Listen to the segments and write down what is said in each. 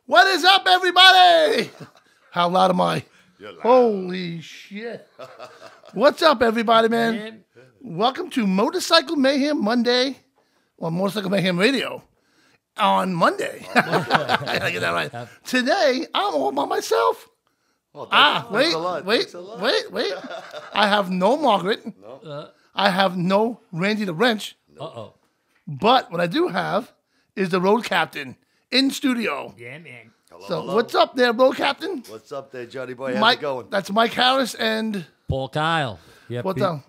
What is up, everybody? How loud am I? Holy shit. What's up, everybody, man? Welcome to Motorcycle Mayhem Monday, or Motorcycle Mayhem Radio on Monday. I gotta get that right. Today, I'm all by myself. Well, wait. I have no Margaret. No. I have no Randy the Wrench. Uh-oh. But what I do have is the road captain in studio. Yeah, man. Hello. What's up there, road captain? What's up there, Johnny boy? How's it going? That's Mike Harris and Paul Kyle. Yep. what the?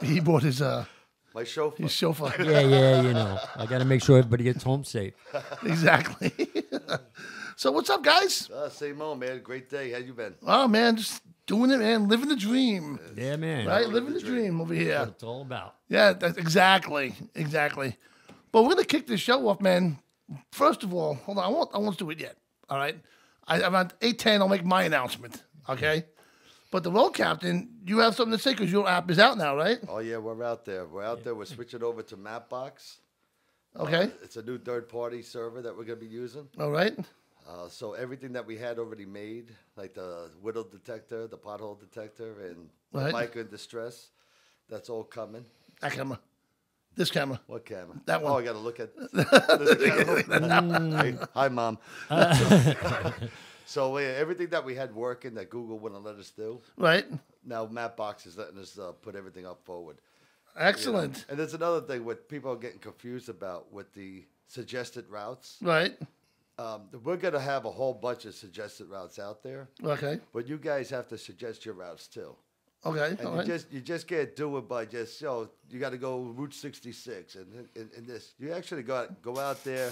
He bought his My chauffeur. his chauffeur. Yeah, you know. I got to make sure everybody gets home safe. Exactly. So what's up, guys? Same old, man. Great day. How you been? Oh man, just doing it, man. Living the dream. Yeah, man. Right, living the dream over That's here. what it's all about. Yeah, that's exactly. But we're gonna kick this show off, man. First of all, hold on. I won't do it yet. All right. Around 8:10, I'll make my announcement. Okay. But the road captain, you have something to say because your app is out now, right? Oh, yeah, we're out there. We're switching over to Mapbox. Okay. It's a new third-party server that we're going to be using. All right. So everything that we had already made, like the widow detector, the pothole detector, and the biker in distress, that's all coming. That camera. This camera. What camera? That one. Oh, I got to look at this camera. Hi, Mom. So everything that we had working that Google wouldn't let us do, Right. now Mapbox is letting us put everything up forward. Excellent. You know? And there's another thing what people are getting confused about with the suggested routes. Right. We're going to have a whole bunch of suggested routes out there, Okay. but you guys have to suggest your routes too. Okay. And All right. you just can't do it by just, you got to go Route 66 and this. You actually go out there,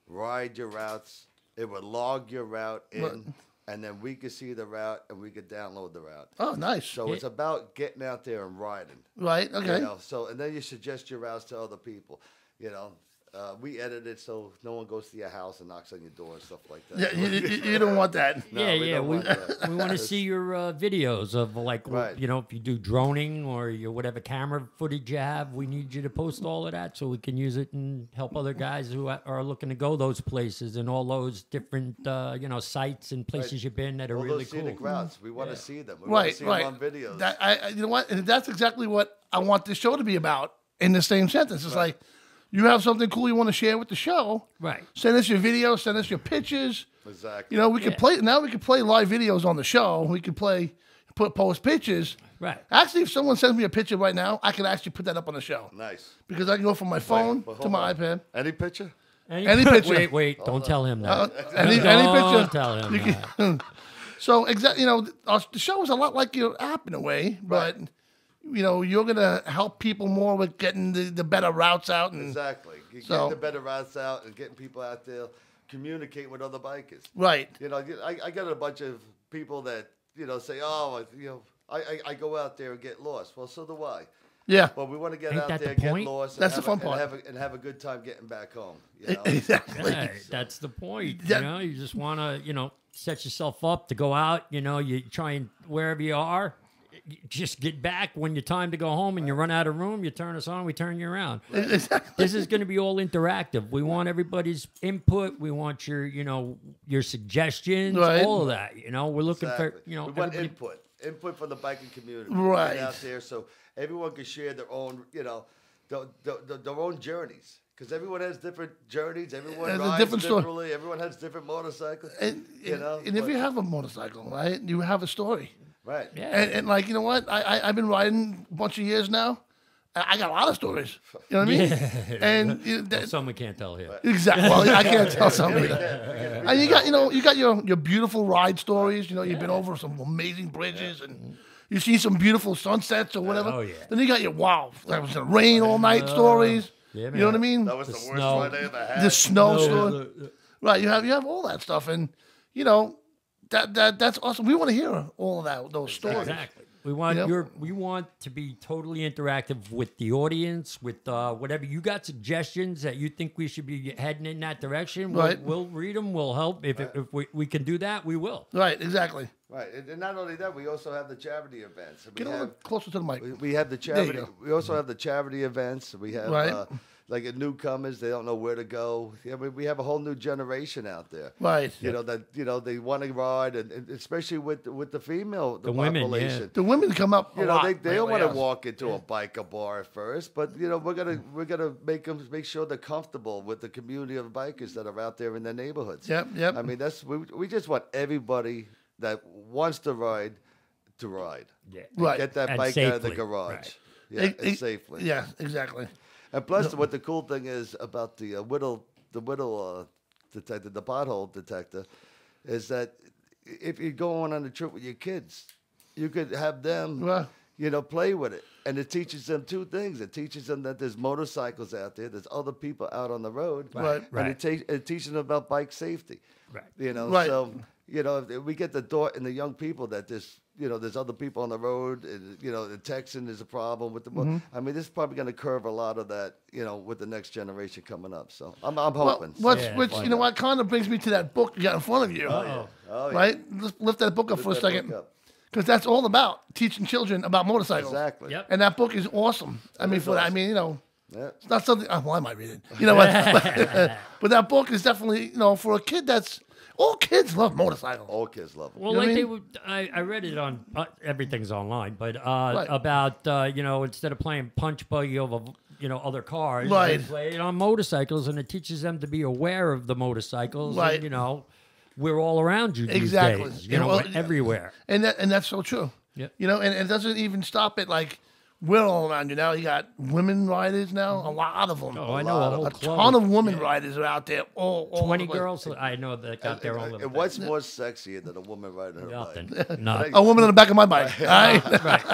ride your routes. It will log your route in, and then we can see the route and we can download the route. Oh, nice. So it's about getting out there and riding. Right. Okay. You know, and then you suggest your routes to other people. You know, we edit it so no one goes to your house and knocks on your door and stuff like that. Yeah, you don't want that. No, we don't want that. We want to see your videos of like, Right. you know, if you do droning or your whatever camera footage you have, we need you to post all of that so we can use it and help other guys who are looking to go those places and all those different, sites and places you've been that are All really those cool. scenic routes, we want to see them. We want to see them on videos. You know what? And that's exactly what I want this show to be about in the same sentence. It's like, you have something cool you want to share with the show. Right. Send us your videos. Send us your pictures. Exactly. You know, we could play live videos on the show. We could post pictures. Right. Actually, if someone sends me a picture right now, I can actually put that up on the show. Nice. Because I can go from my phone But to hold my on. iPad. Any picture? Any picture. Wait, don't tell him that. Any Don't picture. tell him You that. So, the show is a lot like your app in a way, but, you're going to help people more with getting the better routes out. And Exactly. So- Getting the better routes out and getting people out there communicate with other bikers. Right. You know, I got a bunch of people that, say, I go out there and get lost. Well, so do I. Yeah. But we want to get Ain't out that there, the get point? lost, That's and the fun part. have a good time getting back home. You know? Exactly. Right, that's the point. Yeah. You just want to, set yourself up to go out. You try and wherever you are, you just get back when you're time to go home and you run out of room. You turn us on, we turn you around. Exactly. This is going to be all interactive. We want everybody's input. We want your, your suggestions, Right. all of that. We're looking Exactly. for, we want everybody- input from the biking community. Right. Get out there so everyone can share their own, their own journeys. Because everyone has different journeys. Everyone Has a rides different story. differently. Everyone has different motorcycles. And if but- you have a motorcycle, right, you have a story. Right. Yeah. And like, you know what? I've been riding a bunch of years now, I got a lot of stories. You know what I mean? And Well, someone can't tell here. exactly. Well, I can't tell somebody that. And you got your beautiful ride stories. You know, you've been over some amazing bridges and you see some beautiful sunsets or whatever. Oh, yeah. Then you got your that was the rain all night stories. Yeah, man. You know what I mean? That was the worst snow. one I ever had. The snow story. Right. You have all that stuff, and you know that's awesome. We want to hear all of those stories. Exactly. We want Yep. we want to be totally interactive with the audience, with whatever you got suggestions that you think we should be heading in that direction. Right. We'll read them. We'll help if we can do that. We will. Right. Exactly. Right, and not only that, we also have the charity events. Get a little closer to the mic. We have the There charity. you go. We also have the charity events. We have Right. like newcomers. They don't know where to go. Yeah, we have a whole new generation out there. Right. You know they want to ride, and especially with the female The women, population. The women come up. You a know lot they don't lately, want to yes. walk into a biker bar at first, but you know we're gonna make sure they're comfortable with the community of bikers that are out there in their neighborhoods. Yep. Yep. I mean we just want everybody that wants to ride. Yeah. Right. Get that And bike out of the safely, garage. right. Yeah, and safely. Yeah. Exactly. And plus, what the cool thing is about the whittle detector, the pothole detector, is that if you're going on a trip with your kids, you could have them, Well, play with it, and it teaches them two things. It teaches them that there's motorcycles out there, there's other people out on the road, Right. and it teaches them about bike safety. Right. Right. So if we get the thought in the young people that there's other people on the road, and, the texting is a problem with the. Mm-hmm. I mean, this is probably going to curve a lot of that, with the next generation coming up. So I'm hoping. Which you know what kind of brings me to that book you got in front of you. Oh, yeah. Right? Let's lift that book up for a Lift that second. book up. Because that's all about teaching children about motorcycles. Exactly. Yep. And that book is awesome. I mean, is for that, I awesome. mean, Yeah. it's not something. Oh, well, I might read it. You know what? But that book is definitely, for a kid that's. All kids love motorcycles. All kids love it. Well, You know like what I they mean? would, I read it on everything's online, but Right. about instead of playing punch buggy over other cars, Right. they play it on motorcycles, and it teaches them to be aware of the motorcycles. Right. And, we're all around you these Exactly. days. Yeah, well, We're everywhere. And that's so true. Yep. And it doesn't even stop at like we're all around you now. You got women riders now, a lot of them. Oh, I know a whole A club ton of women riders are out there. All 20 over the place. girls I know that got their own little And thing. what's more sexier than a woman riding her Nothing. bike? Nothing. A woman on the back of my bike. All right? Right.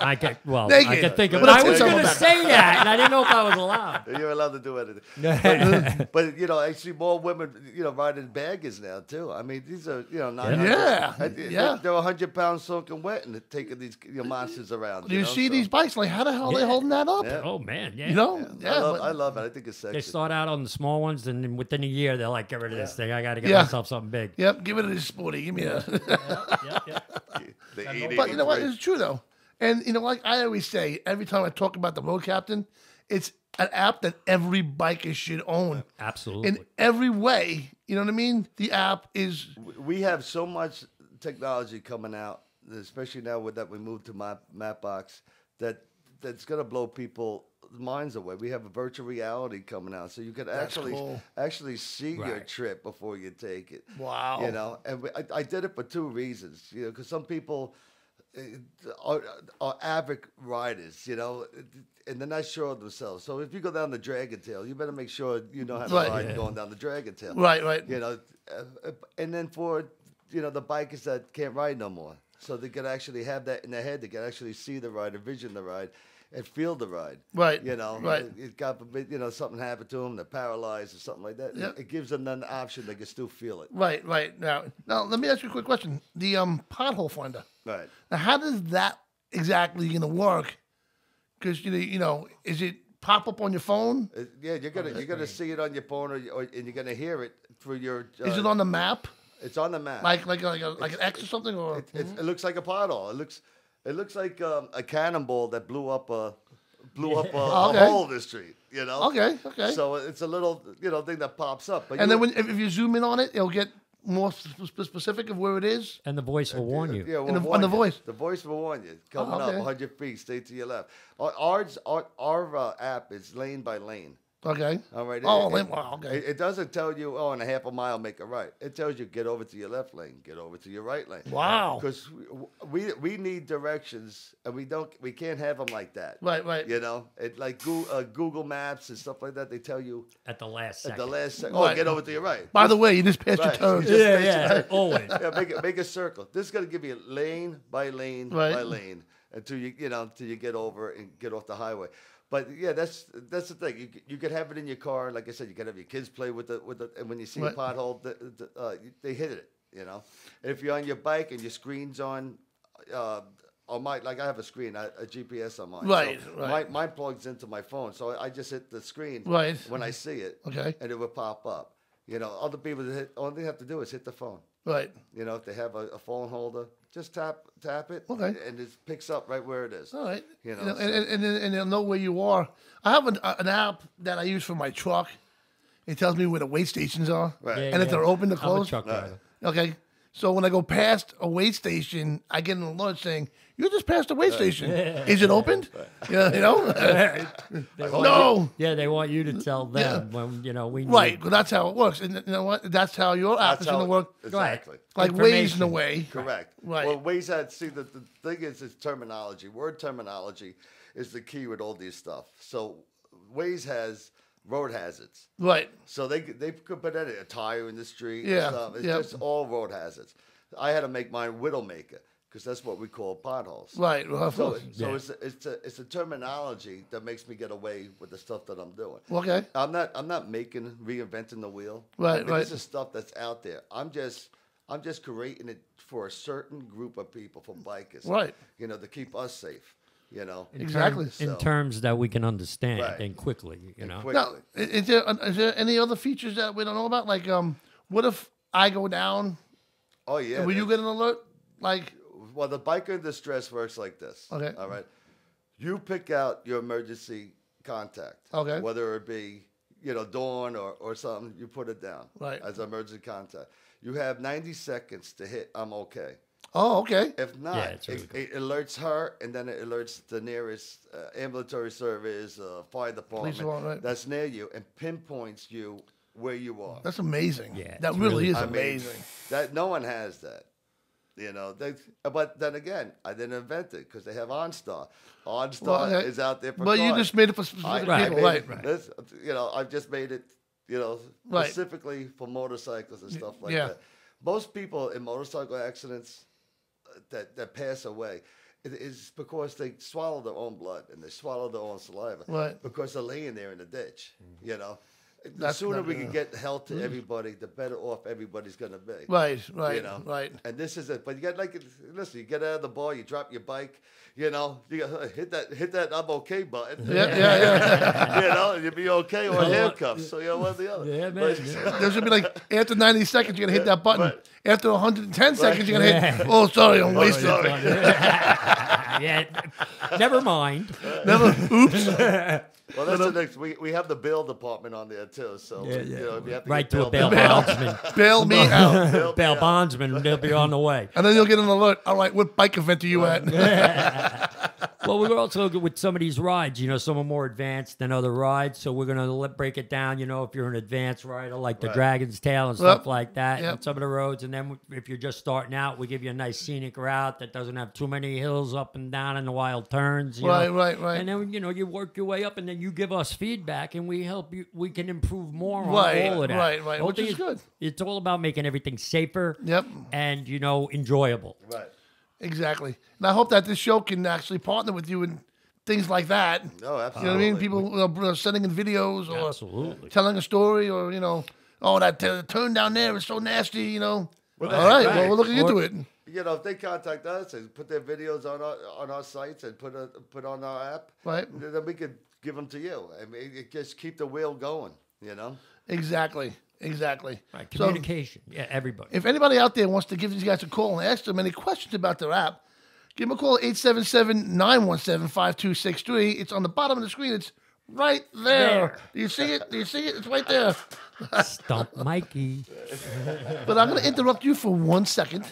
I can Naked. think of But it. let's I was get going to some say that, and I didn't know if I was allowed. You're allowed to do anything. But I see more women, riding baggers now too. I mean, these are, not. Yeah. Yeah. They're 100 pounds soaking wet and taking these monsters around. Do you see these bikes? Like, how the hell are they holding that up? Yeah. Oh, man. Yeah. I love it. I think it's sexy. They start out on the small ones, and then within a year, they're like, get rid of this thing. I got to get Yeah. myself something big. Yep, give it to this sporty. Give me a. The 80, But you know what? It's true though. And like I always say, every time I talk about the Road Captain, it's an app that every biker should own. Absolutely. In every way, you know what I mean? The app is We have so much technology coming out, especially now with that we moved to Mapbox, that's going to blow people's minds away. We have a virtual reality coming out, so you can cool. actually see your Right. trip before you take it. wow. And I did it for two reasons. Because some people are avid riders, and they're not sure of themselves. So if you go down the Dragon Tail, you better make sure you know how to Right. ride going down the Dragon Tail. Right. And then for the bikers that can't ride no more, so they can actually have that in their head. They can actually see the ride, envision the ride, and feel the ride. Right. Right. It God forbid, something happened to them, they're paralyzed or something like that. Yep. It gives them an option. They can still feel it. Right. Now, let me ask you a quick question. The pothole finder. Right. Now, how does that exactly going to work? Because is it pop up on your phone? Yeah, you're gonna see it on your phone, and you're gonna hear it through your. Is it on the map? It's on the map. Like an X or something? Or It looks like a pothole. It looks like a cannonball that blew up a Okay. hole in the street. Okay. So it's a little thing that pops up. But And then if you zoom in on it, it'll get more specific of where it is. And the voice will warn you. Yeah, And the- warn on the you. voice. The voice will warn you. Coming okay. up 100 feet, stay to your left. Our app is lane by lane. Okay. All right. Okay. It doesn't tell you, oh, in a half a mile, make a right. It tells you, get over to your left lane, get over to your right lane. Wow. Because we need directions, and we can't have them like that. Right. You know, like Google Maps and stuff like that. They tell you At the last second. Oh, get over to your right. By the way, you just passed your turn. Yeah, always. Yeah, make a circle. This is gonna give you lane by lane by lane until you get over and get off the highway. But yeah, that's the thing. You could have it in your car, like I said. You could have your kids play with the and when you see a pothole, they hit it. You know, and if you're on your bike and your screen's on I have a screen, a GPS on mine. Right. Mine plugs into my phone, so I just hit the screen when I see it, and it will pop up. You know, other people all they have to do is hit the phone. Right. You know, if they have a phone holder, just tap it, and it picks up right where it is. All right. You know, and they'll know where you are. I have an app that I use for my truck. It tells me where the weigh stations are, and if they're open or closed. I'm a truck driver. Okay. So when I go past a weigh station, I get an alert saying, "You just passed a weigh station. Is it opened?" Yeah, you know. No. They want you to tell them when we need. Right. Well, that's how it works, and you know what? That's how your app is going to work. Exactly. Like Waze in a way. Correct. Right. Well, Waze the thing is terminology. Word terminology is the key with all these stuff. So Waze has road hazards. Right. So they could put a tire in the street. Yeah. And stuff. It's just all road hazards. I had to make mine Widowmaker because that's what we call potholes. Right. Well, so it's a terminology that makes me get away with the stuff that I'm doing. Okay. I'm not reinventing the wheel. Right. This is stuff that's out there. I'm just creating it for a certain group of people, for bikers. Right. You know, to keep us safe. You know. Exactly. In terms that we can understand and quickly. You know. Now, is there any other features that we don't know about? Like, what if I go down? Oh yeah. Will you get an alert? Like. Well, the biker in distress works like this. Okay. All right. You pick out your emergency contact. Okay. Whether it be, Dawn or something, you put it down. Right. As emergency contact. You have 90 seconds to hit I'm okay. Oh, okay. If not, it alerts her, and then it alerts the nearest ambulatory service, fire department that's near you, and pinpoints you where you are. That's amazing. Yeah, that really is amazing. That no one has that. You know, but then again, I didn't invent it because they have OnStar. OnStar is out there for cars. you just made it for specific people, right? This, I've just made it, specifically for motorcycles and stuff like that. Most people in motorcycle accidents that pass away, it is because they swallow their own blood and they swallow their own saliva. Right. Because they're laying there in the ditch, The sooner we can get health to everybody, the better off everybody's going to be. Right. Right. And this is it. But you got listen, you get out of the bar, you drop your bike, you hit that I'm okay button. Yeah. And you'll be okay or handcuffs. So one or the other. Yeah, man. There should be like after 90 seconds, you're going to hit that button. Right. After 110 seconds, you're going to hit, oh, sorry, I'm way sorry. Yeah, never mind. Oops. Well, that's the next. We have the bail department on there too. So if you have to to a bail bondsman. Bail me out. Bail bondsman. They'll be on the way. And then you'll get an alert. All right, what bike event are you at? Well, we're also looking with some of these rides. Some are more advanced than other rides. So we're gonna break it down. If you're an advanced rider like the Dragon's Tail and stuff like that, and some of the roads. And then if you're just starting out, we give you a nice scenic route that doesn't have too many hills up and down and the wild turns. Right. And then you work your way up, and then you give us feedback, and we help you. We can improve more on all of that. Right. Which is good. It's all about making everything safer. Yep. And enjoyable. Right. Exactly. And I hope that this show can actually partner with you in things like that. No, absolutely. You know what I mean? People sending in videos or telling a story or, oh, that turn down there is so nasty, All right. Well, we're looking into it. If they contact us and put their videos on our sites and put on our app, right, then we could give them to you. I mean, it just keep the wheel going, Exactly. Right. Communication. So, everybody. If anybody out there wants to give these guys a call and ask them any questions about their app, give them a call, 877-917-5263. It's on the bottom of the screen. It's right there. Do you see it? It's right there. Stump Mikey. But I'm going to interrupt you for 1 second.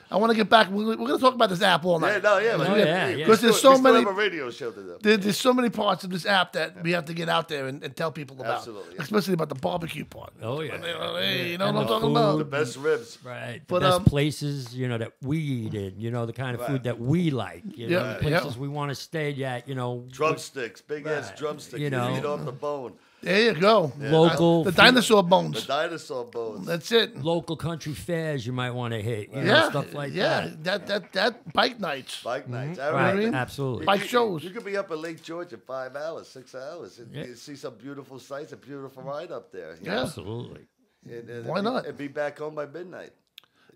I want to get back. We're going to talk about this app all night. yeah. Because there's so many. Have a radio show to them. There's so many parts of this app that we have to get out there and tell people about. Absolutely. Especially about the barbecue part. Oh, yeah. Hey, you know And what I'm the talking food. about? The best ribs. Right. But, The best places, that we eat in, the kind of food that we like. Yeah, The places we want to stay at, Drumsticks, big ass drumsticks. You eat off the bone. There you go. Local the dinosaur bones. The dinosaur bones. That's it. local country fairs you might want to hit, stuff like that. That bike nights. Bike nights. Right, I mean? absolutely. Bike shows. You could be up in Lake George in 5 hours, 6 hours, and you see some beautiful sights, a beautiful ride up there. Yeah. Absolutely. And Why not? And be back home by midnight.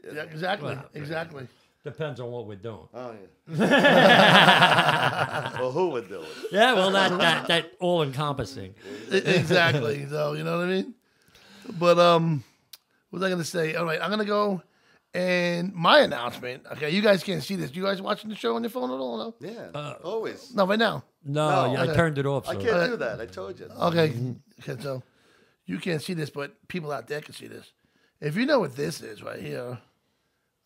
Yeah, exactly. Exactly. Depends on what we're doing. Oh, yeah. Well, who would do it? Yeah, well, that all encompassing. Exactly. So, you know what I mean? But what was I going to say? All right, I'm going to go and my announcement. Okay, you guys can't see this. You guys watching the show on your phone at all? No? Yeah, always. No, right now. No, I turned it off. I So. can't do that. I told you. Okay. Okay, so you can't see this, but people out there can see this. If you know what this is right here,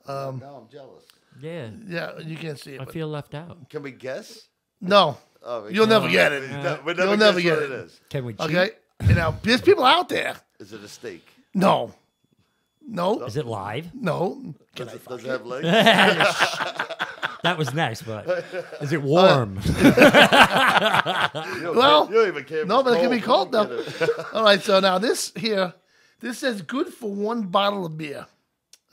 Now I'm jealous. Yeah, yeah, you can't see it. I but feel left out. Can we guess? no, Oh, you'll never get it. We'll You'll never guess get what it. is. Can we cheat? Okay, and now there's people out there. Is it a steak? No, Is it live? no. Does it have legs? That was nice, but is it warm? Well, you don't even care. if no, it's but it can be cold Don't though. get it. All right, so now this says good for one bottle of beer.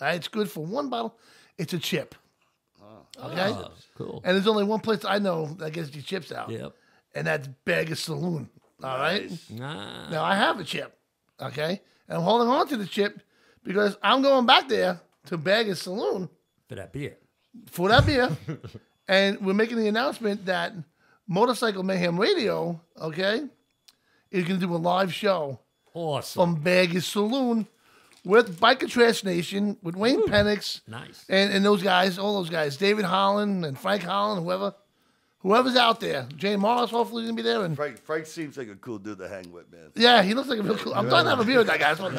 All right, it's good for one bottle. It's a chip. Okay, Oh, cool. and there's only one place I know that gets these chips out, Yep. and that's Bagger's Saloon. All right. Nah. Now I have a chip, okay, and I'm holding on to the chip because I'm going back there to Bagger's Saloon For that beer. for that beer, and we're making the announcement that Motorcycle Mayhem Radio, okay, is going to do a live show Awesome. from Bagger's Saloon with Biker Trash Nation, with Wayne Penix, Nice. and those guys, all those guys, David Holland and Frank Holland, whoever's out there. Jane Morris hopefully going to be there, and Frank seems like a cool dude to hang with, man. yeah, he looks like a real cool. I'm trying to have a beer with that guy. So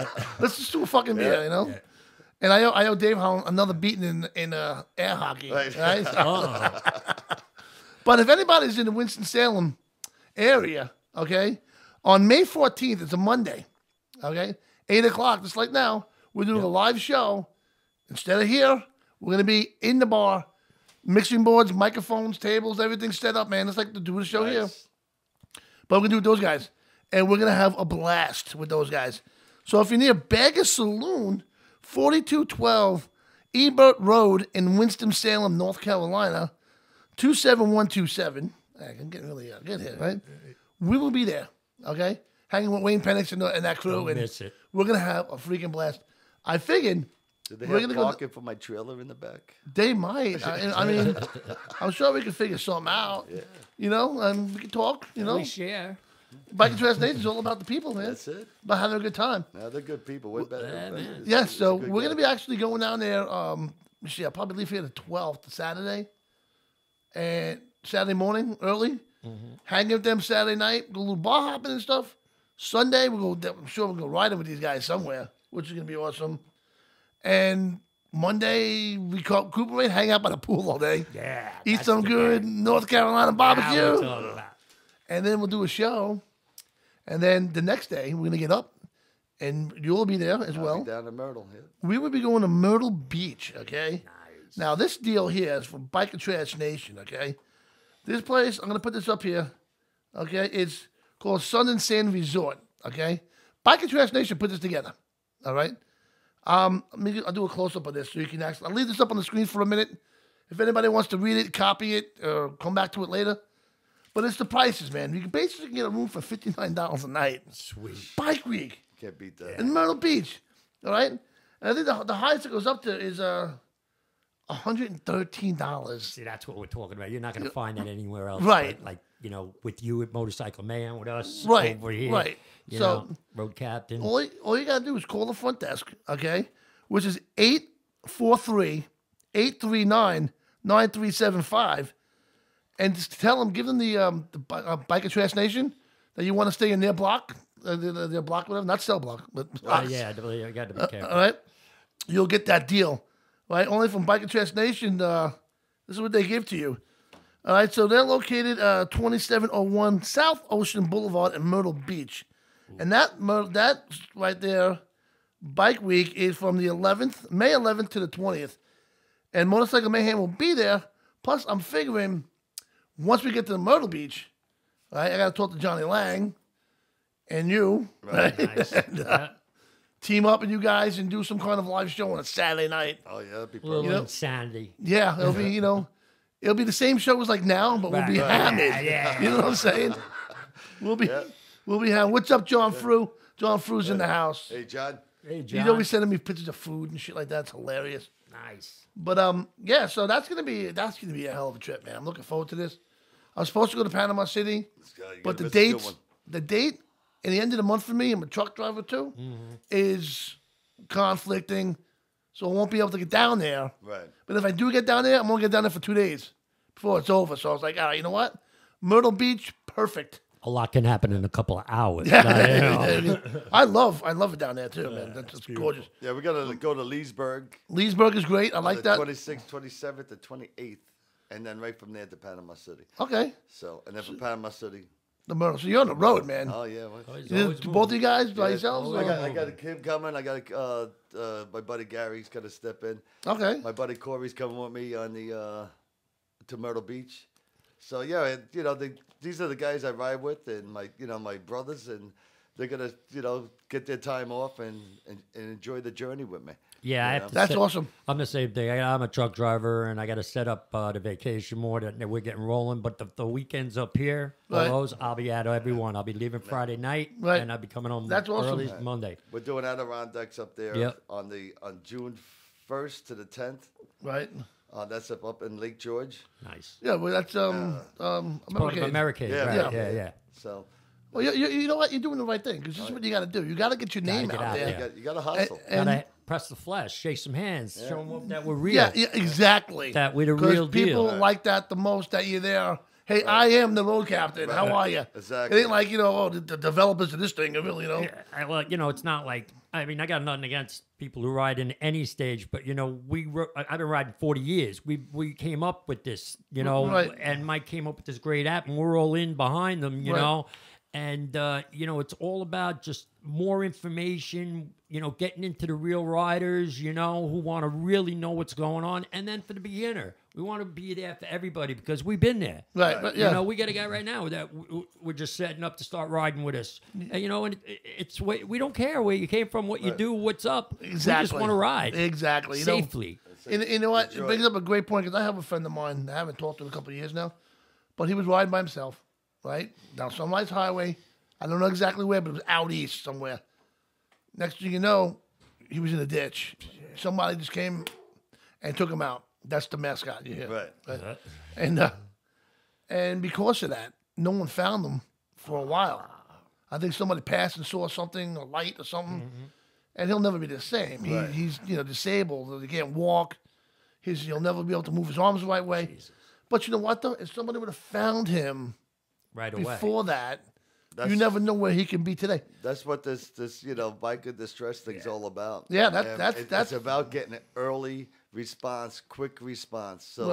let's just do a fucking beer, you know. And I owe Dave Holland another beating in air hockey. Right. Right? Oh, But if anybody's in the Winston-Salem area, okay, on May 14th, it's a Monday, okay, 8 o'clock, just like now, we're doing a live show. Instead of here, we're going to be in the bar, mixing boards, microphones, tables, everything set up, man. It's like to do the show here. But we're going to do it with those guys. And we're going to have a blast with those guys. So if you're near Bagger Saloon, 4212 Ebert Road in Winston-Salem, North Carolina, 27127. I'm getting really good here, right? We will be there, okay? Hanging with Wayne Penix and that crew. Don't And miss it. we're going to have a freaking blast. I figured Did they we're have going to go. parking for my trailer in the back? They might. I mean, I'm sure we can figure something out. You know, and we can talk, you know. we share. Biking Trash Nation is all about the people, man. That's it. About having a good time. No, they're good people. Way better. man. Yes, so good we're going to guy. be actually going down there. I'll probably leave here the 12th, Saturday. And Saturday morning, early. Hanging with them Saturday night. Go a little bar hopping and stuff. Sunday, I'm sure we'll go riding with these guys somewhere, which is going to be awesome. And Monday, we recuperate, hang out by the pool all day. Yeah. Eat that's some the good game. North Carolina Now it's barbecue. all about. And then we'll do a show. And then the next day, we're going to get up. And you'll be there as well. Down in Myrtle. Yeah. We will be going to Myrtle Beach, okay? Nice. Now, this deal here is from Biker Trash Nation, okay? This place, I'm going to put this up here, okay? It's called Sun and Sand Resort, okay? Biker Trash Nation put this together, all right? I'll do a close-up of this so you can actually... I'll leave this up on the screen for a minute. If anybody wants to read it, copy it, or come back to it later. But it's the prices, man. You can basically get a room for $59 a night. Sweet. Bike week Can't beat that. in Myrtle Beach, all right? And I think the highest it goes up to is $113. See, that's what we're talking about. You're not going to find that anywhere else. Right. Like, with you at Motorcycle Mayhem, with us Right, over here. right. You So- know, Road Captain. All you got to do is call the front desk, okay? Which is 843-839-9375. And just tell them, give them the Biker Trash Nation that you want to stay in their block, their block, whatever, not cell block, but Yeah, you got to be careful. all right? You'll get that deal, right? Only from Bike and Trash Nation. This is what they give to you. All right, so they're located 2701 South Ocean Boulevard in Myrtle Beach. And that right there, Bike Week is from the 11th, May 11th to the 20th. And Motorcycle Mayhem will be there. Plus, I'm figuring once we get to the Myrtle Beach, right, I got to talk to Johnny Lang and you, right? Nice. And, team up with you guys and do some kind of live show on a Saturday night. Oh yeah, that'd be A little perfect. insanity. Yeah, it'll be, it'll be the same show as like now, but we'll be hammered. Yeah. You know what I'm saying? We'll be hammered. What's up, John Frew? John Frew's in the house. Hey John. Hey, John. He's always sending me pictures of food and shit like that. It's hilarious. Nice. But yeah, so that's gonna be a hell of a trip, man. I'm looking forward to this. I was supposed to go to Panama City, but the date and the end of the month for me, I'm a truck driver too, is conflicting, so I won't be able to get down there. Right. But if I do get down there, I'm gonna get down there for 2 days before it's over. So I was like, all right, you know what? Myrtle Beach, perfect. A lot can happen in a couple of hours. I love it down there too, man. That's gorgeous. Yeah, we gotta go to Leesburg. Leesburg is great. I like that. 26th, 27th, and 28th, and then right from there to Panama City. Okay, So, and then from Panama City. the Myrtle. So you're on the road, man. Oh yeah. What? Both of you guys by yourselves? I got a kid coming. I got my buddy Gary's gonna step in. Okay. My buddy Corey's coming with me on the to Myrtle Beach. So yeah, these are the guys I ride with, and my brothers, and they're gonna get their time off and enjoy the journey with me. Yeah, I have to That's awesome. I'm the same thing. I'm a truck driver, and I got to set up the vacation more that we're getting rolling. But the weekends up here, all Right. those, I'll be at every one. I'll be leaving Friday night, Right. and I'll be coming home That's awesome. early Monday. We're doing Adirondacks up there Yep. on June 1st to the 10th. Right. That's up in Lake George. Nice. Yeah, well, that's Part of America, Yeah, right? yeah. Yeah. So Well, you know what? You're doing the right thing because this is what you got to do. You got to get your name get out out there. there. you got to hustle. And- Gotta press the flesh, shake some hands, show them that we're real. Yeah, exactly. That we're the 'Cause real people deal. like that the most, that you're there. Hey, I am the road captain. How are you? Exactly. It ain't like, the developers of this thing are really, Well, it's not like, I mean, I got nothing against people who ride in any stage, but I've been riding 40 years. We came up with this, Right. and Mike came up with this great app, and we're all in behind them, you Right. know. And it's all about just more information, getting into the real riders, who want to really know what's going on. And then for the beginner, we want to be there for everybody because we've been there. Right, but yeah. We got a guy right now that we're just setting up to start riding with us. And, and it's we don't care where you came from, what you do, what's up. Exactly. We just want to ride Exactly. safely. And you know what? It brings up a great point because I have a friend of mine I haven't talked to in a couple of years now, but he was riding by himself, right? Down Sunrise Highway. I don't know exactly where, but it was out east somewhere. Next thing you know, he was in a ditch. Somebody just came and took him out. That's the mascot you hear. Right. And because of that, no one found him for a while. I think somebody passed and saw something, a light or something, and he'll never be the same. He's disabled. He can't walk. He'll never be able to move his arms the right way. Jesus. But you know what, though? If somebody would have found him Right away. before that, you That's- never know where he can be today. That's what this biker distress thing's all about. Yeah, And that's it's about getting an early response, quick response. So,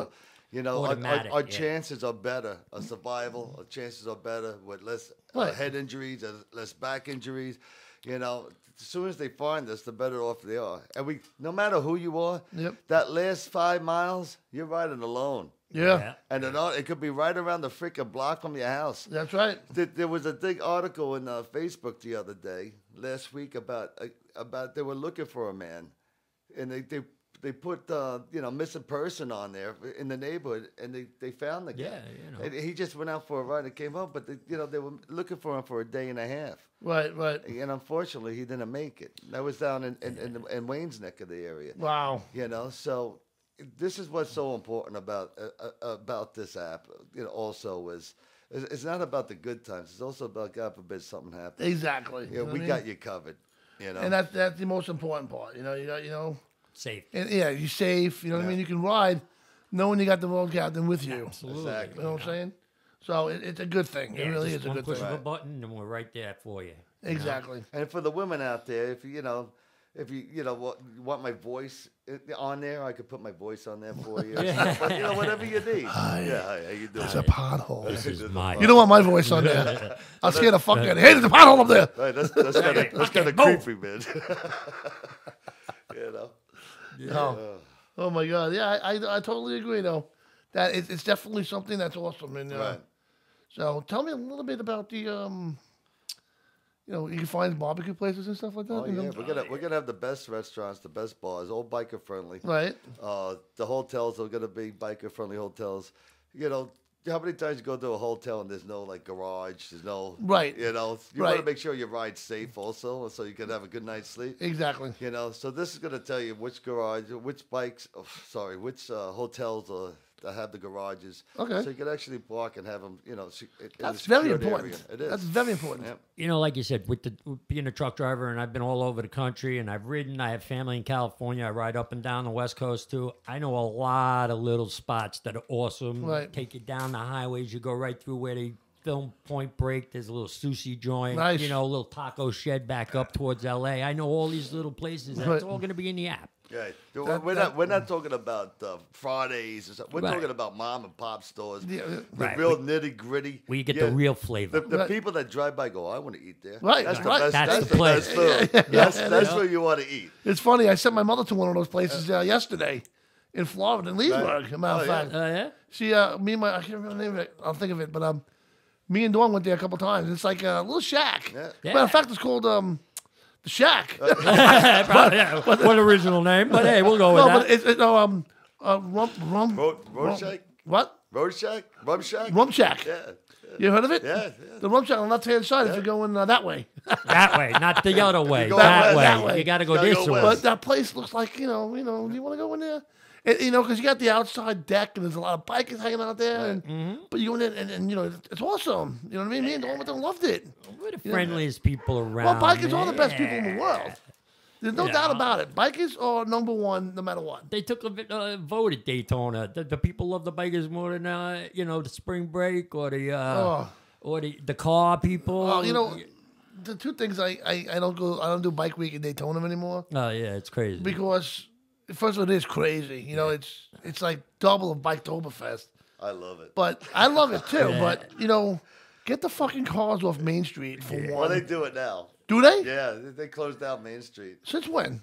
Well, Automatic, our yeah. chances are better. Our survival, our chances are better with less Right. head injuries, less back injuries. As soon as they find us, the better off they are. And no matter who you are, Yep. that last 5 miles, you're riding alone. Yeah, And it could be right around the freaking block from your house. that's right. There was a big article in Facebook the other day, last week, about they were looking for a man, and they put missing person on there in the neighborhood, and they found the guy. Yeah, And he just went out for a ride and came home, but they were looking for him for a day and a half, Right. and unfortunately he didn't make it. That was down in Wayne's neck of the area. Wow. So this is what's so important about this app. Also is it's not about the good times. It's also about, God forbid, something happens. Exactly. You know what We I mean? got you covered. And that's the most important part. You got, Safe. and yeah, you're safe. You know what I mean? You can ride knowing you got the road captain with you. Absolutely. Exactly. You know what I'm saying? So it's a good thing. Yeah, It really just is a one good push thing. of a button, and we're right there for you. Exactly. And for the women out there, if if you want my voice on there, I could put my voice on there for you. But, whatever you need. Hi, how you doing? It's a pothole. This is my. You don't want my voice on there. I'll scare the fuck out of you. Hey, there's a pothole up there. Right, that's kind of creepy, man. Oh my God. Yeah, I totally agree, though. That it's definitely something that's awesome. And Right. So tell me a little bit about the you can find barbecue places and stuff like that. Oh yeah, we're gonna have the best restaurants, the best bars, all biker friendly. Right. The hotels are gonna be biker friendly hotels. How many times you go to a hotel and there's no like garage, there's no Right. You want Right. to make sure you ride safe also, so you can have a good night's sleep. Exactly. So this is gonna tell you which which hotels that have the garages. Okay. So you can actually park and have them. That's very secured important. area. It is. That's very important. Yep. Like you said, with being a truck driver, and I've been all over the country, and I've ridden. I have family in California. I ride up and down the West Coast too. I know a lot of little spots that are awesome. Right. Take you down the highways. You go right through where they film Point Break. There's a little sushi joint. Nice. A little taco shed back up towards L.A. I know all these little places. That's Right. all going to be in the app. Right. We're not talking about Fridays or something. We're talking about mom and pop stores. Yeah, The right. real nitty gritty. Where you get the real flavor. The people that drive by go, I want to eat there. Right, That's the right. best. That's That's the the place. best food. That's where you want to eat. It's funny. I sent my mother to one of those places yesterday in Florida, in Leesburg. As a matter of fact. Yeah? She, me and I can't remember the name of it. I'll think of it. But me and Dawn went there a couple times. It's like a little shack. Yeah. Matter of fact, it's called the Shack. What original name? But hey, we'll go with No, that. but it's Road Shack? What? Road Shack? Rum Shack? Rum Shack. Yeah. You heard of it? Yeah. The Rum Shack on the left-hand side if you're going that way. That way, not the other way. go That west. way. You got to go Gotta this go way. west. But that place looks like, do you want to go in there? And, because you got the outside deck and there's a lot of bikers hanging out there. And, But you go in there and it's awesome. You know what I mean? Me and Dawn went there and loved it. We're the friendliest people around. Well, bikers are the best man. people in the world. There's no doubt about it. Bikers are number one no matter what. They took a vote at Daytona. The people love the bikers more than the spring break or the car people. Oh, the two things I don't do bike week in Daytona anymore Oh yeah, it's crazy. because first of all, it is crazy. It's like double of Biketoberfest. I love it. But I love it too. Yeah. But get the fucking cars off Main Street for Well, one. they do it now. Do they? Yeah, they closed down Main Street. Since when?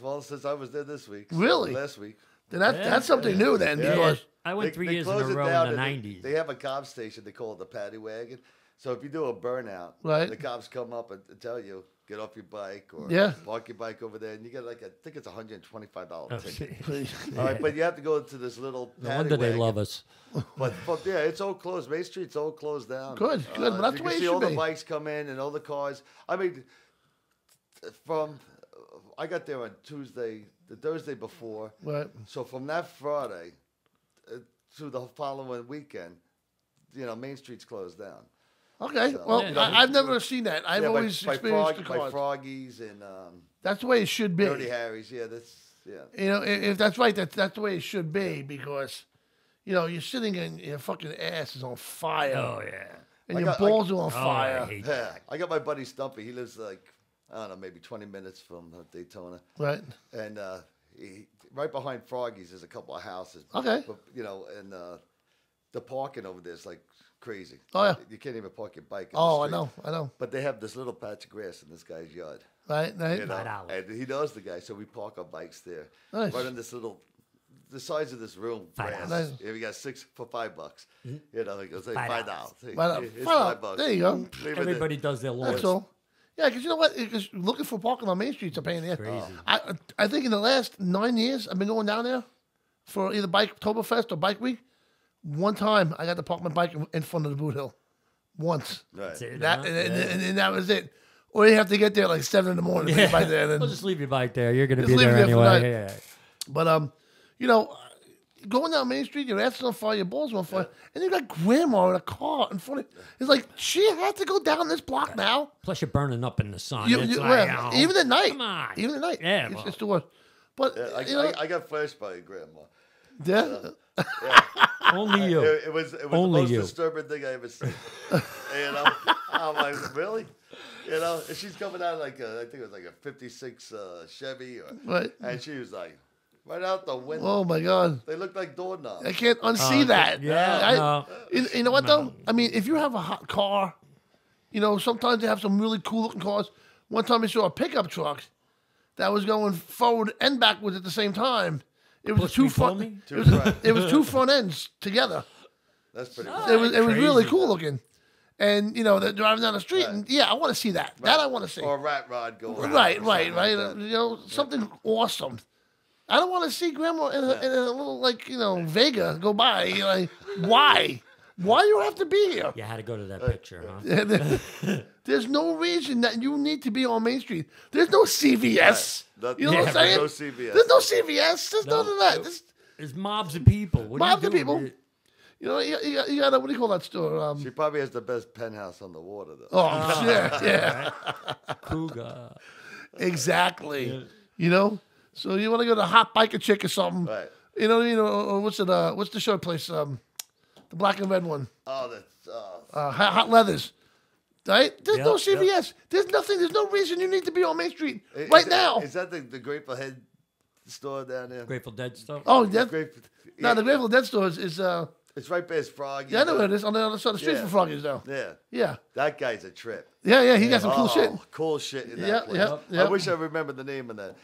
Well, since I was there this week. Really? Last week. Then that's something new then Yeah. because I went 3 years in a close it row down in the and 90s. They have a cop station. They call it the paddy wagon. So if you do a burnout, Right. the cops come up and tell you, get off your bike or Yeah. park your bike over there. And you get I think it's $125 ticket. please. All right, but you have to go to this little No paddy wonder they wagon. love us. But yeah, it's all closed. Main Street's all closed down. Good, but that's you the way can it see should all be. the bikes come in and all the cars. I mean, I got there on Tuesday, the Thursday before. Right. So from that Friday to the following weekend, Main Street's closed down. Okay. So, Well, Yeah. I've never seen that. I've always experienced the by cars. Froggies and That's the way it should be. Dirty Harry's. Yeah, yeah. If that's right, that's the way it should be because, you're sitting and your fucking ass is on fire. Oh yeah. And I your got- balls are on Oh, fire. I hate Yeah, that. I got my buddy Stumpy. He lives I don't know, maybe 20 minutes from Daytona. Right. And right behind Froggies, there's a couple of houses. Okay. But, and the parking over there is like crazy. Oh, yeah. You can't even park your bike. Oh, in the street. I know. But they have this little patch of grass in this guy's yard. Right. You know? $5. And he knows the guy, so we park our bikes there. Nice. Right in this the size of this room. Grass. Nice. Yeah, we got 6 for $5. He goes, hey, $5. $5. Hey, Right. it's Well, $5. there you go. Leave it there. Everybody does their laws. That's all. Yeah, because you know what? Because looking for parking on Main Street's a pain in the ass. Crazy. I think in the last 9 years, I've been going down there for either Biketoberfest or Bike Week. One time, I got to park my bike in front of the boot hill. Once. Right. That's it, That huh? and that was it. Or you have to get there like 7 in the morning to get by there. We'll Then. just leave your bike there. You're going to Just be leave there it there for anyway. night. Yeah. But going down Main Street, your ass is on fire, your balls are on fire, and you got grandma in a car in front of. It's like she had to go down this block now. Plus, you're burning up in the sun. You- It's you- like, well, even at night. Come on. Even at night. Yeah, It's the worst. But I got flashed by your grandma. yeah. Only you. It was the Only most you. disturbing thing I ever seen. I'm like, really? You know, and she's coming out like I think it was like a '56 Chevy, Right. and she was like, right out the window. Oh my God. They look like doorknobs. I can't unsee that. Yeah, no. You know what though? I mean, if you have a hot car, you know, sometimes they have some really cool looking cars. One time I saw a pickup truck that was going forward and backwards at the same time. It was two front. It was two front ends together. That's pretty. It was really cool looking. And you know, they're driving down the street, and I want to see that. Right. That I want to see. Or a rat rod going. Right. You know, something awesome. I don't want to see Grandma in a little Vega go by. You're like, why? Why you have to be here? You had to go to that picture, huh? There's no reason that you need to be on Main Street. There's no CVS. You know what I'm saying? There's no CVS. There's no CVS. There's none of that. There's mobs of people. Mobs of people. You know, you got what do you call that store? She probably has the best penthouse on the water, though. Oh, yeah. Cougar. Exactly. Yeah. You know? So you want to go to Hot Biker Chick or something. Right. You know, or what's the show place? The black and red one. Oh, that's... Hot Leathers. Right? There's no CVS. Yep. There's nothing. There's no reason you need to be on Main Street now. Is that the Grateful Head store down there? Grateful Dead store? Oh, the Grateful Dead store is it's right past Froggy's. Yeah, I know where it is. On the other side of the street from Froggy's, though. Yeah. Yeah. That guy's a trip. Yeah, he got some cool shit. Cool shit in that place. I wish I remembered the name of that.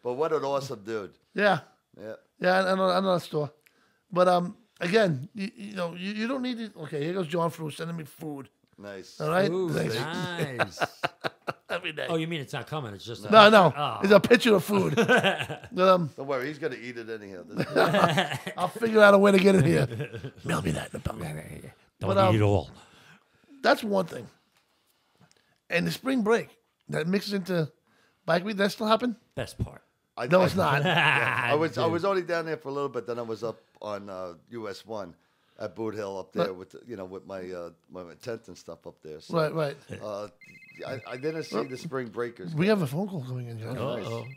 But what an awesome dude. Yeah. Yeah. Yeah, I know that store. But again, you know, you don't need it. Okay, here goes John Fruit sending me food. Nice. All right? Ooh, nice. Every day. Oh, you mean it's not coming? It's just no. It's a picture of food. Don't worry, he's gonna eat it anyhow. I'll figure out a way to get it here. Mail me that. Don't eat it all. That's one thing. And the spring break that mixes into bike week. That still happen? Best part. No, it's not. I was only down there for a little bit. Then I was up on US 1 at Boot Hill up there with my tent and stuff up there. So, right. I didn't see the spring breakers. We have a phone call coming in, guys. Uh-oh.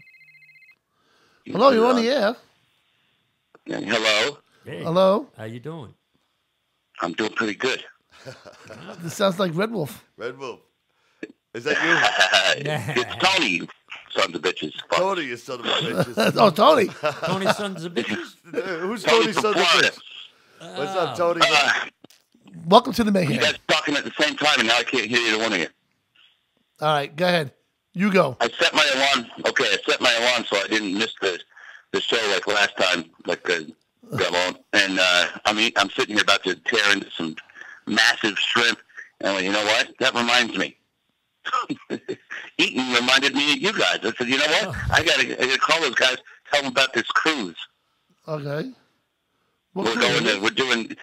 Hello, you're on the air. Hello. Hey. Hello. How you doing? I'm doing pretty good. This sounds like Red Wolf. Red Wolf. Is that you? It's Tony, you sons of bitches. Tony, you son of a bitches. Oh, Tony. Tony's sons of bitches? Who's Tony's son of a bitch? What's up, Tony? Welcome to the Mayhem. You guys talking at the same time, and now I can't hear either one of you. All right, go ahead. You go. I set my alarm. Okay, I set my alarm so I didn't miss the show like last time, and I'm sitting here about to tear into some massive shrimp, and went, you know what? That reminds me. Eaton reminded me of you guys. I said, you know what? I gotta call those guys, tell them about this cruise. Okay. We're doing.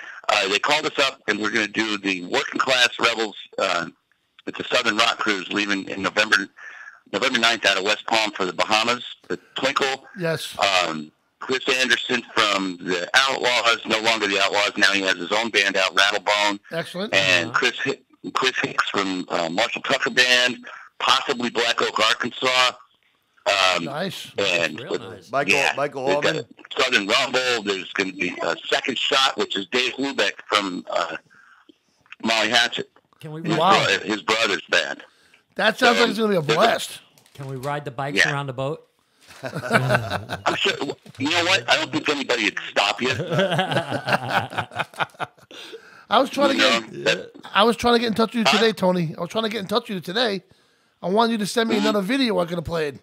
They called us up, and we're going to do the Working Class Rebels. It's a Southern Rock cruise leaving in November 9th out of West Palm for the Bahamas. The Twinkle. Yes. Chris Anderson from the Outlaws, no longer the Outlaws. Now he has his own band out, Rattlebone. Excellent. And Chris Hicks from Marshall Tucker Band, possibly Black Oak, Arkansas. Nice. And real nice. Michael Allman. Southern Rumble. There's going to be a Second Shot, which is Dave Lubeck from Molly Hatchet. Can we his brother's band. That sounds like it's going to be a blast. Can we ride the bikes around the boat? I'm sure. You know what? I don't think anybody would stop you. I was trying to get in touch with you today, Tony. I was trying to get in touch with you today. I wanted you to send me another video I could have played.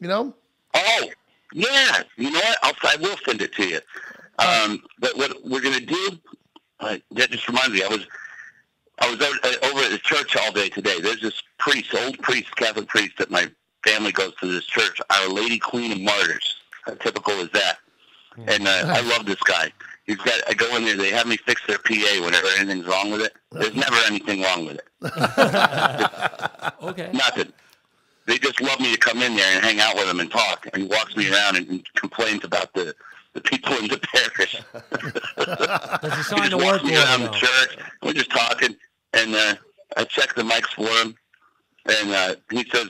You know? Oh, yeah. You know what? I will send it to you. But what we're going to do, that just reminds me, I was over at the church all day today. There's this old priest, Catholic priest, that my family goes to this church, Our Lady Queen of Martyrs. How typical is that? And I love this guy. I go in there, they have me fix their PA whenever anything's wrong with it. There's never anything wrong with it. Okay. Nothing. They just love me to come in there and hang out with them and talk. And he walks me around and complains about the people in the parish. Does he sign the work work me around the order, church. We're just talking. And I check the mics for him. And he says,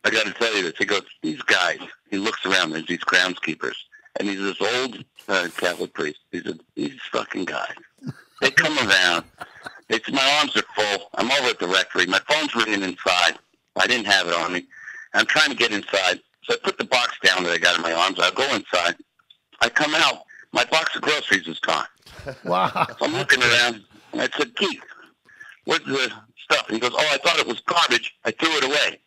I got to tell you this. He goes, these guys, he looks around, there's these groundskeepers. And he's this old Catholic priest. These fucking guys. They come around My arms are full. I'm over at the rectory. My phone's ringing inside. I didn't have it on me. I'm trying to get inside. So I put the box down that I got in my arms. I go inside. I come out. My box of groceries is gone. Wow. So I'm looking around. And I said, Keith, where's the stuff? And he goes, oh, I thought it was garbage. I threw it away.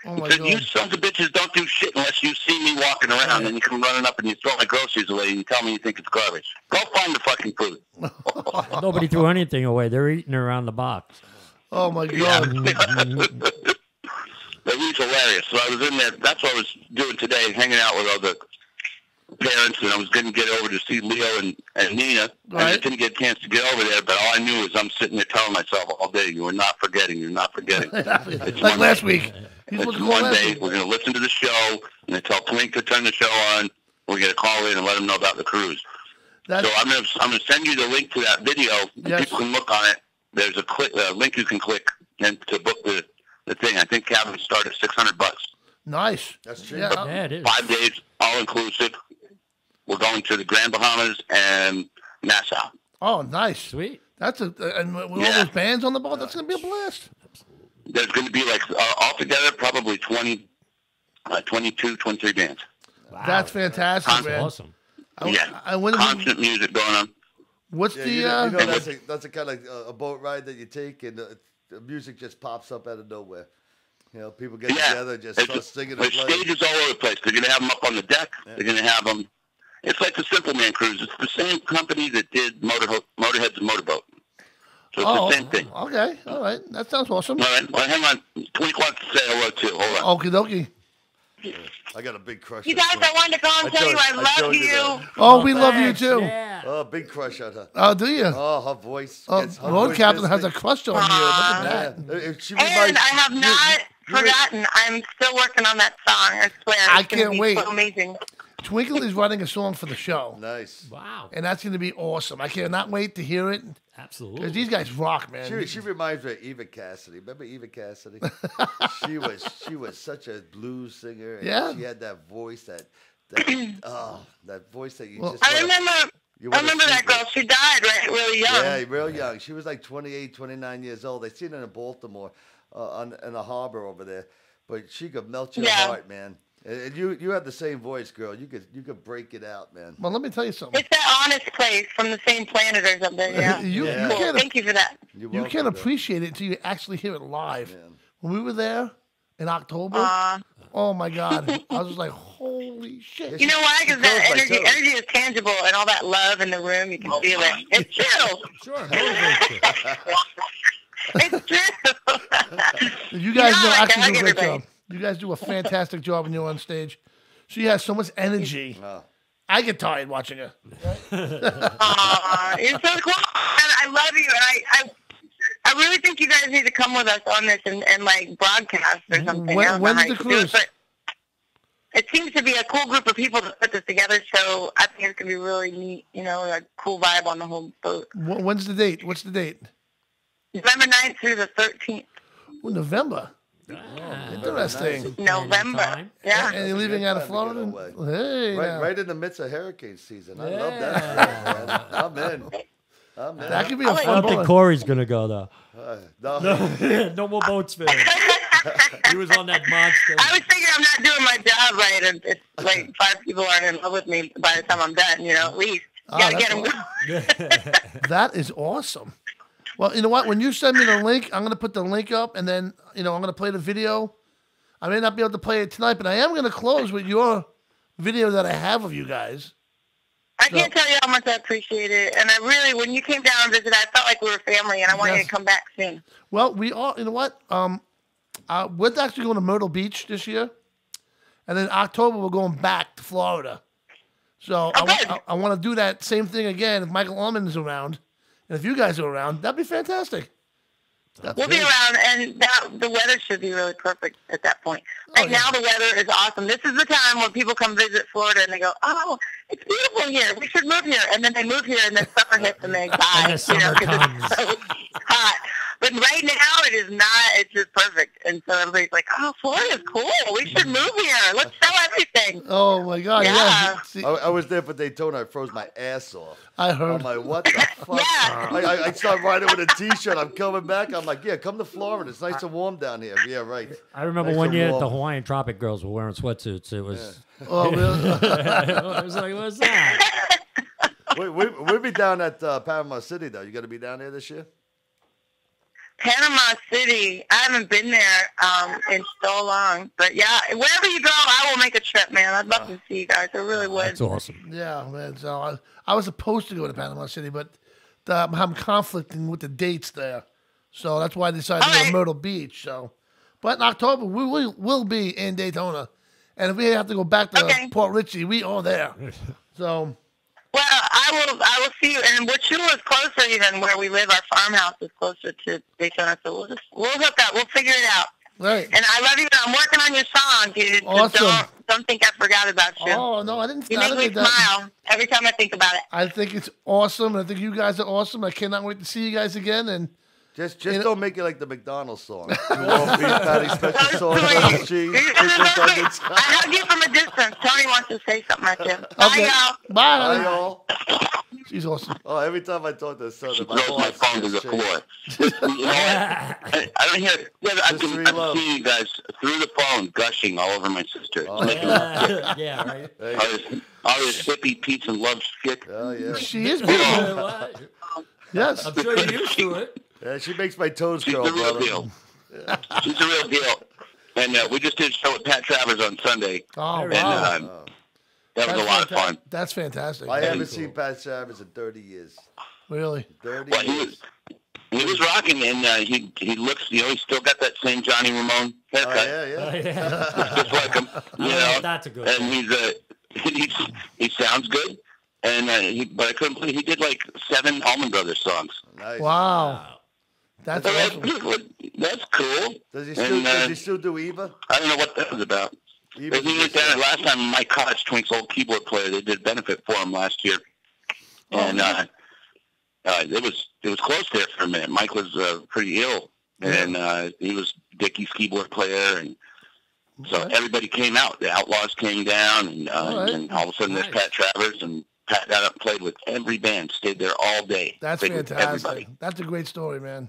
Oh He my said, God. you sons of bitches don't do shit unless you see me walking around and you come running up and you throw my groceries away and you tell me you think it's garbage. Go find the fucking food. Nobody threw anything away. They're eating around the box. Oh my God. That was hilarious. So I was in there. That's what I was doing today, hanging out with all the parents, and I was going to get over to see Leo and Nina. Right. I just didn't get a chance to get over there, but all I knew is I'm sitting there telling myself all day, you are not forgetting, you're not forgetting. It's Like last day. week. He's It's one day. We're going to listen to the show, and I tell Twink to turn the show on. We're going to call in and let them know about the cruise. That's, So I'm going to send you the link to that video. Yes. People can look on it. There's a link you can click and to book the thing. I think cabins start at $600. nice. That's true. Yeah. Yeah, it is. 5 days, all inclusive. We're going to the Grand Bahamas and Nassau. Oh, nice. Sweet. That's and with all Yeah. those bands on the boat, that's gonna be a blast. There's going to be like altogether probably 22, 23 bands. Wow. That's fantastic, That's man. awesome. I went to Constant music going on. what's Yeah, the you know that's a kind of a boat ride that you take, and the music just pops up out of nowhere. You know, people get together and just start singing and There's playing. stages all over the place. They're going to have them up on the deck. Yeah. They're going to have them. It's like the Simple Man Cruise. It's the same company that did Motorhead's and Motorboat. So it's the same thing. Okay, all right. That sounds awesome. All right. Well, hang on. Twink wants to say hello, too. Hold on. Okie dokie. I got a big crush. You on guys, Twink. I wanted to call and tell you I love you. that. Oh, we love you Thanks, too. Yeah. Oh, big crush on her. Oh, do you? Oh, her voice. Oh, gets- her Road voice Captain gets has a me. crush on you. Look at that. Yeah. She And reminds- I have not forgotten. I'm still working on that song. I swear. I It's gonna can't be wait. So amazing. Twinkle is writing a song for the show, Nice. Wow. and that's going to be awesome. I cannot wait to hear it because Absolutely. these guys rock, man. She reminds me of Eva Cassidy. Remember Eva Cassidy? she was such a blues singer. And Yeah. She had that voice that voice that you Well, just. I remember that girl. She died really young. Yeah, real young. She was like 28, 29 years old. They seen her in Baltimore, in the harbor over there. But she could melt your Yeah. heart, man. And you have the same voice, girl. You could break it out, man. Well, let me tell you something. It's that honest place from the same planet or something. Yeah. You Yeah. Cool. can't Thank you for that. You're you welcome, can't girl. appreciate it until you actually hear it live. Man. When we were there in October, oh my God, I was just like, holy shit. You know why? Because She that goes like energy is tangible, and all that love in the room, you can feel it. It's true. Sure. motivates you. It's true. You guys Yeah, know I actually can do a great everybody. job. You guys do a fantastic job when you're on stage. She has so much energy. Oh. I get tired watching her. You're so cool. And I love you. And I really think you guys need to come with us on this and like broadcast or something. I don't know When's how the you do cruise? it, but it seems to be a cool group of people that put this together, so I think it's going to be really neat, a cool vibe on the whole boat. When's the date? What's the date? November 9th through the 13th. Oh, November. Interesting. November. Time. Yeah. And you're leaving out of Time to get Florida? away. Hey, now. Right in the midst of hurricane season. I love that. Man. I'm in. That could be a I fun don't think one. Corey's going to go, though. No. No more boats filled. He was on that monster. I was thinking I'm not doing my job right, and it's like 5 people aren't in love with me by the time I'm done, at least. Gotta that's get them going. That is awesome. Well, you know what? When you send me the link, I'm going to put the link up, and then, I'm going to play the video. I may not be able to play it tonight, but I am going to close with your video that I have of you guys. I can't tell you how much I appreciate it. And I really, when you came down and visited, I felt like we were family, and I want you Yes. to come back soon. Well, we are, you know what? We're actually going to Myrtle Beach this year. And then October, we're going back to Florida. So good. I want to do that same thing again if Michael Ullman is around. And if you guys are around, that'd be fantastic. We'll be around, and the weather should be really perfect at that point. Oh, Right yeah. now, the weather is awesome. This is the time when people come visit Florida, and they go, "Oh, it's beautiful here. We should move here." And then they move here, and then summer hits, and they die. And the summer comes. It's so hot. But right now, it is not. It's just perfect. And so everybody's like, "Oh, Florida's cool. We should move here. Let's sell everything. Oh my God! Yeah. See, I was there for Daytona. I froze my ass off. I heard. I'm like, what the fuck? Yeah. I start riding with a T-shirt. I'm coming back. I'm like, yeah, come to Florida. It's nice and warm down here. Yeah, right. I remember Nice one and year warm. the Hawaiian Tropic girls were wearing sweatsuits. It was. Oh really? I was like, what's that? We'll be down at Panama City, though. You got to be down there this year? Panama City. I haven't been there in so long. But yeah, wherever you go, I will make a trip, man. I'd love to see you guys. I really would. That's awesome. Yeah, man. So I was supposed to go to Panama City, but I'm conflicting with the dates there, so that's why I decided to go to Myrtle Beach. So, but in October we will be in Daytona, and if we have to go back to Port Richey, we are there. So. Well, I will see you. And Wachula is closer even where we live. Our farmhouse is closer to Daytona, so we'll hook up. We'll figure it out. Right. And I love you. I'm working on your song, dude. Awesome. So don't think I forgot about you. Oh no, I didn't. You make me smile every time I think about it. I think it's awesome. I think you guys are awesome. I cannot wait to see you guys again. And just don't make it like the McDonald's song. You want beef patty, special sauce, cheese, I hug you from a distance. Tony wants to say something at you. Okay. Bye, Bye. Bye, y'all. She's awesome. Oh, every time I talk to her son, She throws my phone to the floor. You know, I don't hear. I can see you guys through the phone gushing all over my sister. Oh, Yeah, right. All this hippie peace and love shit. Oh, yeah. She is beautiful. What? Yes. I'm sure you're used to it. Yeah, she makes my toes She's curl, the real brother. deal. She's the real deal. And we just did a show with Pat Travers on Sunday. Oh And wow. that was a lot of fun. That's fantastic. I haven't seen Pat Travers in 30 years. Really. 30 Well, years. he was rocking, and he looks, he's still got that same Johnny Ramone haircut. Oh, yeah. Just like him. You know? That's a good And he sounds good. And but I couldn't believe he did like 7 Allman Brothers songs. Nice. Wow. That's So awesome. that's cool. Does he And, still do Eva? I don't know what that was about. Eva's He went down last time. Mike Koch, Twink's old keyboard player, they did benefit for him last year, and it was close there for a minute. Mike was pretty ill, and he was Dickie's keyboard player, and so everybody came out. The Outlaws came down, and all of a sudden there's Pat Travers, and Pat got up and played with every band, stayed there all day. That's played with fantastic. everybody. That's a great story, man.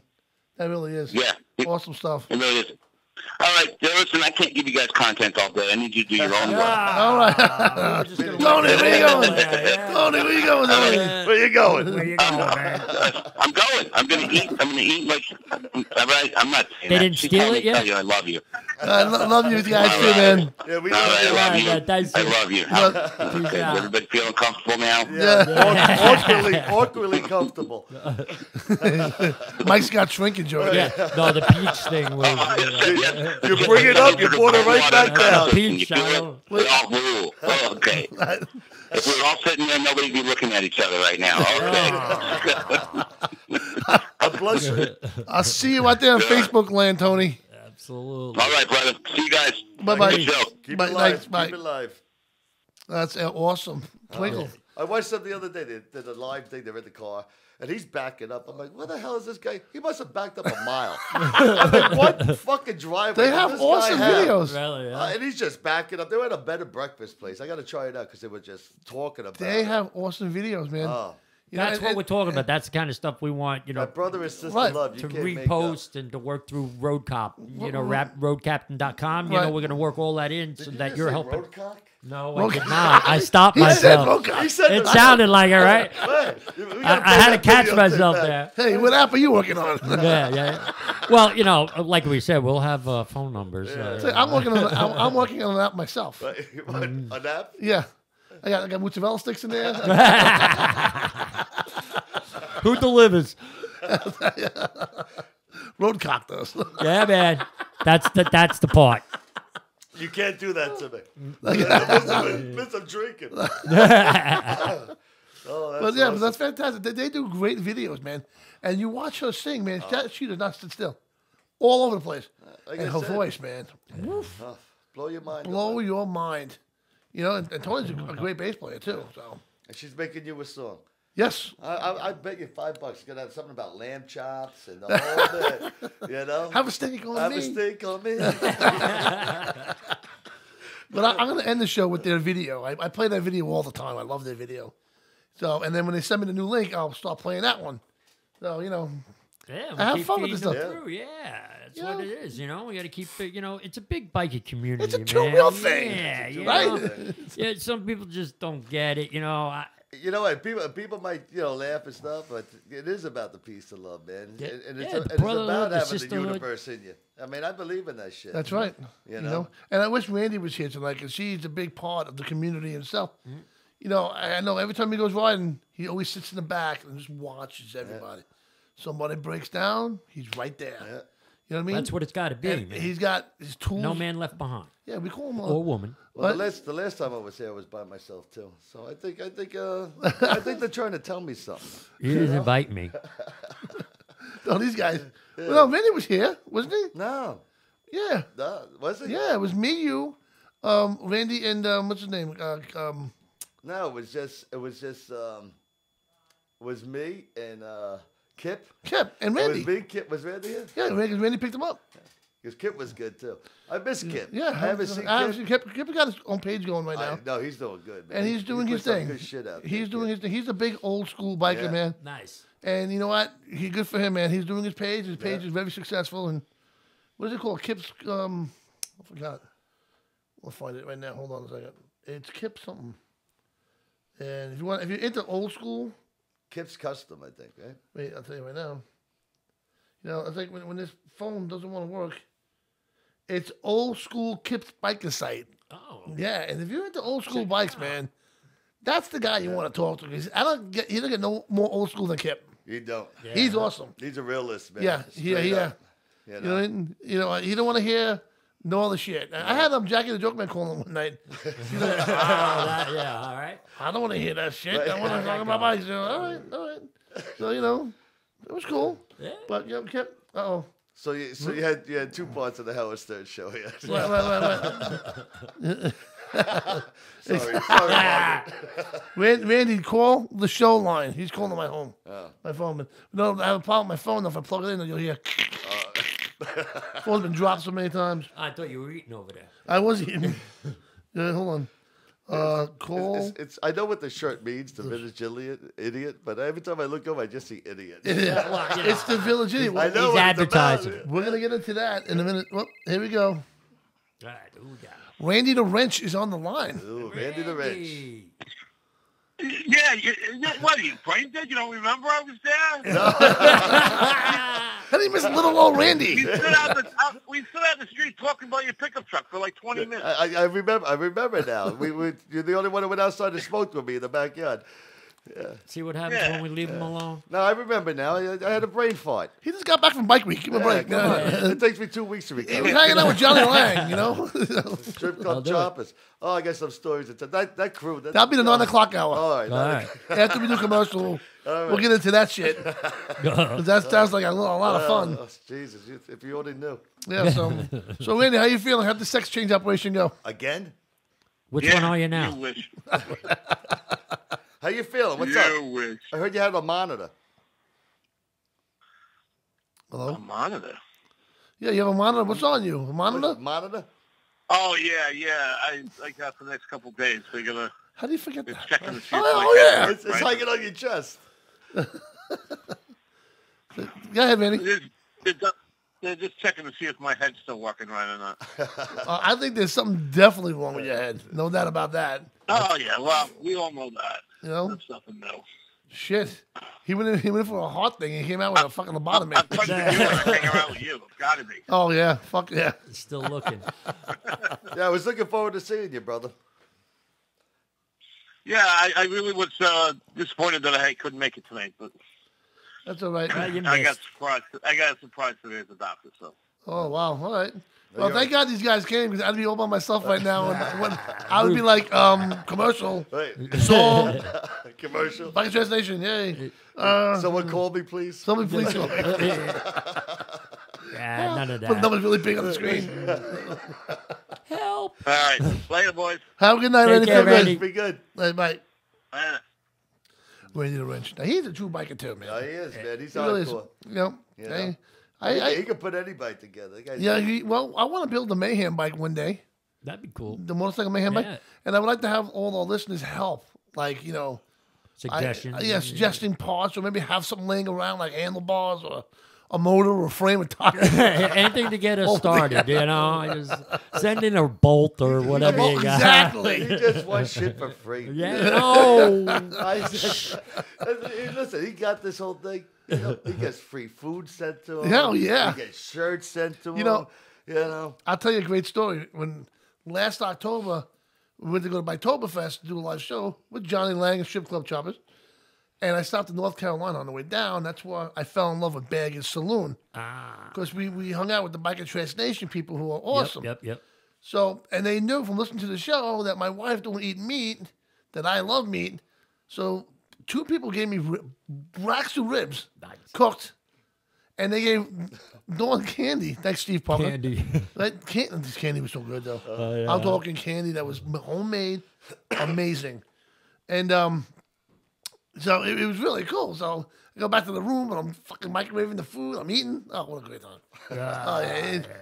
That really is. Yeah. Awesome stuff. It really is. All right, listen, I can't give you guys content all day. I need you to do your own work. All right. Tony, where you going? Tony, where you going? Tony? Where you going? Where you going, man? I'm going. I'm going to eat. I'm going to eat like. I'm not. They didn't She steal told me it to yet? tell you I love you. I love you guys too, man. Yeah, we All right, I love you. Yeah, thanks. I love you. Peace Is out. everybody feeling comfortable now? Yeah, awkwardly comfortable. Mike's got shrinkage joy. Yeah, no, the peach thing was. You bring it up, you brought it right back down. Peach, You do it, we all rule. Oh, okay. If we were all sitting there, nobody'd be looking at each other right now. Okay. I'm blushing. I'll see you out there on Facebook land, Tony. Absolutely. All right, brother. See you guys. Bye-bye. Good show. Keep Bye, it live. thanks, bye. Keep it live. That's awesome. Twinkle. I watched something the other day. They did a live thing. They're in the car, and he's backing up. I'm like, what the hell is this guy? He must have backed up a mile. I'm like, what fucking driveway? They does have this awesome guy have? videos. Really, yeah. And he's just backing up. They were at a better breakfast place. I got to try it out because they were just talking about They it. have awesome videos, man. Oh, You know, That's and- what we're talking about. That's the kind of stuff we want, my brother and sister Right. love. You to can't make up. repost and to work through RoadCop. Roadcaptain.com. You know, Right. we're going to work all that in so Did you that just you're say helping. Roadcock? No, I did not. I stopped He said myself. Roadcock. He said It sounded like it, right? Man, we gotta I play had to that catch videotape myself back. there. Hey, what app are you working on? Yeah. Well, you know, like we said, we'll have phone numbers. Say, I'm working on. I'm working on an app myself. What, an app? Yeah, I got mozzarella sticks in there. Who delivers? Roadcock does. Yeah, man. That's the part. You can't do that to me. Miss, I'm drinking. Oh, But yeah, but that's fantastic. They do great videos, man. And you watch her sing, man. She does not sit still. All over the place. Like And I her said, voice, man. blow your mind. Blow your mind. You know, and Tony's a great bass player, too. So, And she's making you a song. yes. I bet you $5. You're gonna have something about lamb chops and the whole bit. You know, Have a steak on have me. a steak on me. But I'm going to end the show with their video. I play that video all the time. I love their video. So, and then when they send me the new link, I'll start playing that one. So, Yeah, I have keep fun with this feeding stuff. them through. Yeah, that's what it is. We got to keep it. It's a big biker community. It's a man. two-wheel thing. Yeah, right? Yeah, some people just don't get it. You know what? People might laugh and stuff, but it is about the peace and love, man. Yeah, And it's, the it's brotherhood, about the having the sisterhood. universe in you. I mean, I believe in that shit. That's right. You know? And I wish Randy was here tonight because he's a big part of the community himself. I know every time he goes riding, he always sits in the back and just watches everybody. Somebody breaks down, he's right there. Yeah. You know what I mean? That's what it's got to be. And Man. he's got his tools. No man left behind, Yeah, we call him or woman. Well, the last time I was here, I was by myself too. So I think they're trying to tell me something. He didn't invite me. No, these guys. Well, no, Randy was here, wasn't he? No, Yeah. was it? Yeah, it was me, you, Randy, and what's his name? No, it was me and Kip. Kip and Randy. It was me, Kip. Was Randy here? Yeah, Randy picked him up. Because Kip was good too. I miss Kip. Yeah, I haven't seen Kip. Kip got his own page going right now. No, he's doing good, man. And he's doing he his puts some thing. Good shit out He's there, doing Kip. his thing. He's a big old school biker, Yeah. man. Nice. And you know what? Good for him, man. He's doing his page. His page is very successful. And what is it called? Kip's. I forgot. We'll find it right now. Hold on a second. It's Kip something. And if you're into old school, Kip's custom, I think, right? wait, I'll tell you right now. I think when this phone doesn't want to work, it's old school Kip's biker site. Oh. Yeah, and if you're into old school bikes, man, that's the guy you want to talk to. 'Cause he don't get no more old school than Kip. You don't. Yeah. He's awesome. He's a realist, man. Yeah, Straight up. You You know, you don't want to hear no other shit. I had Jackie the Joke Man calling him one night. Yeah, all right. I don't want to hear that shit. I want to talk about bikes. All right. So it was cool. Yeah. But Kip. So you had two parts of the Howard Stern show here. Wait. Sorry, Margaret. Randy, call the show line. He's calling my home. Oh. My phone. No, I have a problem with my phone. If I plug it in, you'll hear. Phone's been dropped so many times. I thought you were eating over there. I was eating. Hold on. Call. It's I know what the shirt means, the village idiot, but every time I look over, I just see idiot. It's the village idiot. I know He's what advertising. It's about. We're gonna get into that in a minute. Well, here we go. All right, who we got? Randy the Wrench is on the line. Ooh, Randy the Wrench. Randy. Yeah, what are you, brain dead? You don't remember I was there? How do you miss little old Randy? We stood out the street talking about your pickup truck for like 20 minutes. I remember now. You're the only one who went outside and smoked with me in the backyard. See what happens when we leave him alone? No, I remember now. I had a brain fart. He just got back from bike week. Give him a break. Come on. It takes me 2 weeks to He recover. was hanging out with Johnny Lang, Strip I'll club do it. choppers. Oh, I got some stories to tell. That crew. That'll be the 9 o'clock hour. All right. All right. After we do commercial, we'll get into that shit. 'Cause that sounds like a lot of fun. Oh, Jesus, if you only knew. Yeah. So Randy, how you feeling? How'd the sex change operation go? Again? Which one are you now? You wish. How you feeling? What's You up? wish. I heard you had a monitor. Hello. A monitor. Yeah, you have a monitor. What's on you? A monitor? Monitor? Oh, yeah. I got for the next couple days. They're going to How do you forget be that? checking to see Oh, yeah. It's hanging on your chest. Go ahead, Randy. They're just checking to see if my head's still working right or not. I think there's something definitely wrong with your head. No doubt about that. Oh, yeah. Well, we all know that. You know? That's nothing new. Shit. He went in for a heart thing and came out with a fucking lobotomy. I'm talking to you when I hang around with you. It's got to be. Oh, yeah. Fuck yeah. Still looking. Yeah, I was looking forward to seeing you, brother. Yeah, I really was disappointed that I couldn't make it tonight, but That's all right. You I got missed. surprised. I got a surprise today as a doctor. So Oh, wow. All right. Well, thank God these guys came because I'd be all by myself right now. And I would be like, commercial, Right. song, Commercial. Biker Translation, yay. Someone call me, please. Somebody please call me. Yeah, none of Put the that. numbers really big on the screen. Help. all right, later, boys. Have a good night, Take Randy. care, Feel good. Randy. Be good. Bye. Later. Randy the Wrench. Now, he's a true biker, too, man. Oh, he is, man. He's He really is. hardcore. You know, You know? he He can put anybody together. That guy's- I want to build a Mayhem bike one day. That'd be cool. The Motorcycle Mayhem bike. Yeah. And I would like to have all our listeners help. Like, you know, Suggestions. suggesting parts, or maybe have something laying around like handlebars or a motor or a frame of tires. Anything to get us started, you know. Just send in a bolt or whatever you got. Exactly. He just wants shit for free. Yeah, no. Listen, he got this whole thing. You know, he gets free food sent to him. Hell yeah. He gets shirts sent to him. You know, I'll tell you a great story. When last October, we went to go to Biketoberfest to do a live show with Johnny Lang and Strip Club Choppers. And I stopped in North Carolina on the way down. That's where I fell in love with Bagger's Saloon. Because we hung out with the Biker Trash Nation people who are awesome. Yep. So, and they knew from listening to the show that my wife don't eat meat, that I love meat. So 2 people gave me racks of ribs, cooked. And they gave Dawn candy. Thanks, Steve Palmer. Candy. This candy was so good, though. Yeah. I'm talking candy that was homemade, amazing. And so it was really cool. So I go back to the room, and I'm fucking microwaving the food. I'm eating. Oh, what a great time.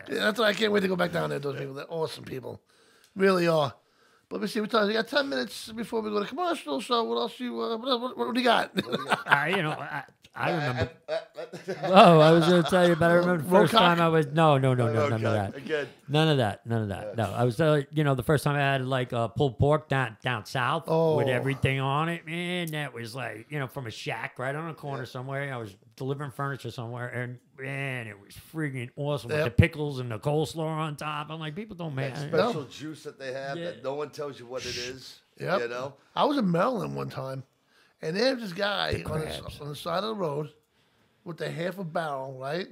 That's why I can't wait to go back down there. Those people, they're awesome people. Really are. But let's see what time. We got 10 minutes before we go to commercial. So what else what do you got? I remember. Oh, I was going to tell you, but I remember the first time I was. No, none of that. Again. None of that. No, I was, the first time I had like pulled pork down south with everything on it. Man, that was like, from a shack right on a corner somewhere. I was delivering furniture somewhere, and man, it was freaking awesome with the pickles and the coleslaw on top. I'm like, people don't make that special juice that they have that no one tells you what it is. Yep. You know, I was in Maryland one time. And there's this guy on the side of the road with a half a barrel, right?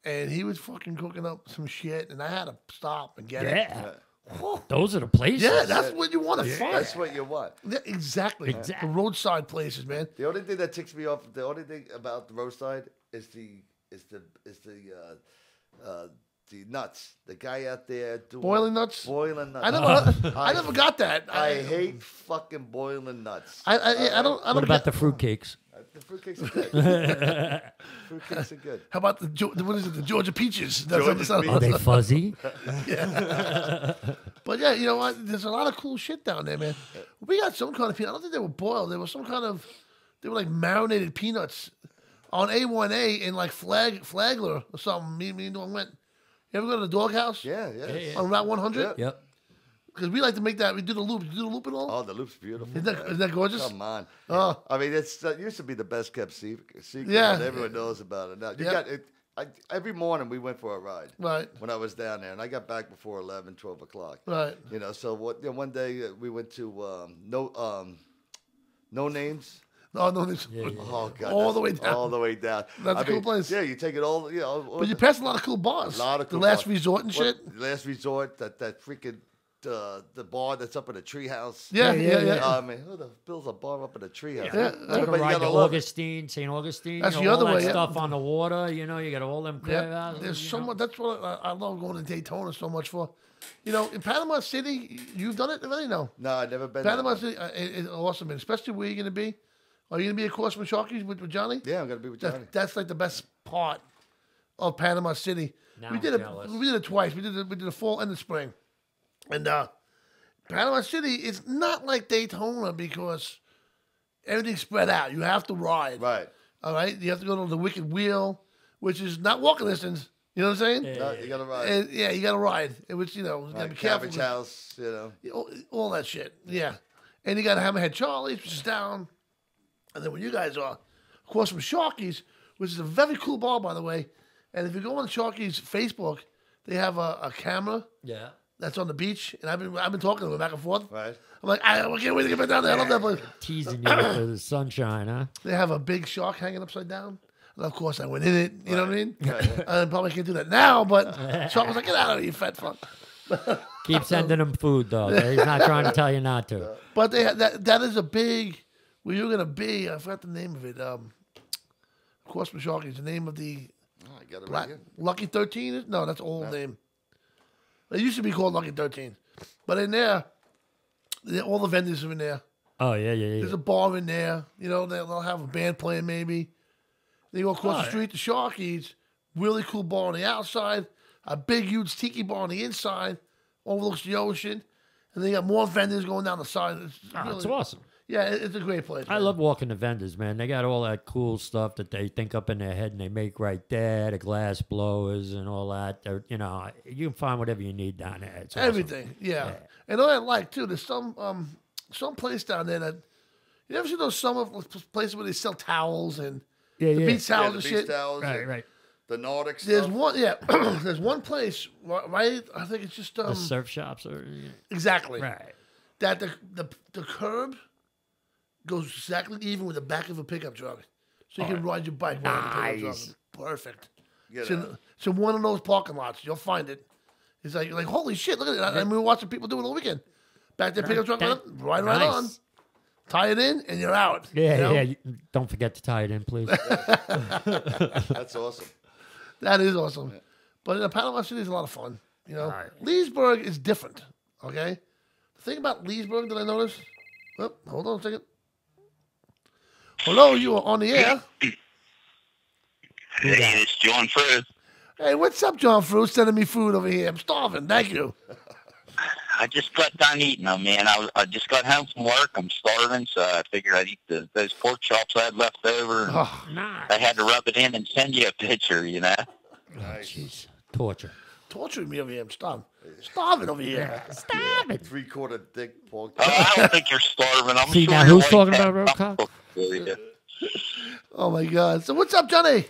And he was fucking cooking up some shit, and I had to stop and get it. Those are the places. Yeah, that's what you want to find. That's what you want. Yeah, exactly. The roadside places, man. The only thing that ticks me off, the only thing about the roadside is the nuts. The guy out there doing boiling nuts. I never got that. I hate fucking boiling nuts. I don't. What about the fruitcakes? The fruitcakes are good. Fruitcakes are good. How about the Georgia peaches? Are they fuzzy? Yeah. But yeah, you know what? There's a lot of cool shit down there, man. We got some kind of peanut. I don't think they were boiled. They were some kind of. They were like marinated peanuts on A1A in like Flagler or something. Me and Dawn went. You ever go to the doghouse? Yeah. On Route 100? Yep. Because we like to make that. We do the loop. You do the loop and all? Oh, the loop's beautiful. Isn't that gorgeous? Come on. Oh. I mean, it used to be the best kept secret. Yeah. And everyone knows about it now. You got it. Every morning we went for a ride. Right. When I was down there, and I got back before 11, 12 o'clock. Right. So one day we went to No Names. Oh, no, Oh God! All the way down. All the way down. That's a cool place. Yeah, you take it all. But you pass a lot of cool bars. A lot of cool The Last bars. Resort and shit. The Last Resort. That freaking the bar that's up in a treehouse. Yeah. I mean, who the builds a bar up in a treehouse? Yeah. You can ride to Augustine, St. Augustine. That's the all other that way, yeah. stuff on the water. You got all them. Yeah. There's so much. That's what I love going to Daytona so much for. In Panama City, you've done it already? No. No, I've never been. Panama City is awesome, especially where you're going to be. Are you going to be across from Sharkies with Johnny? Yeah, I'm going to be with Johnny. That's like the best part of Panama City. Now We did it twice. We did the fall and the spring. And Panama City is not like Daytona because everything's spread out. You have to ride. Right. All right? You have to go to the Wicked Wheel, which is not walking distance. You know what I'm saying? No, you got to ride. And, you got to ride. Which, you got to be careful. Cabbage House, All that shit. Yeah. And you got Hammerhead Charlie's, which is down. And then when you guys are across from Sharkies, which is a very cool bar, by the way. And if you go on Sharkies' Facebook, they have a camera. Yeah. That's on the beach, and I've been talking to them back and forth. Right. I'm like, I can't wait to get back down there. I love that place. Teasing you for the sunshine, huh? They have a big shark hanging upside down, and of course I went in it. You know what I mean? Right. I probably can't do that now, but shark was like, "Get out of here, you fat fuck." Keep sending them food, though. He's not trying to tell you not to. But they that is a big. Where you're gonna be? I forgot the name of it. Of course, from Sharkies. The name of the I got it right here. Lucky 13? No, that's an old name. It used to be called Lucky 13. But in there, all the vendors are in there. Oh, yeah. There's a bar in there. They'll have a band playing maybe. Then you go across the street to Sharkies. Really cool bar on the outside. A big, huge tiki bar on the inside. overlooks the ocean, and then you got more vendors going down the side. It's awesome. Yeah, it's a great place. I love walking the vendors, man. They got all that cool stuff that they think up in their head and they make right there, the glass blowers and all that. They're, you know, you can find whatever you need down there. It's awesome. Everything, yeah. And all I like too, there's some place down there that you ever see those summer places where they sell towels and beach towels and shit. Towels Right. The Nordic There's stuff. one, there's one place, right? I think it's just The surf shops or exactly right. that the curb goes exactly even with the back of a pickup truck, so you can ride your bike right on the pickup truck. Perfect. So one of those parking lots, you'll find it. It's like you're like, holy shit, look at it! And we were watching people do it all weekend. Back there, pickup truck, right on, tie it in, and you're out. Yeah. Don't forget to tie it in, please. That's awesome. That is awesome. Yeah. But in Panama City is a lot of fun. You know, Leesburg is different. Okay, the thing about Leesburg that I noticed. Oh, hold on a second. Hello, you are on the air. Hey, it's John Fruit. Hey, what's up, John Fruit? Sending me food over here. I'm starving. Thank you. I just got done eating them, man. I just got home from work. I'm starving, so I figured I'd eat those pork chops I had left over. Oh, nice. I had to rub it in and send you a picture, you know. Nice. Jeez. Torture. Torturing me over here. I'm starving. Starving over here. Stop it. 3/4 thick pork. I don't think you're starving. I'm See, sure now your who's wife talking had about something Roadcock? for you. Oh, my God. So what's up, Johnny?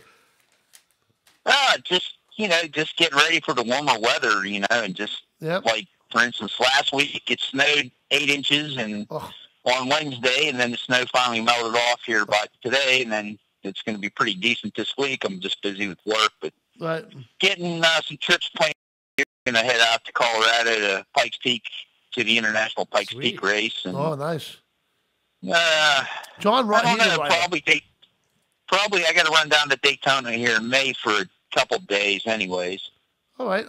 Just getting ready for the warmer weather, you know, and just like, for instance, last week it snowed 8 inches and on Wednesday, and then the snow finally melted off here by today, and then it's going to be pretty decent this week. I'm just busy with work, but getting some trips planned. We're going to head out to Colorado to Pikes Peak, to the International Pikes Peak race. And, nice. I John, don't know, probably I got to run down to Daytona here in May for a couple days anyways. All right.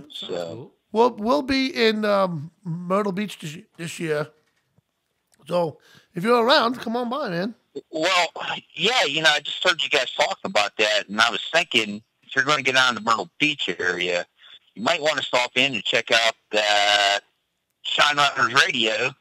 So we'll be in Myrtle Beach this year. So if you're around, come on by, man. Well, yeah, you know, I just heard you guys talking about that, and I was thinking if you're going to get down to the Myrtle Beach area, you might want to stop in and check out that Shine Runners Radio.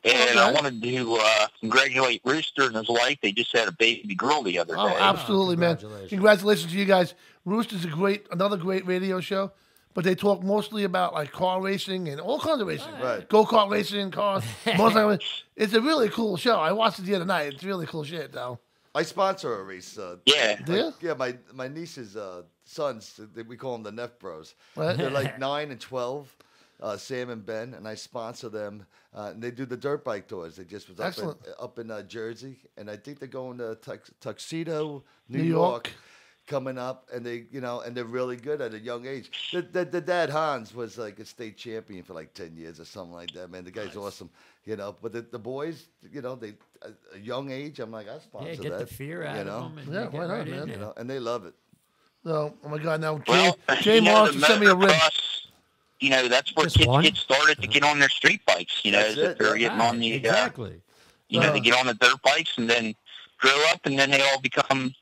And I wanted to congratulate Rooster and his wife. They just had a baby girl the other day. Oh, absolutely, man. Congratulations to you guys. Rooster's another great radio show, but they talk mostly about like car racing and all kinds of racing. Right. Go-kart racing, cars. Motorcycle. It's a really cool show. I watched it the other night. It's really cool shit, though. I sponsor a race. Yeah, my niece's sons, we call them the Neff Bros. Right. They're like 9 and 12, Sam and Ben, and I sponsor them. And they do the dirt bike tours. They just was up in Jersey, and I think they're going to Tuxedo, New York, coming up, and they're really good at a young age. The dad Hans was like a state champion for like 10 years or something like that. Man, the guy's awesome, you know. But the boys, you know, they a young age. I'm like, I sponsor that. Get the fear out of them. And why not, man? You know, and they love it. So, oh my God, now Jay Morris sent me a ring. You know, that's where kids get started to get on their street bikes. You know, they're getting on the you know, they get on the dirt bikes and then grow up, and then they all become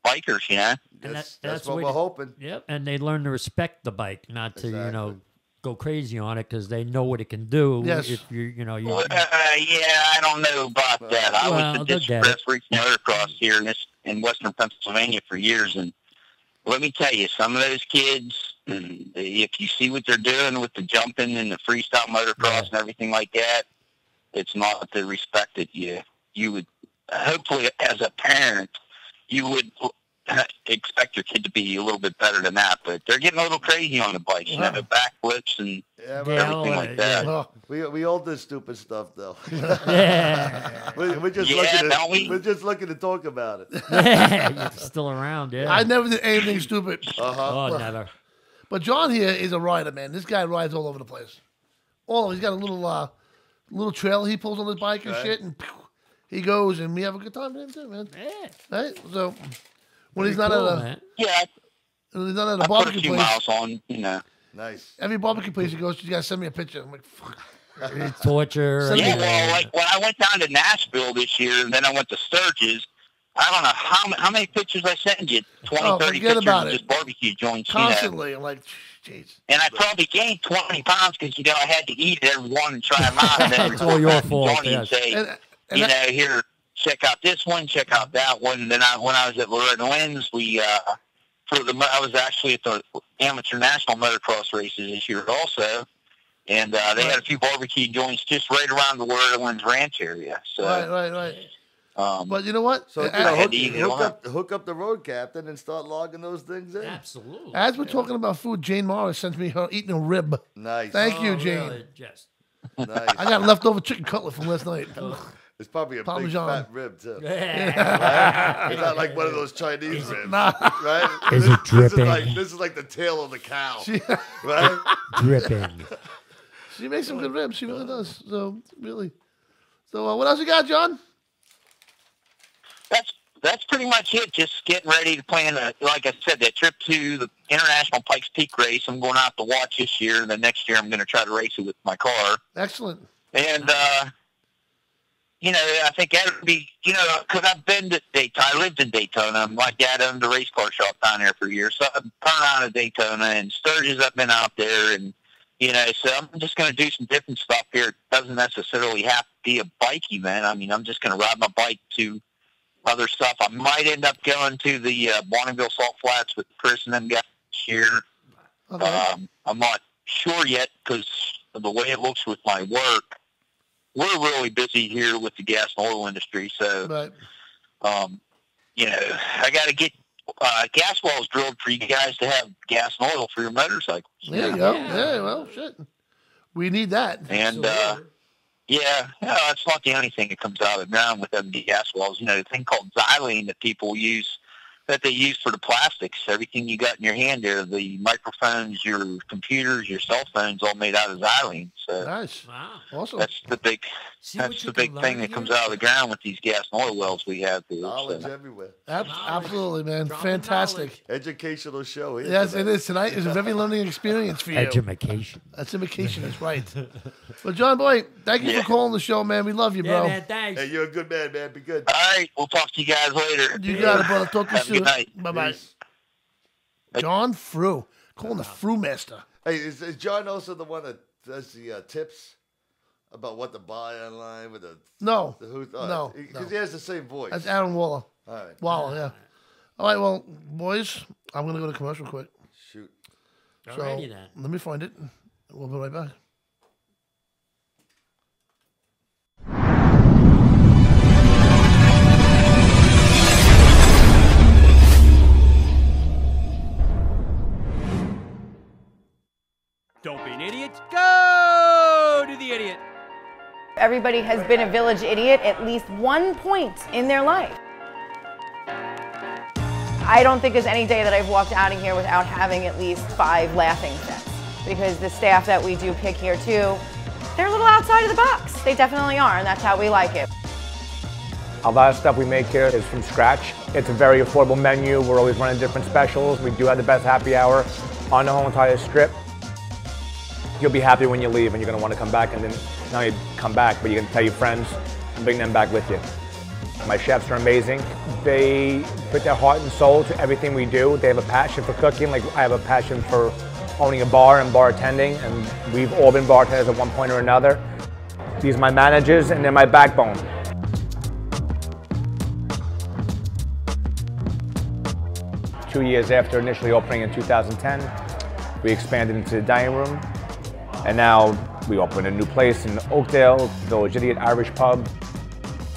bikers. You know, and that's what we're hoping. Yep, and they learn to respect the bike, not to go crazy on it because they know what it can do. Yes. If you know. I don't know about that. I was at this grassroots motocross here in Western Pennsylvania for years, and let me tell you, some of those kids, if you see what they're doing with the jumping and the freestyle motocross and everything like that, it's not the respect that you would, hopefully as a parent, you would expect your kid to be a little bit better than that. But they're getting a little crazy on the bikes, you know, the backflips and everything like that. Yeah. We all do stupid stuff, though. We're just looking to talk about it. You're still around, I never did anything stupid. Oh, never. But John here is a rider, man. This guy rides all over the place. He's got a little trailer he pulls on his bike and shit, and he goes, and we have a good time with him too, man. Yeah. Right? So when he's not at a barbecue I put a few place, miles on, you know. Nice. every barbecue place he goes, you gotta send me a picture. I'm like, fuck. Torture. Yeah, well, like when I went down to Nashville this year, and then I went to Sturgis, I don't know how many pictures I send you. 20, 30 forget pictures about of it. just barbecue joints. Constantly. You know. I'm like, jeez. And I probably gained 20 pounds because, you know, I had to eat every one and try them out. And then It's all your fault, Johnny yes. say, you know, here, check out this one, check out that one. And then when I was at Loretta Lynn's, I was actually at the amateur national motocross races this year also. And they had a few barbecue joints just right around the Loretta Lynn's ranch area. So, Right. But you know what? So hook up the road captain and start logging those things in. Absolutely. As we're talking about food, Jane Morris sent me her eating a rib. Nice. Thank you, Jane. Really? Just. Nice. I got leftover chicken cutlet from last night. It's probably a Parmesan. big fat rib too. Yeah. It's not like one of those Chinese ribs, Nah. right? Is it dripping? This is like the tail of the cow, right? Dripping. She makes some good ribs. She really does. So, really. So, what else you got, John? That's pretty much it. Just getting ready to plan, like I said, that trip to the International Pikes Peak race. I'm going out to watch this year, and then next year I'm going to try to race it with my car. Excellent. And, you know, I think that would be, you know, because I've been to Daytona. I lived in Daytona. My dad owned a race car shop down there for years. So I've turned out of Daytona, and Sturgis I've been out there, and, you know, so I'm just going to do some different stuff here. It doesn't necessarily have to be a bike event. I mean, I'm just going to ride my bike to other stuff. I might end up going to the Bonneville Salt Flats with Chris and them guys this year. Okay. I'm not sure yet because of the way it looks with my work. We're really busy here with the gas and oil industry, so you know, I got to get gas wells drilled for you guys to have gas and oil for your motorcycles. There you go. Yeah, well, shit. We need that. And yeah, it's not the only thing that comes out of the ground with them gas wells. You know, the thing called xylene that people use, that they use for the plastics. Everything you got in your hand there, the microphones, your computers, your cell phones, all made out of xylene. So Nice. Wow. Awesome. that's the big thing that comes out of the ground with these gas and oil wells we have here. Knowledge So. everywhere. Absolutely, man. Dropping Fantastic. Educational show. Here Yes, tonight. it is. Tonight is a very learning experience for you. Education. That's imitation is right. Well, John Boy, thank you for calling the show, man. We love you, bro. Yeah, man, thanks. Hey, you're a good man, man. Be good. All right, we'll talk to you guys later. You got it, brother. Talk to you Have a soon. good night. Bye-bye. Peace. John Frew. Calling the Frew Master. Hey, is John also the one that does the tips about what to buy online with the No. no, because he has the same voice. That's Aaron Waller. All right. Waller, yeah. All right, well, boys, I'm going to go to commercial quick. Shoot. Alrighty then. Let me find it. We'll be right back. Don't be an idiot. Go to the idiot. Everybody has been a village idiot at least one point in their life. I don't think there's any day that I've walked out of here without having at least 5 laughing fits. Because the staff that we do pick here too, they're a little outside of the box. They definitely are, and that's how we like it. A lot of stuff we make here is from scratch. It's a very affordable menu. We're always running different specials. We do have the best happy hour on the whole entire strip. You'll be happy when you leave, and you're going to want to come back, and then not only come back, but you can tell your friends and bring them back with you. My chefs are amazing. They put their heart and soul to everything we do. They have a passion for cooking, like I have a passion for owning a bar and bartending, and we've all been bartenders at one point or another. These are my managers, and they're my backbone. Two years after initially opening in 2010, we expanded into the dining room, and now we opened a new place in Oakdale, Village Idiot Irish Pub.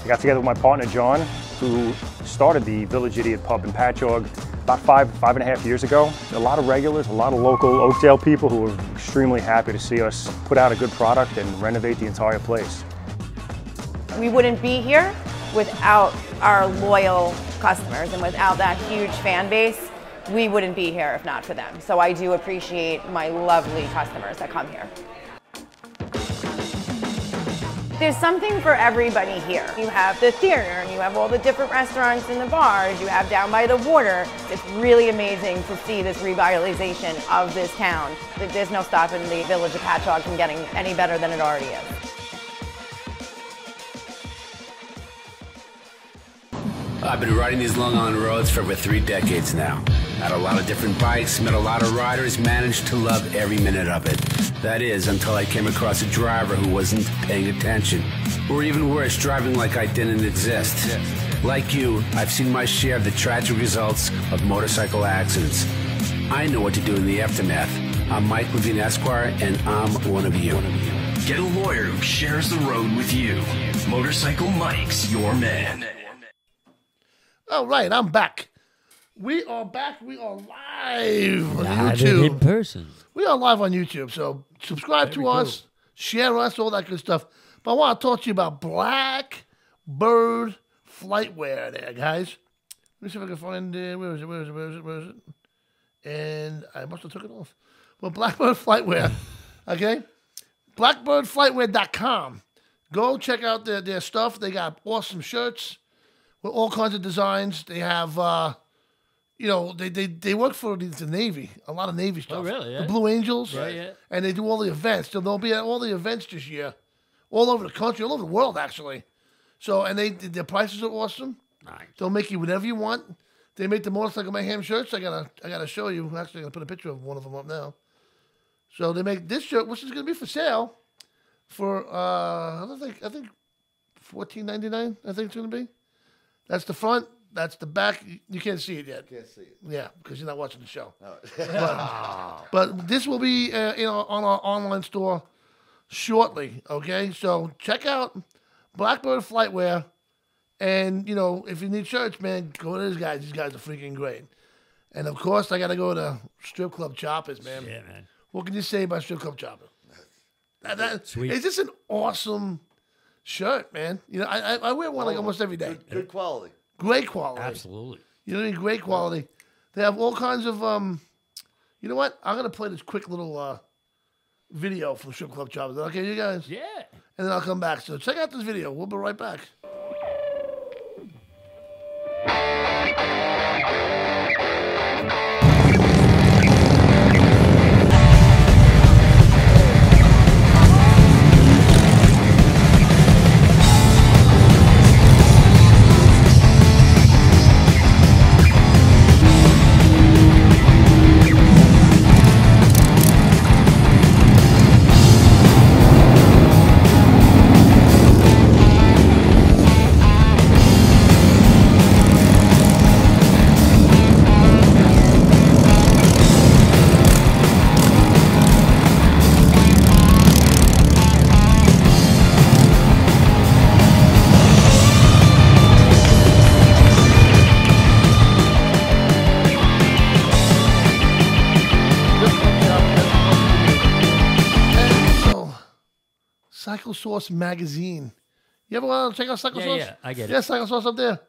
I got together with my partner, John, who started the Village Idiot Pub in Patchogue about five and a half years ago. A lot of regulars, a lot of local Oakdale people who were extremely happy to see us put out a good product and renovate the entire place. We wouldn't be here without our loyal customers, and without that huge fan base, we wouldn't be here if not for them. So I do appreciate my lovely customers that come here. There's something for everybody here. You have the theater, and you have all the different restaurants and the bars, you have down by the water. It's really amazing to see this revitalization of this town. There's no stopping the village of Patchogue from getting any better than it already is. I've been riding these Long Island roads for over 3 decades now. Had a lot of different bikes, met a lot of riders, managed to love every minute of it. That is, until I came across a driver who wasn't paying attention. Or even worse, driving like I didn't exist. Like you, I've seen my share of the tragic results of motorcycle accidents. I know what to do in the aftermath. I'm Mike Levine Esquire, and I'm one of you. Get a lawyer who shares the road with you. Motorcycle Mike's your man. All right, I'm back. We are back. We are live on Live YouTube. in person. We are live on YouTube, so subscribe to us, share us, all that good stuff. But I want to talk to you about Blackbird Flightwear there, guys. Let me see if I can find it. Where is it? And I must have took it off. Well, Blackbird Flightwear, okay? BlackbirdFlightwear.com. Go check out their stuff. They got awesome shirts with all kinds of designs. They have, they work for the Navy, a lot of Navy stuff. Oh, really? Yeah. The Blue Angels. Yeah, yeah. And they do all the events. So they'll be at all the events this year, all over the country, all over the world, actually. So, and their prices are awesome. Nice. They'll make you whatever you want. They make the Motorcycle Mayhem shirts. I gotta show you. Actually, I'm gonna put a picture of one of them up now. So they make this shirt, which is gonna be for sale, for I think $14.99. I think it's gonna be. That's the front. That's the back. You can't see it yet. Can't see it. Yeah, because you're not watching the show. No. But this will be on our online store shortly. Okay, so check out Blackbird Flightwear, and if you need shirts, man, go to these guys. These guys are freaking great. And of course, I gotta go to Strip Club Choppers, man. Yeah, man. What can you say about Strip Club Choppers? Sweet. It's just an awesome shirt, man. I wear one like almost every day. Good quality. Great quality. Absolutely. You know what I mean? Great quality. They have all kinds of, you know what? I'm going to play this quick little video from Strip Club Choppers. Okay, you guys? Yeah. And then I'll come back. So check out this video. We'll be right back. Cycle Source magazine. You ever want to check out Cycle Source? Yeah, I get it. Yeah, Cycle Source up there.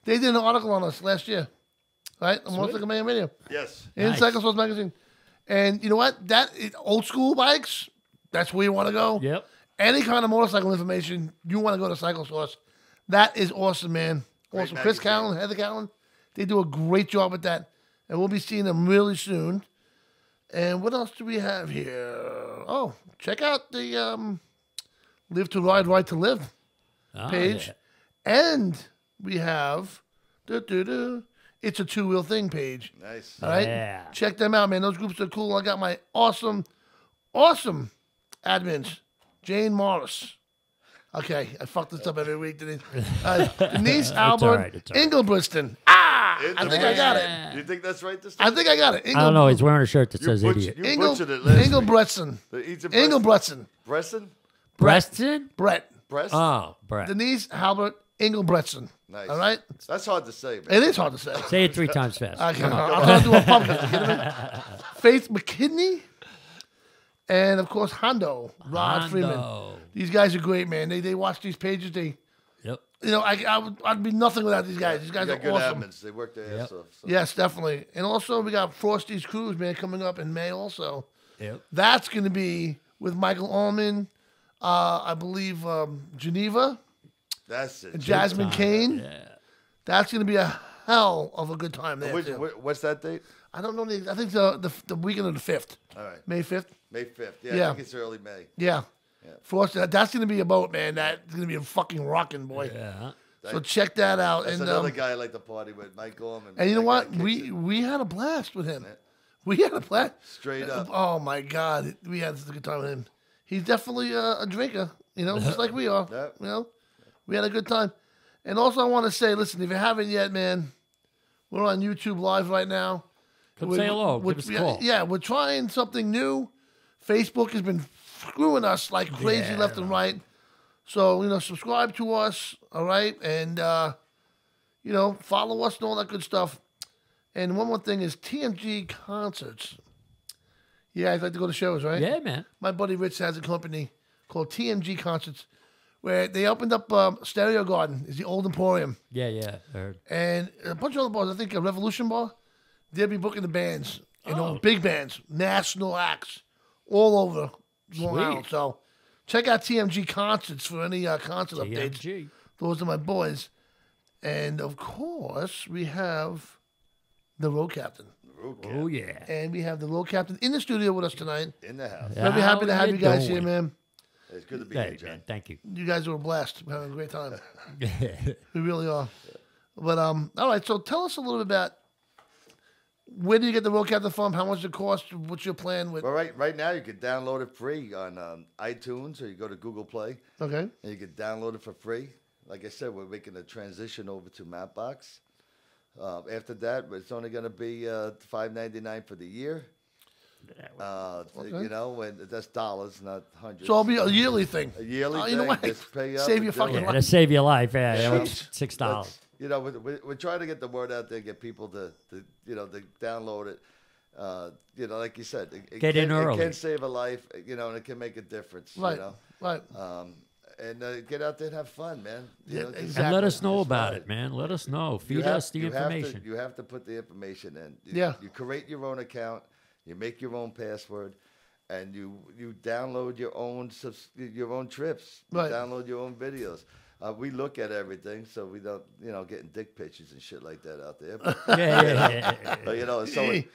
They did an article on us last year, right? On Motorcycle Mayhem Radio. Yes. In Nice. Cycle Source magazine. And you know what? Old school bikes, that's where you want to go. Yep. Any kind of motorcycle information, you want to go to Cycle Source. That is awesome, man. Great Awesome. Chris magazine. Callan, Heather Callan, they do a great job at that. And we'll be seeing them really soon. And what else do we have here? Oh, check out the Live to Ride, Ride to Live page. Yeah. And we have It's a Two-Wheel Thing page. Nice. All right? Yeah. Check them out, man. Those groups are cool. I got my awesome admins. Jane Morris. Okay, I fucked this up every week. Denise Albert all right, it's all right. Engelbriston. I think I got it. You think that's right this I time? think I got it. I don't know. He's wearing a shirt that says You idiot. butchered it last week. Engelbretson. Engelbretson. Bresson? Preston? Brett. Brest? Oh, Brett. Denise Albert Engelbretson. Nice. All right? That's hard to say, man. It is hard to say. Say it 3 times fast. Okay, I'm going to do a pumpkin. You kidding me? Faith McKinney. And, of course, Hondo. Rod Hondo. Freeman. These guys are great, man. They watch these pages. Yep. I'd be nothing without these guys. These guys You are got good awesome. admins. They work their ass off. So. Yes, definitely. And also, we got Frosty's Cruise, man, coming up in May also. Yep. That's going to be with Michael Allman, I believe Geneva, That's it. and Jasmine Kane. Yeah. That's going to be a hell of a good time there, too. What's that date? I don't know. I think the weekend of the 5th. All right. May 5th. May 5th. Yeah. Yeah, I think it's early May. Yeah. Yeah. Frosty, that's going to be a boat, man. That's going to be a fucking rocking, boy. Yeah. So check that out. That's and another guy I like to party with, Mike Gorman. And you know what? We had a blast with him. We had a blast. Straight up. Oh my God, we had such a good time with him. He's definitely a drinker, just like we are. Yep. We had a good time. And also, I want to say, listen, if you haven't yet, man, we're on YouTube Live right now. Come say hello. Give us a call. Yeah, we're trying something new. Facebook has been screwing us like crazy left and right. So, subscribe to us, all right? And, follow us and all that good stuff. And one more thing is TMG Concerts. Yeah, I'd like to go to shows, right? Yeah, man. My buddy Rich has a company called TMG Concerts where they opened up Stereo Garden. It's the old Emporium. Yeah. And a bunch of other bars. I think a Revolution Bar. They'll be booking the bands, big bands, national acts, all over Long Island. So check out TMG Concerts for any concert updates. Those are my boys. And, of course, we have the Road Captain. Oh, yeah. And we have the Road Captain in the studio with us tonight. In the house. Very happy to have you guys here, man. It's good to be here, John. Man, thank you. You guys are a blast. We're having a great time. We really are. But, all right, so tell us a little bit about where do you get the Road Captain from? How much does it cost? What's your plan with? Well, right now you can download it free on iTunes or you go to Google Play. Okay. And you can download it for free. Like I said, we're making a transition over to Mapbox. After that, it's only going to be $5.99 for the year. Okay. And that's dollars, not hundreds. So it'll be a yearly thing. A yearly thing. You know what? Just pay up. Save your fucking life. To save your life, $6. We're trying to get the word out there, get people to download it. Like you said, Get in early. It can save a life, and it can make a difference. Right. Right. And get out there and have fun, man. Exactly. And let us know about it, man. Let us know. Feed us the information. You have to put the information in. You create your own account. You make your own password, and you download your own trips. You right. Download your own videos. We look at everything, so we don't, getting dick pictures and shit like that out there. But, yeah. But,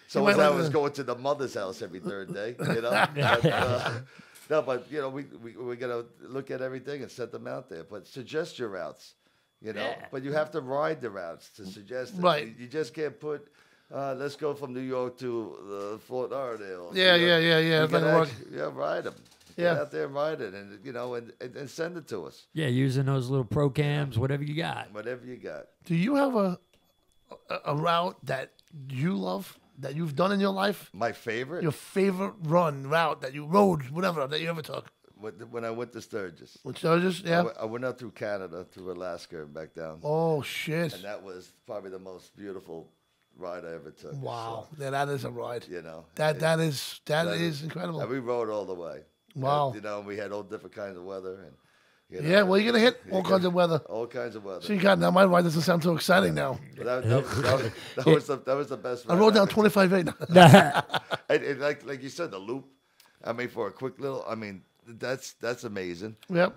so I was going to the mother's house every third day, No, but we're gonna look at everything and set them out there. But suggest your routes, But you have to ride the routes to suggest it. Right. You just can't put. Let's go from New York to Fort Lauderdale. Yeah. It's not gonna work. Ride them. Get out there and ride it, and send it to us. Yeah, using those little pro cams, whatever you got. Whatever you got. Do you have a route that you love? That you've done in your life? My favorite? Your favorite route that you rode, whatever, that you ever took? When I went to Sturgis. With Sturgis, yeah? I went out through Canada, through Alaska, and back down. Oh, shit. And that was probably the most beautiful ride I ever took. Wow. So, that is a ride. That is incredible. And we rode all the way. Wow. And, we had all different kinds of weather. And yeah, well, you're going to hit all kinds of weather. All kinds of weather. See, God, now my ride doesn't sound too exciting now. That was the best ride. I rode down 25.8. and like you said, the loop, for a quick little, that's amazing. Yep.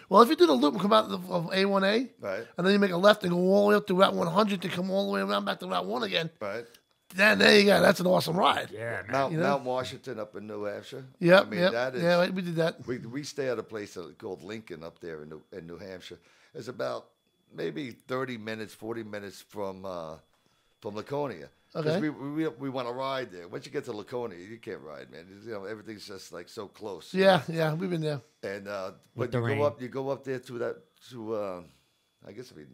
Well, if you do the loop and come out of A1A, right, and then you make a left and go all the way up to Route 100 to come all the way around back to Route 1 again. Right. Then there you go. That's an awesome ride. Yeah, man. Mount Washington up in New Hampshire. Yep. That is, yeah, we did that. We stay at a place called Lincoln up there in New Hampshire. It's about maybe 30 minutes, 40 minutes from Laconia. Okay. Because we want to ride there. Once you get to Laconia, you can't ride, man. Everything's just like so close. Yeah, we've been there. And but you go up there to I guess it'd be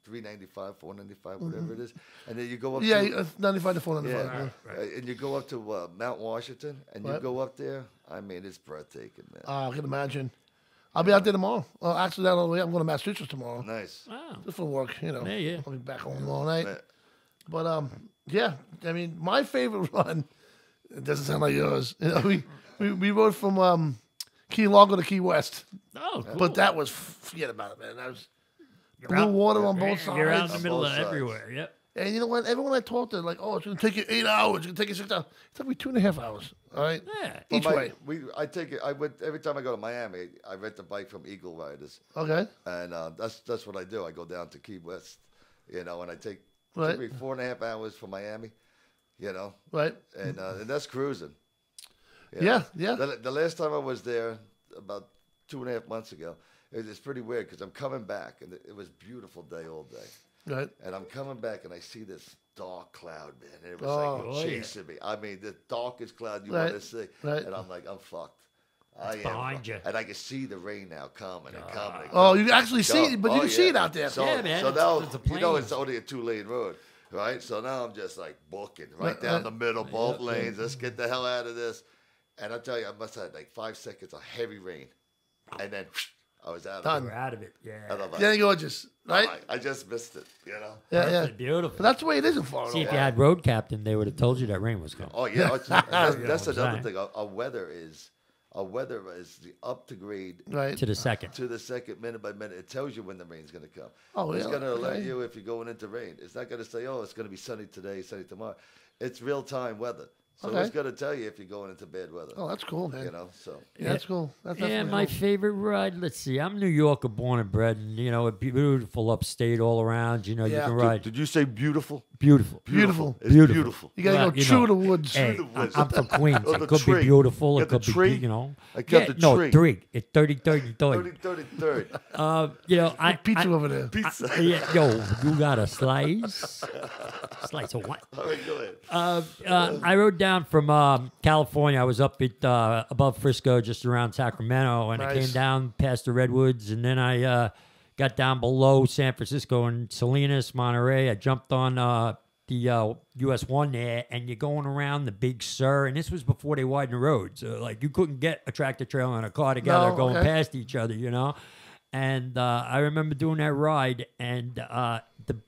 395, 495, whatever it is, and then you go up. Yeah, 95 to 495. Yeah, right. And you go up to Mount Washington, and you go up there. It's breathtaking, man. I can imagine. I'll be out there tomorrow. Well, actually, I'm going to Massachusetts tomorrow. Nice. Wow. Just for work, Yeah. I'll be back home all night. But my favorite run. It doesn't sound like yours. We rode from Key Largo to Key West. Oh, cool. But that was forget about it, man. That was blue water on both sides. You're out in the middle of everywhere. Yep. And you know what? Everyone I talked to, like, it's going to take you 8 hours. It's going to take you 6 hours. It took me 2.5 hours. All right. Yeah. Each way. I went every time I go to Miami. I rent the bike from Eagle Riders. Okay. And that's what I do. I go down to Key West, and I take right. Took me 4.5 hours from Miami, Right. And that's cruising. Yeah. The last time I was there, about 2.5 months ago, It's pretty weird because I'm coming back, and it was a beautiful day all day. Right. And I'm coming back, and I see this dark cloud, man. And it was like chasing me. I mean, the darkest cloud you want to see. Right. And I'm like, I'm fucked. It's behind you. And I can see the rain now coming and coming. Oh, you actually see it, but you can see it out there. So, yeah, man. So now, it's it's only a 2-lane road, right? So now I'm just like booking right down the middle, both lanes. Let's get the hell out of this. And I tell you, I must have had like 5 seconds of heavy rain. And then I was out of it. We're out of it. Yeah. And I'm like, Yeah, gorgeous, right? I just missed it, you know? Yeah. Beautiful. But that's the way it is in Florida. See, if you had road captain, they would have told you that rain was coming. Oh, yeah. That's another thing. Our weather is the up to grade to the second. To the second, minute by minute. It tells you when the rain's going to come. Oh, it's yeah, going to alert okay. you if you're going into rain. It's not going to say, oh, it's going to be sunny today, sunny tomorrow. It's real time weather. So it's going to tell you if you're going into bad weather. Oh, that's cool, man. You know, so. Yeah, that's cool. That's My favorite ride, let's see. I'm New Yorker born and bred, and, you know, a beautiful upstate all around. You know, you can ride. Did you say beautiful? Beautiful. Beautiful. It's beautiful. You got to go through the woods. Hey, I'm from Queens. It could be beautiful. It could be, you know. I got the tree. No, 3. It's 33rd and 3rd. 33rd. You know, Pizza over there. Pizza. Yo, you got a slice? Slice of what? All right, go ahead. I rode down from California. I was up at above Frisco, just around Sacramento, and I came down past the Redwoods, and then I got down below San Francisco and Salinas, Monterey. I jumped on the US 1 there, and you're going around the Big Sur, and this was before they widened the road. So, like, you couldn't get a tractor trailer and a car together going past each other, you know? And I remember doing that ride, and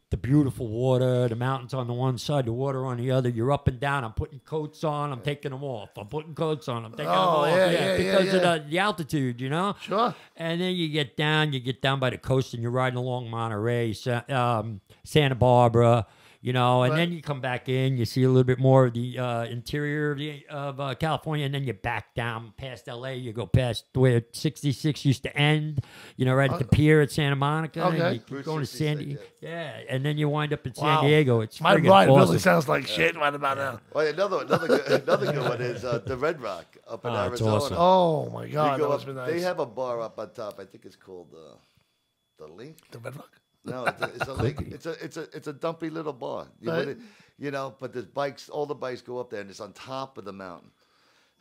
the beautiful water, the mountains on the one side, the water on the other. You're up and down. I'm putting coats on. I'm taking them off. I'm putting coats on. I'm taking them off. Because of the altitude, you know? Sure. And then you get down by the coast, and you're riding along Monterey, Santa Barbara, you know, and then you come back in, you see a little bit more of the interior of California, and then you back down past L.A., you go past where 66 used to end, you know, right at the pier at Santa Monica, and you keep going to San Diego. Yeah, and then you wind up in San Diego. It's my ride awesome. really sounds like shit right about now. Well, another good one is the Red Rock up in Arizona. Awesome. Oh, my God, that must be nice. They have a bar up on top. I think it's called the Link. The Red Rock? No, it's a lake. It's a dumpy little bar. You know, but there's bikes. All the bikes go up there, and it's on top of the mountain.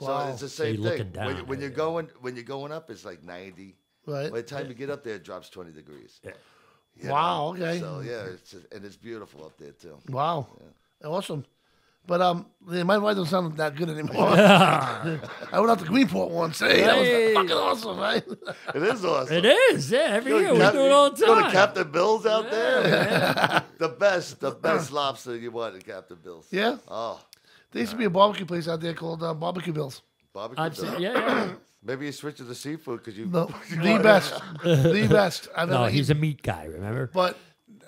Wow. So it's the same thing. Down, when you're going up, it's like 90. Right. By the time you get up there, it drops 20 degrees. Yeah. Wow. Okay. So yeah, it's beautiful up there too. Wow. Yeah. Awesome. But my ride doesn't sound that good anymore. I went out to Greenport once. Hey, that was fucking awesome, right? It is awesome. It is, yeah. Every year we do it all the time. Go to Captain Bill's out there. The best lobster you want at Captain Bill's. Yeah. Oh. There used to be a barbecue place out there called Barbecue Bills. Barbecue Bills. Yeah. Maybe you switch to the seafood because you. No, the best. The best. No, he's a meat guy, remember? But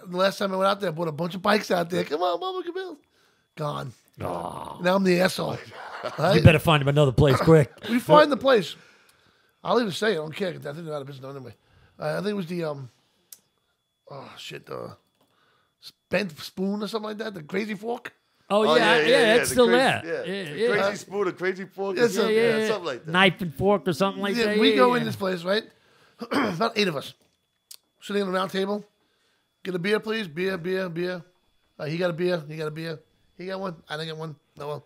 the last time I went out there, I bought a bunch of bikes out there. Come on, Barbecue Bills. Gone. Oh. Now I'm the asshole. Right? You better find him another place quick. We find the place. I'll even say it. I don't care. 'Cause I think they're out of business anyway. I think it was the the bent spoon or something like that. The crazy fork. Oh yeah, it's still there. Yeah. Crazy spoon, a crazy fork. Yeah, something like that. Knife and fork or something like that. We go in this place, right? About 8 of us sitting on a round table. Get a beer, please. Beer. He got a beer. He got a beer. He got one. I didn't get one. No one.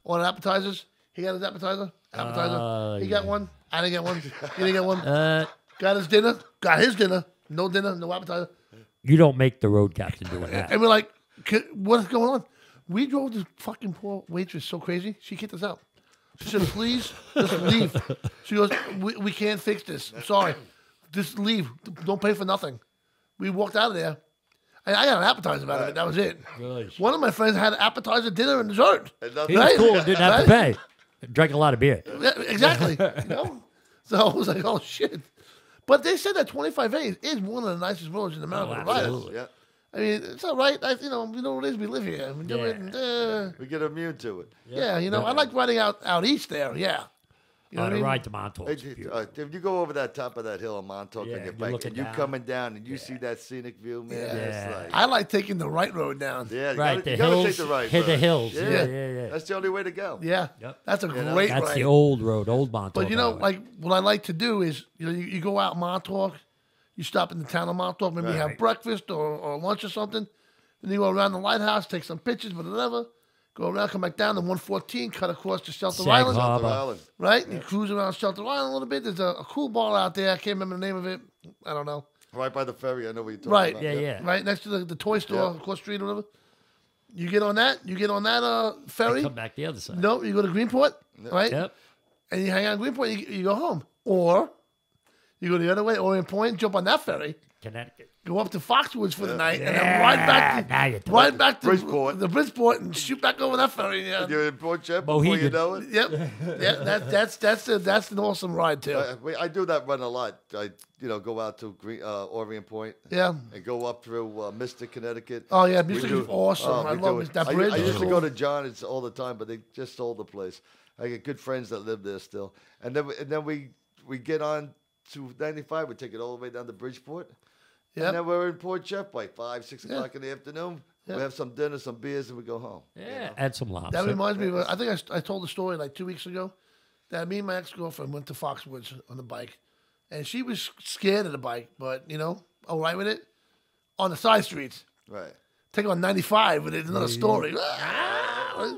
Wanted appetizers. He got his appetizer. He got one. I didn't get one. He didn't get one. Got his dinner. Got his dinner. No dinner. No appetizer. You don't make the road captain doing that. And we're like, what's going on? We drove this fucking poor waitress so crazy. She kicked us out. She said, please, just leave. She goes, we can't fix this. I'm sorry. Just leave. Don't pay for nothing. We walked out of there. I got an appetizer out of it. That was it. Gosh. One of my friends had an appetizer, dinner, and dessert. He was cool and didn't have to pay. Drank a lot of beer. Yeah, exactly. You know? So I was like, oh, shit. But they said that 25A is one of the nicest roads in America. Absolutely. Yeah. I mean, it's all right. You know what it is. We live here. We get immune to it. Yeah, I like riding out east there. Yeah. You know what I mean? Ride to Montauk. If you go over that top of that hill on Montauk on your you're bike looking and you're down. coming down and you see that scenic view, man, it's like, I like taking the right road down. yeah, you Right, gotta, the you gotta hills, take the right hit the road. hills. Yeah. Yeah. That's the only way to go. Yeah, Yep. that's a You know? great That's ride. the old road, old Montauk. But you know, Highway. like what I like to do is, you go out Montauk, you stop in the town of Montauk, maybe you have breakfast or lunch or something, then you go around the lighthouse, take some pictures, whatever. Go around, come back down to 114, cut across to Shelter Sag Island. Harbor. Right? You cruise around Shelter Island a little bit. There's a cool bar out there. I can't remember the name of it. I don't know. Right by the ferry. I know what you're talking Right. about. Yeah. Right next to the toy store across the street or whatever. You get on that. Ferry. Come back the other side. No, you go to Greenport, right? Yep. And you hang out in Greenport, you go home. Or you go the other way, Orient Point, jump on that ferry, Connecticut. go up to Foxwoods for the night, and then ride back to Bridgeport. the Bridgeport and shoot back over that ferry. Yeah, You're in Port Jeff before you Mohegan. know it. yep. Yeah, that's an awesome ride too. I do that run a lot. I go out to Orient Point. Yeah. And go up through Mystic, Connecticut. Oh yeah, We Mystic do- is awesome. I we love do it. That I bridge. I is used to cool. go to John's all the time, but they just sold the place. I get good friends that live there still, and then we get on to 95. We take it all the way down to Bridgeport. Yep. And then we're in Port Jeff by 5, 6 o'clock in the afternoon. Yeah. We have some dinner, some beers, and we go home. Yeah. Add some lobster. That reminds me of, I think I told the story like 2 weeks ago that me and my ex-girlfriend went to Foxwoods on the bike. And she was scared of the bike, but, all right with it. On the side streets. Right. Take on 95, but it's another story.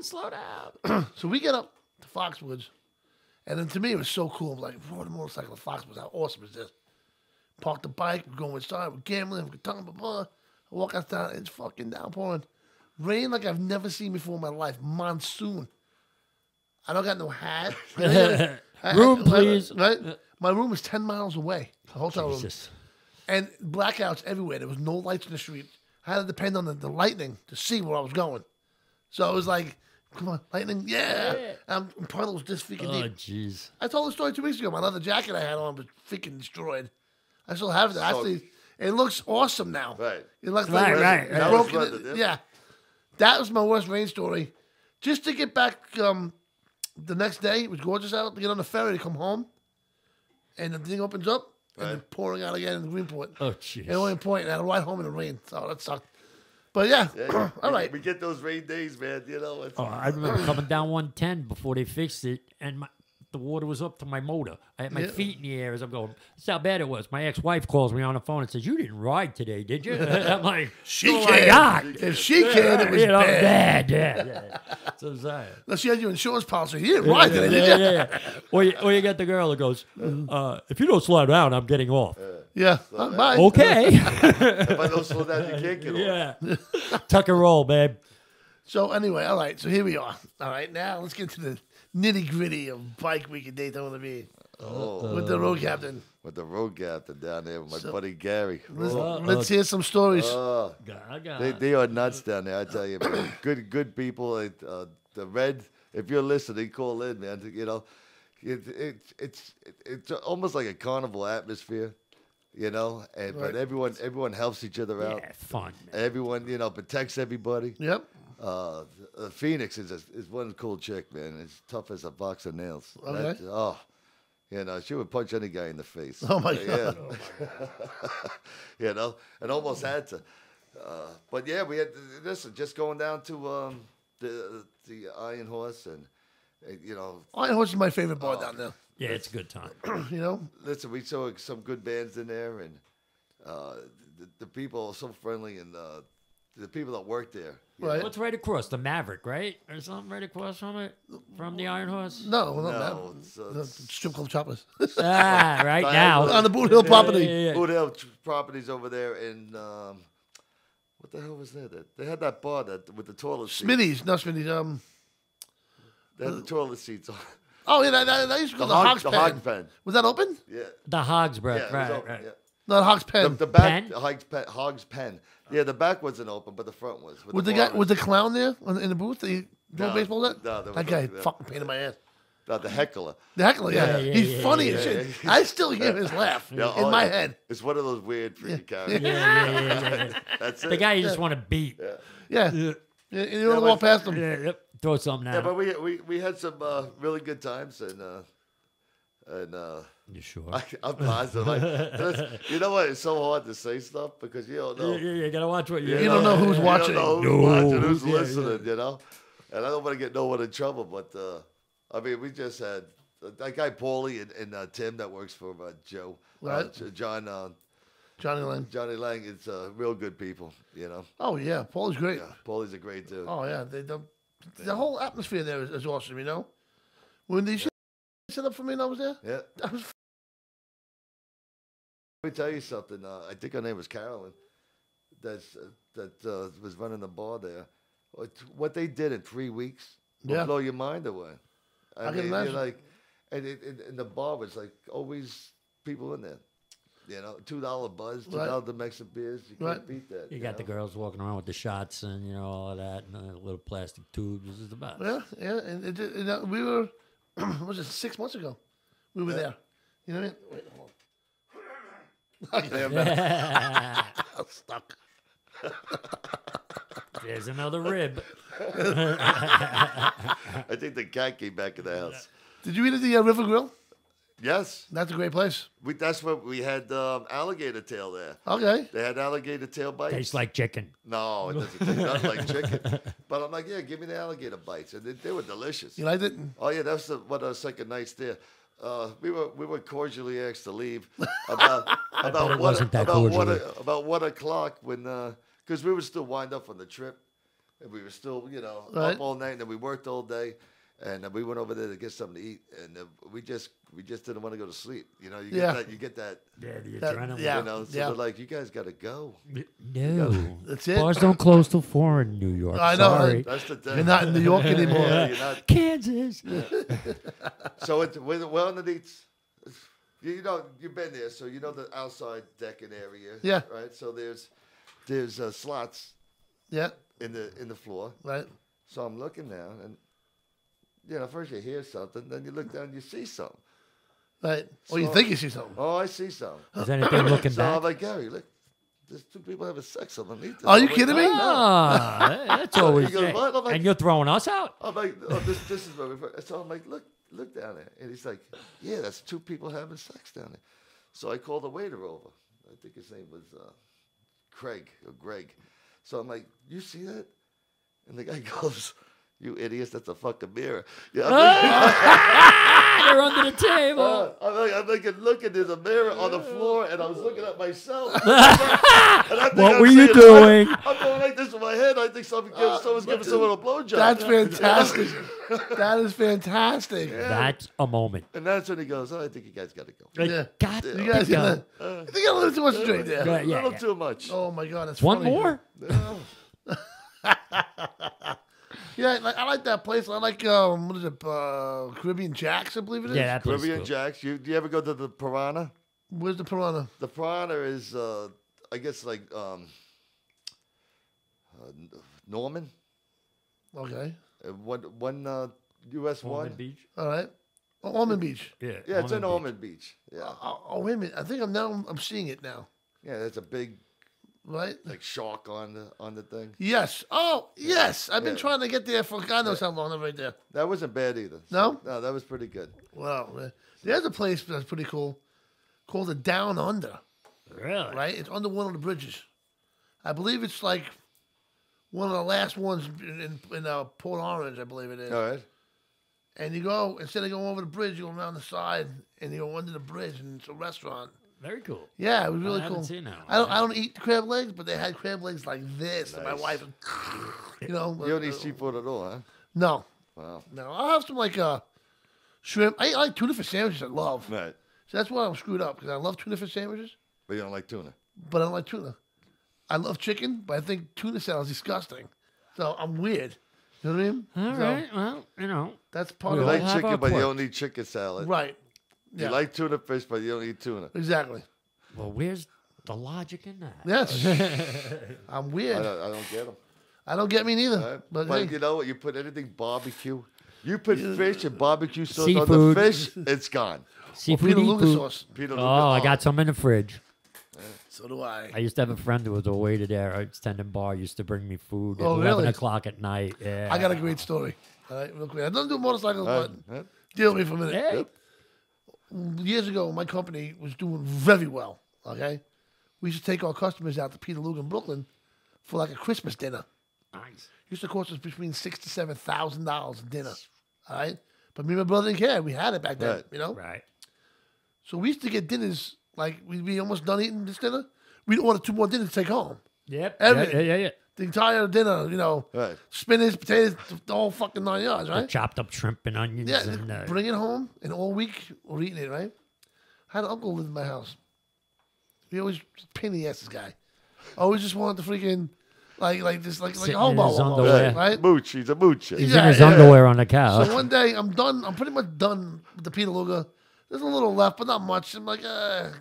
Slow down. So we get up to Foxwoods. And then to me, it was so cool. I'm like, rode a motorcycle to Foxwoods. How awesome is this? Park the bike. We're going inside. We're gambling. We're talking, blah, blah. I walk outside. It's fucking downpouring. Rain like I've never seen before in my life. Monsoon. I don't got no hat. Room, please. Right? My room was 10 miles away. The hotel room. Jesus. And blackouts everywhere. There was no lights in the street. I had to depend on the lightning to see where I was going. So it was like, come on, lightning, yeah. Puddles just freaking Oh, deep. jeez. I told the story 2 weeks ago. My leather jacket I had on was freaking destroyed. I still have it. Actually, it looks awesome now. Right. It looks Right. it's That broken. was leather, Yeah. That was my worst rain story. Just to get back the next day, it was gorgeous out to get on the ferry to come home. And the thing opens up, and it's pouring out again in Greenport. Oh, jeez. And Orient Point, and I had to ride home in the rain. So that sucked. But yeah, all right. We get those rain days, man. It's, Oh, I remember coming down 110 before they fixed it, and the water was up to my motor. I had my feet in the air as I'm going. That's how bad it was. My ex-wife calls me on the phone and says, "You didn't ride today, did you?" I'm like, She "Oh can. my God." If she can, it was bad. Yeah. So sad. Unless she had your insurance policy. You didn't ride today, did you? Yeah. Or you get the girl that goes, "If you don't slow down, I'm getting off." Yeah. Bye. Okay. if I don't slow down, you can't get off. Yeah. Tuck and roll, babe. So anyway, all right. So here we are. All right. Now let's get to the nitty gritty of Bike Week in Daytona Beach with the road captain. With the road captain down there with my buddy Gary. Let's hear some stories. They are nuts down there, I tell you, man. Good people. The Red, if you're listening, call in, man. It's almost like a carnival atmosphere. But everyone helps each other out. Yeah, fun. Everyone, protects everybody. Yep. Phoenix is one cool chick, man. It's tough as a box of nails. Okay. She would punch any guy in the face. Oh my God. Yeah. And almost had to. But yeah, we had just going down to the Iron Horse and Iron Horse is my favorite bar down there. Yeah, it's a good time. Listen, we saw some good bands in there, and the people are so friendly, and the people that work there. Right. What's right across? The Maverick, right? Or something right across from it? From the Iron Horse? No, it's strip club choppers. Right now. On the Boot Hill property. Yeah. Boot Hill properties over there in what the hell was that? They had that bar with the toilet seats. Smitty's. They had the toilet seats on. Oh, yeah, that used to go to the Hogs Pen. Hog Pen. Was that open? Yeah. The Hogs Breath, Yeah, it was right, open, right. yeah. No, the Hogs Pen. The back, Pen? Hog's Pen. Yeah, the back wasn't open, but the front was. Was the clown there in the booth? The baseball net? No, there was that guy no- fucking pain in my ass. The heckler. The heckler, yeah. Yeah, He's funny as shit. yeah. I still hear his laugh in my head. It's one of those weird freaky characters. Yeah. That's it. The guy you just want to beat. Yeah. You don't walk past him. Yeah, yep. Throw something at Yeah, him. but we had some really good times, and And you sure? I'm positive. You know what? It's so hard to say stuff because you don't know. You gotta watch what you don't know who's watching. You don't know who's watching, who's listening, you know? And I don't want to get no one in trouble, but I mean, we just had that guy Paulie and Tim that works for Joe. Right. Johnny Lang. Johnny Lang is real good people, you know? Oh, yeah. Paulie's great. Yeah, Paulie's a great dude. Oh, yeah. The whole atmosphere there is awesome, you know? When they set up for me and I was there, yeah. That was. Let me tell you something. I think her name was Carolyn. That was running the bar there. What they did in 3 weeks will blow your mind away. I mean, can imagine. You're like, and the bar was like always people in there. You know, $2 buzz, $2 the Mexican beers. You can't beat that. You got the girls walking around with the shots and all of that, and the little plastic tubes. This is the best. Yeah. And we were, what was it, 6 months ago? We were there. You know what I mean? Wait, hold on. I'm stuck. There's another rib. I think the cat came back in the house. Did you eat at the River Grill? Yes. That's a great place. That's what we had alligator tail there. Okay. They had alligator tail bites. Tastes like chicken. No, it doesn't taste nothing like chicken. But I'm like, yeah, give me the alligator bites. And they were delicious. You liked it? Oh, yeah, that's one of the second nights there. We were cordially asked to leave about 1 o'clock when because we were still wind up on the trip and we were still up all night and then we worked all day and we went over there to get something to eat and we just didn't want to go to sleep. You know, you get that the adrenaline. You know, so they're like, you guys got to go. No, that's it. Bars don't close till 4 in New York. I know. Sorry. That's the thing. You're not in New York anymore. You're not. Kansas. So we're underneath. You know, you've been there, so you know the outside decking area. Yeah. Right. So there's slots. Yeah. In the floor. Right. So I'm looking down, and first you hear something, then you look down, and you see something. Right. Or you think you see something. Oh, I see something. Is anything looking so back? I'm like, Gary, look, there's 2 people having sex underneath this. Are you kidding me? Ah, that's always. He goes, what? I'm like, and you're throwing us out. I'm like, this is where we first. So I'm like, look down there, and he's like, yeah, that's 2 people having sex down there. So I called the waiter over. I think his name was Craig or Greg. So I'm like, you see that? And the guy goes, you idiots, that's a fucking mirror. Yeah, They're under the table. I'm like, look, there's a mirror on the floor, and I was looking at myself. What were you doing? I'm going like this in my head. I think someone's giving someone a blowjob. That's fantastic. That is fantastic. Yeah. That's a moment. And that's when he goes, oh, I think you guys got to go. Yeah. You guys got I think I got a little too much to drink there. A little too much. Oh, my God. That's One funny. more? No. Yeah, I like that place. I like what is it? Caribbean Jacks, I believe it is. Yeah, that place is Caribbean cool. Jacks. Do you ever go to the Piranha? Where's the Piranha? The Piranha is, I guess, like Norman. Okay. One US one. Almond Beach. All right. Oh, Almond Beach. Yeah. Yeah, it's in Almond Beach. Yeah. Oh, wait a minute. I think I'm seeing it now. Yeah, there's a big right like shark on the thing. Yes. Oh, yes. I've been Yeah. trying to get there for God knows how long. Right there. That wasn't bad either. No? No, that was pretty good. Wow. There's a place that's pretty cool called the Down Under. Really? Right? It's under one of the bridges. I believe it's like one of the last ones in Port Orange, I believe it is. All right. And you go, instead of going over the bridge, you go around the side and you go under the bridge and it's a restaurant. Very cool. Yeah, it was really I cool. haven't seen that one. I don't eat crab legs, but they had crab legs like this. And my wife, You don't eat seafood at all, huh? No. Wow. No, I'll have some like shrimp. I like tuna fish sandwiches. I love. Right. So that's why I'm screwed up because I love tuna fish sandwiches, But you don't like tuna. but I don't like tuna. I love chicken, but I think tuna sounds disgusting. So I'm weird. You know what I mean? All right. Well, That's part You of like have chicken, our but you quirks. don't eat chicken salad. Right. You Yeah. like tuna fish, but you don't eat tuna. Exactly. Well, where's the logic in that? Yes. I'm I weird. don't get them. I don't get me neither. But, hey, you know what? You put anything barbecue. You put fish and barbecue sauce on the Seafood. fish, it's gone. Seafood. Peter eat Luger food. sauce. Peter Oh, Luger. I got some in the fridge. So do I. I used to have a friend who was a waiter there at Extended Bar. Used to bring me food at Oh, 11 really? o'clock at night. Yeah. I got a great story. All right, real quick. I don't do motorcycles, Huh? but deal with me for a minute. Hey. years ago, my company was doing very well. Okay, we used to take our customers out to Peterloo in Brooklyn for like a Christmas dinner. Nice. It used to cost us between $6,000 to $7,000 a dinner. All right, but me and my brother didn't care. We had it back then, you know. Right. So we used to get dinners like we'd be almost done eating this dinner. We'd order 2 more dinners to take home. Yep. Everything. Yeah. The entire dinner, you know, spinach, potatoes, the whole fucking 9 yards, right? The chopped up shrimp and onions. Yeah, and, bring it home, and all week we're eating it, right? I had an uncle live in my house. He always pain in the ass, this guy. Always just wanted to freaking like a hobo, right? Mooch, he's a mooch. He's in his underwear on the couch. So one day I'm done. I'm pretty much done with the Peter Luger. There's a little left, but not much. I'm like, I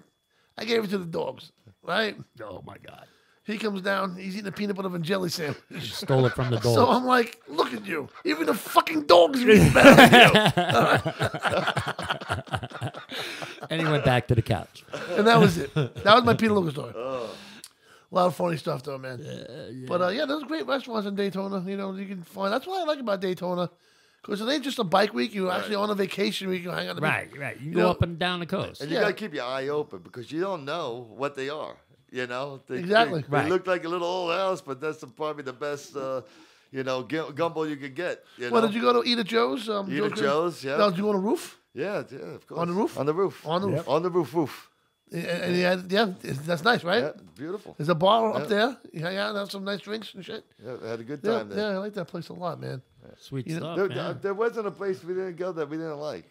gave it to the dogs, right? Oh my God. He comes down. He's eating a peanut butter and jelly sandwich. Stole it from the dogs. So I'm like, look at you. Even the fucking dogs are eating better than you. And he went back to the couch. And that was it. That was my Peter Luger story. A lot of funny stuff, though, man. But yeah, there's great restaurants in Daytona. You know, you can find. That's what I like about Daytona, because it ain't just a bike week. You're actually on a vacation week. You hang on the beach. Right. You go up and down the coast. And you gotta keep your eye open because you don't know what they are. You know, Exactly. They look like a little old house, but that's probably the best, gumbo you could get. Well, did you go to Eat at Joe's? Eat at Joe's, yeah. No, did you go on the roof? Yeah, of course. On the roof? On the roof. On the roof. Yep. On the roof. And he had, that's nice, right? Yeah, beautiful. There's a bar up there. You hang out and have some nice drinks and shit. Yeah, I had a good time there. Yeah, I like that place a lot, man. Sweet You stuff, know, man. There wasn't a place we didn't go that we didn't like.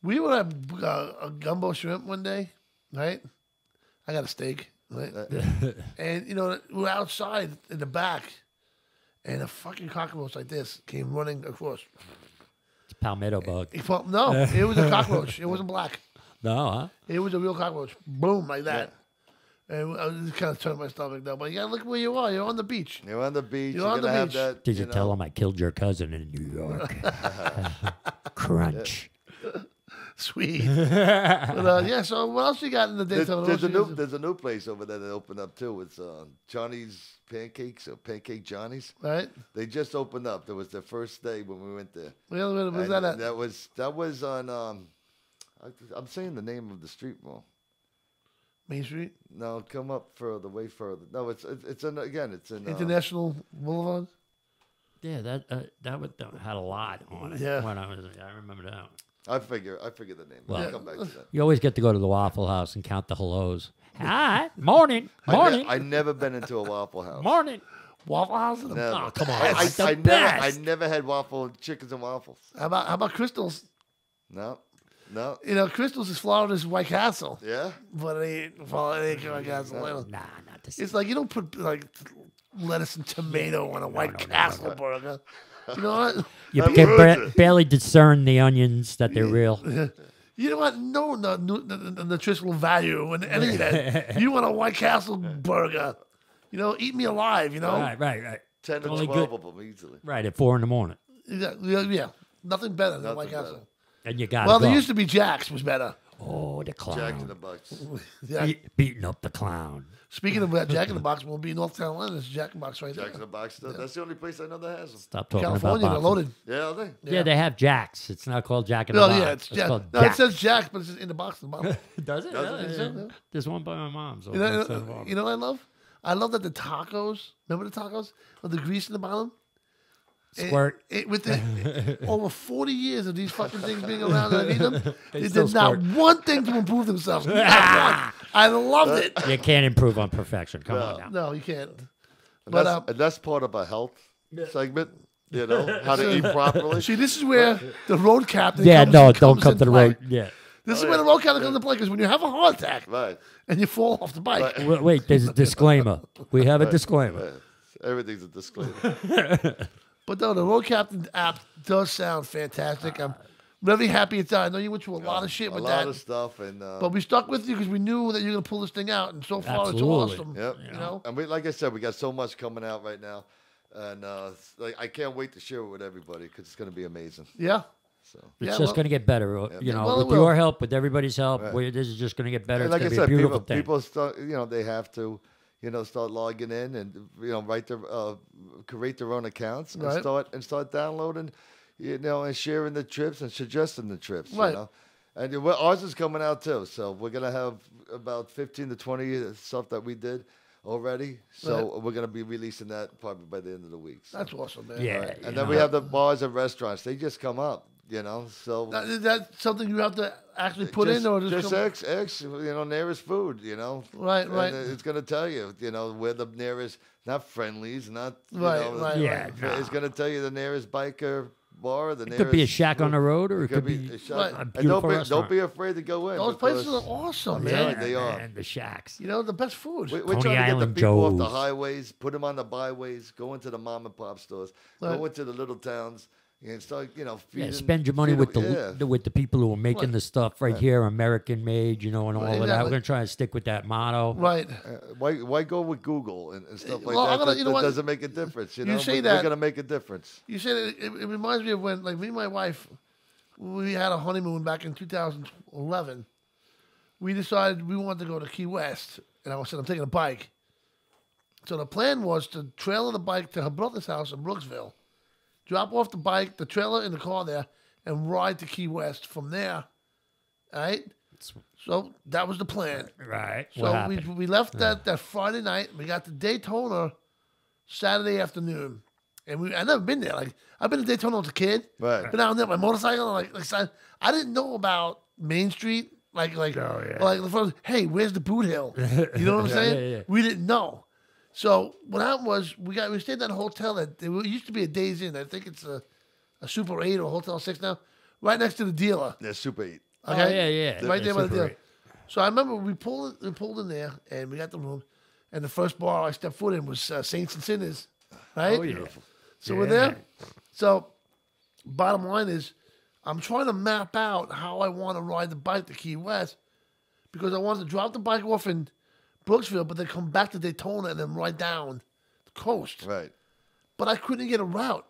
We were at a gumbo shrimp one day, right? I got a steak, right? And, you know, we were outside in the back, and a fucking cockroach like this came running across. It's palmetto bug. No, it was a cockroach. It wasn't black. No, huh? It was a real cockroach. Boom, like that. And I just kind of turned my stomach down. But you gotta look where you are. You're on the beach. You're on the beach. You're on the have beach. that. Did you tell him I killed your cousin in New York? Crunch. Sweet. But, yeah, so what else you got in the Daytona? There's a new place over there that opened up too. It's Johnny's Pancakes or Pancake Johnny's. Right. They just opened up. That was the first day when we went there. Where was that at? That was on. I'm saying the name of the street wrong. Main Street? No, come up further, way further. No, it's in International Boulevard. Yeah, that had a lot on it. Yeah. When I remember that one. I figure the name. Well, I'll come back to that. You always get to go to the Waffle House and count the hellos. Hi, morning. I never been into a Waffle House. Morning. Waffle House? Never. Oh, come on. I never had chickens and waffles. How about Crystal's? No. You know, Crystal's is Florida's White Castle. Yeah. But it ain't White Castle. Nah, not this. It's like you don't put like lettuce and tomato on a White Castle burger. You know what? You can barely discern the onions that they're real. You know what? No nutritional value in any of that. You want a White Castle burger. You know, eat me alive, you know? Right. 10 to Only 12 good. of them easily. Right, at 4 a.m. Yeah. Nothing better than White Castle. And you got Well, there used to be Jack's was better. Oh, the clown. Jack in the Box. Yeah. Beating up the clown. Speaking of that, Jack in the Box will be North Carolina. There's Jack in the Box right there. Jack in the Box. That's the only place I know that has them. Stop talking California, about they're loaded. Yeah, are they? Yeah, they have Jacks. It's not called Jack in the No, Box. yeah, it's Jack. called No, Jack. it says Jack, but it's in the box at the bottom. Does it? Does it? Yeah. There's one by my mom's. You know what I love? I love that the tacos, remember the tacos? With the grease in the bottom? Squirt. With over 40 years of these fucking things being around and I've eaten them, they still did not squirt. one thing to improve themselves. Not one. I loved it. You can't improve on perfection. Come on now. No, you can't. And that's part of a health segment. You know, how to eat properly. See, this is where the road captain don't come into to the play. road. Yeah. This is where the road captain comes into play, because when you have a heart attack and you fall off the bike. Wait, there's a disclaimer. We have a disclaimer. Everything's a disclaimer. But no, the road captain app does sound fantastic. I'm really happy it's out. I know you went through a lot of shit with that. A lot of stuff. But we stuck with you because we knew that you were going to pull this thing out. And so far, it's awesome. Yep. You know? And like I said, we got so much coming out right now. And I can't wait to share it with everybody because it's going to be amazing. Yeah. So It's just going to get better. You know, Well, it with will. your help, with everybody's help, this is just going to get better. And It's like going I to be said, a beautiful thing. people start, they have to, start logging in and create their own accounts and start downloading, and sharing the trips and suggesting the trips. Right. You know? And ours is coming out too. So we're gonna have about 15 to 20 stuff that we did already. So we're gonna be releasing that probably by the end of the week. So. That's awesome, man. Yeah. Right. And then we have the bars and restaurants. They just come up. So is that something you have to actually put in, or just X, nearest food, Right. And it's gonna tell you, where the nearest, not Friendlies, not right. It's gonna tell you the nearest biker bar, It could be a shack on the road, or it could be a shack. a beautiful restaurant. Don't be afraid to go in. Those places are awesome, man. They are. And the shacks. The best food. We're Coney trying to get Island the people off Joe's. the highways, put them on the byways, go into the mom and pop stores, go into the little towns. And start, feeding, spend your money with the people who are making the stuff right here, American made, and all of that. We're gonna try to stick with that motto. Right. Why go with Google and stuff like that? That doesn't make a difference. You say we're gonna make a difference. You say that it reminds me of when, like, me and my wife, we had a honeymoon back in 2011. We decided we wanted to go to Key West, and I said I'm taking a bike. So the plan was to trailer the bike to her brother's house in Brooksville. Drop off the bike, the trailer in the car there, and ride to Key West from there. All right? So that was the plan. Right. So we left that Friday night. We got to Daytona Saturday afternoon. And I've never been there. Like, I've been to Daytona as a kid. Right. Been out there on my motorcycle. I didn't know about Main Street. Like the first, hey, where's the boot hill? You know what I'm saying? Yeah. We didn't know. So what happened was we stayed in that hotel that it used to be a Days Inn. I think it's a Super 8 or Hotel 6 now, right next to the dealer. Yeah, Super 8. Okay? Right there by the dealer. So I remember we pulled in there and we got the room, and the first bar I stepped foot in was Saints and Sinners, right? Oh yeah. So we're there. So bottom line is, I'm trying to map out how I want to ride the bike to Key West, because I wanted to drop the bike off in Brooksville, but then come back to Daytona and then ride down the coast. Right. But I couldn't get a route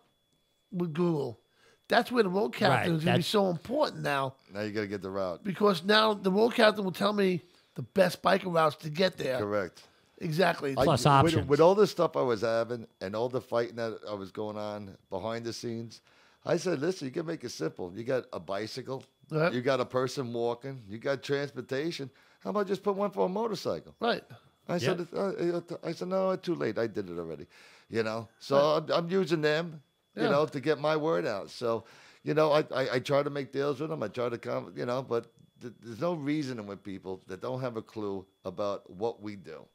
with Google. That's where the road captain is going to be so important now. Now you got to get the route. Because now the road captain will tell me the best biker routes to get there. Correct. Exactly. Plus options. With all the stuff I was having and all the fighting that I was going on behind the scenes, I said, listen, you can make it simple. You got a bicycle. Right. You got a person walking. You got transportation. How about just put one for a motorcycle? Right. I said, no, too late. I did it already. So I'm using them, to get my word out. So, I try to make deals with them. I try to come, but there's no reasoning with people that don't have a clue about what we do.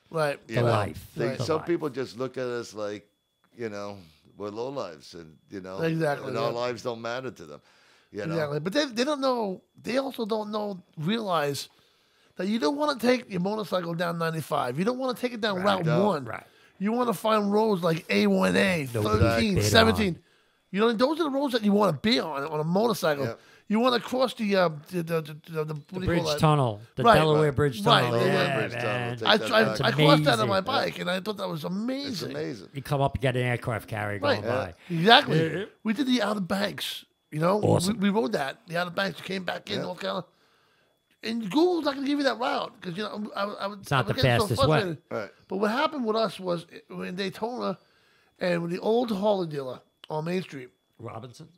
Right. Life. Some people just look at us like, we're low lives, and Exactly, and our lives don't matter to them. Exactly. But they don't know. They also don't realize that you don't want to take your motorcycle down 95. You don't want to take it down Route 1. Right. You want to find roads like A1A, 13, 17. Those are the roads that you want to be on a motorcycle. Yep. You want to cross the bridge tunnel, the Delaware Bridge Tunnel. Right. Yeah, I crossed that on my bike, and I thought that was amazing. It's amazing. You come up, you get an aircraft carrier going by. Exactly. Yeah. We did the Outer Banks. Awesome. We rode that. The Outer Banks came back in North Carolina. And Google's not going to give you that route because I would. It's not the fastest way. Right. But what happened with us was we're in Daytona, and with the old Harley dealer on Main Street. Robinson?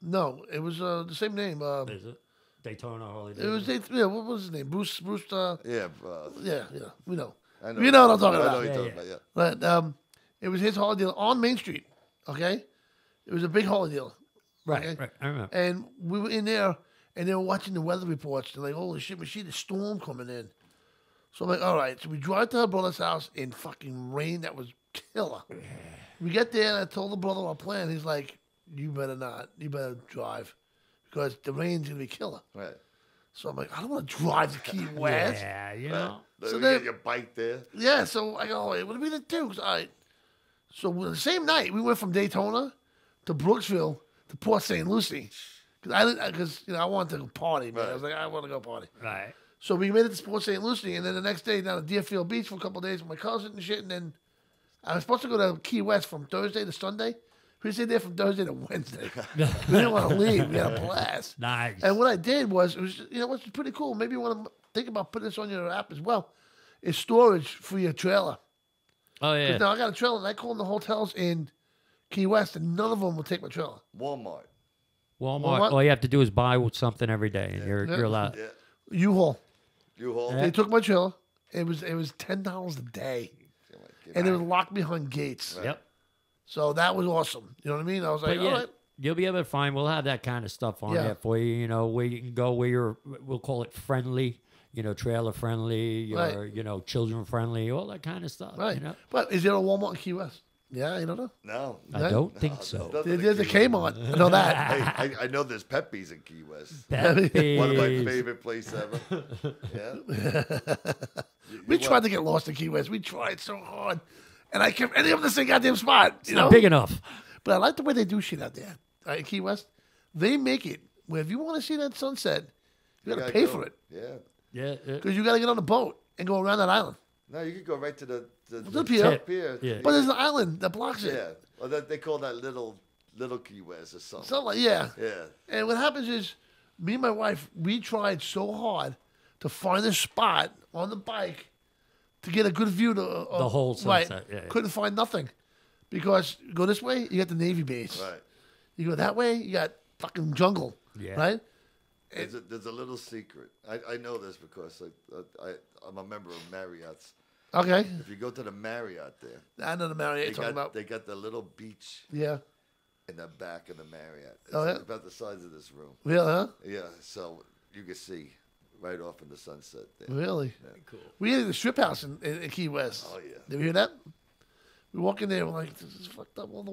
No, it was the same name. Is it Daytona Harley? It was what was his name? Bruce. Yeah. Yeah. We know. I know. You know what I'm talking I about. know what you're talking about. But it was his Harley dealer on Main Street. Okay, it was a big Harley dealer. Right. Okay? Right. I remember. And we were in there. And they were watching the weather reports. They're like, holy shit, we see the storm coming in. So I'm like, all right. So we drive to her brother's house in fucking rain that was killer. We get there, and I told the brother our plan. He's like, you better not. You better drive. Because the rain's going to be killer. Right. So I'm like, I don't want to drive to Key West. Yeah, So then, get your bike there. Yeah, so I go, hey, what are we going to do? All right. So the same night, we went from Daytona to Brooksville to Port St. Lucie. Because I wanted to party, man. Right. I was like, I want to go party. Right. So we made it to Port St. Lucie, and then the next day down to Deerfield Beach for a couple of days with my cousin and shit. And then I was supposed to go to Key West from Thursday to Sunday. We stayed there from Thursday to Wednesday. We didn't want to leave. We had a blast. Nice. And what I did was, what's pretty cool. Maybe you want to think about putting this on your app as well. Is storage for your trailer. Oh yeah. Now I got a trailer, and I called the hotels in Key West, and none of them will take my trailer. Walmart. Walmart. All you have to do is buy something every day, and you're allowed. Yeah. U-Haul. U-Haul. They took my trailer. It was $10 a day, and it was locked behind gates. Right. Yep. So that was awesome. You know what I mean? I was like, all right. You'll be able to find. We'll have that kind of stuff on there for you. You know, where you can go, where you're. We'll call it friendly. You know, trailer friendly, or you know, children friendly, all that kind of stuff. Right. You know? But is there a Walmart in Key West? Yeah, you don't know? No. I don't think so. There's a Kmart. I know that. I know there's Pepe's in Key West. Pepe's. One of my favorite places ever. Yeah. We tried to get lost in Key West. We tried so hard. And I kept ending up in the same goddamn spot. It's not big enough. But I like the way they do shit out there. In Key West, they make it where if you want to see that sunset, you got to pay for it. Yeah. Yeah. Because you got to get on a boat and go around that island. No, you could go right to the pier. Yeah. But there's an island that blocks it. Yeah. Well, they call that little Key West or something. Something like, yeah. Yeah. And what happens is, me and my wife, we tried so hard to find a spot on the bike to get a good view of the whole sunset. Right. Yeah. Couldn't find nothing. Because you go this way, you got the Navy base. Right. You go that way, you got fucking jungle. Yeah. Right? There's a little secret. I know this because I'm a member of Marriott's. Okay. If you go to the Marriott there. I know the Marriott you're talking about. They got the little beach. Yeah. In the back of the Marriott. It's about the size of this room. Really, huh? Yeah, so you can see right off in the sunset there. Really? Yeah. Cool. We had the strip house in Key West. Oh, yeah. Did you hear that? We walk in there, we're like, this is fucked up. All the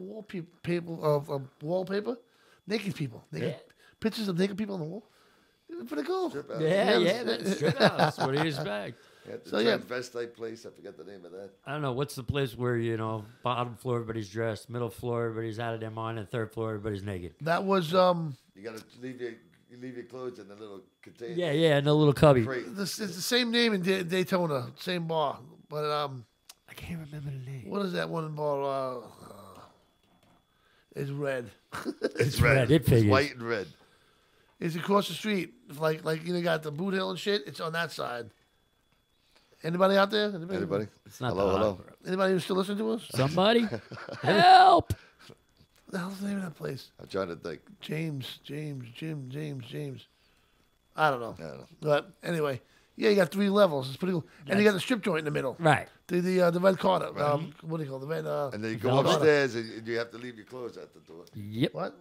wallpaper, naked people. Pictures of naked people on the wall. Pretty cool. That's strip house. What do you expect? Yeah, the transvestite place. I forget the name of that. I don't know. What's the place where, you know, bottom floor everybody's dressed, middle floor everybody's out of their mind, and third floor everybody's naked? That was You got to leave your clothes in the little container. Yeah, in the little cubby. It's the same name in Daytona, same bar, but I can't remember the name. What is that one bar? It's red. It's red. It figures. It's white and red. It's across the street. Like you know, got the Boot Hill and shit. It's on that side. Anybody out there? Anybody? It's not hello. Anybody who's still listening to us? Somebody? Help! What the hell's the name of that place? I'm trying to think. James. I don't know. But anyway, yeah, you got 3 levels. It's pretty cool. And you got the strip joint in the middle. Right. The red Carter. What do you call it? The red. And then you go upstairs and you have to leave your clothes at the door. Yep. What?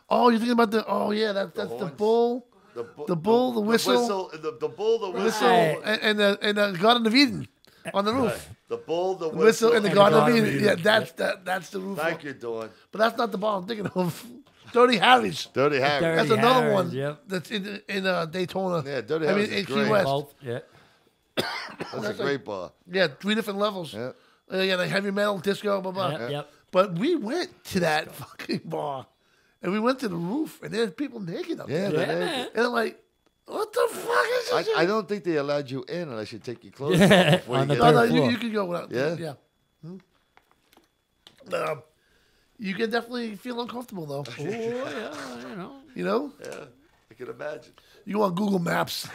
Oh, you're thinking about the? Oh yeah, that's the bull. The bull, the whistle, the bull, the whistle, and the Garden of Eden on the roof. Right. The bull, the whistle, and the Garden of Eden. Yeah, that's the roof. Thank you, Dawn. But that's not the bar I'm thinking of. Dirty Harry's. Dirty Harry's. That's another one. Yep. That's in Daytona. Yeah, Dirty Harry's is in great. Key West. Both. Yeah. That's a great bar. Yeah, 3 different levels. Yeah. You got like heavy metal, disco, blah blah. Yep. But we went to that fucking bar, and we went to the roof, and there's people naked up there. Yeah. And I'm like, what the fuck is this? I don't think they allowed you in unless you take your clothes Yeah, off before on you the get third in. floor. You can go without. Yeah? Yeah. You can definitely feel uncomfortable though. Oh, yeah, you know. You know? Yeah, I can imagine. You go on Google Maps.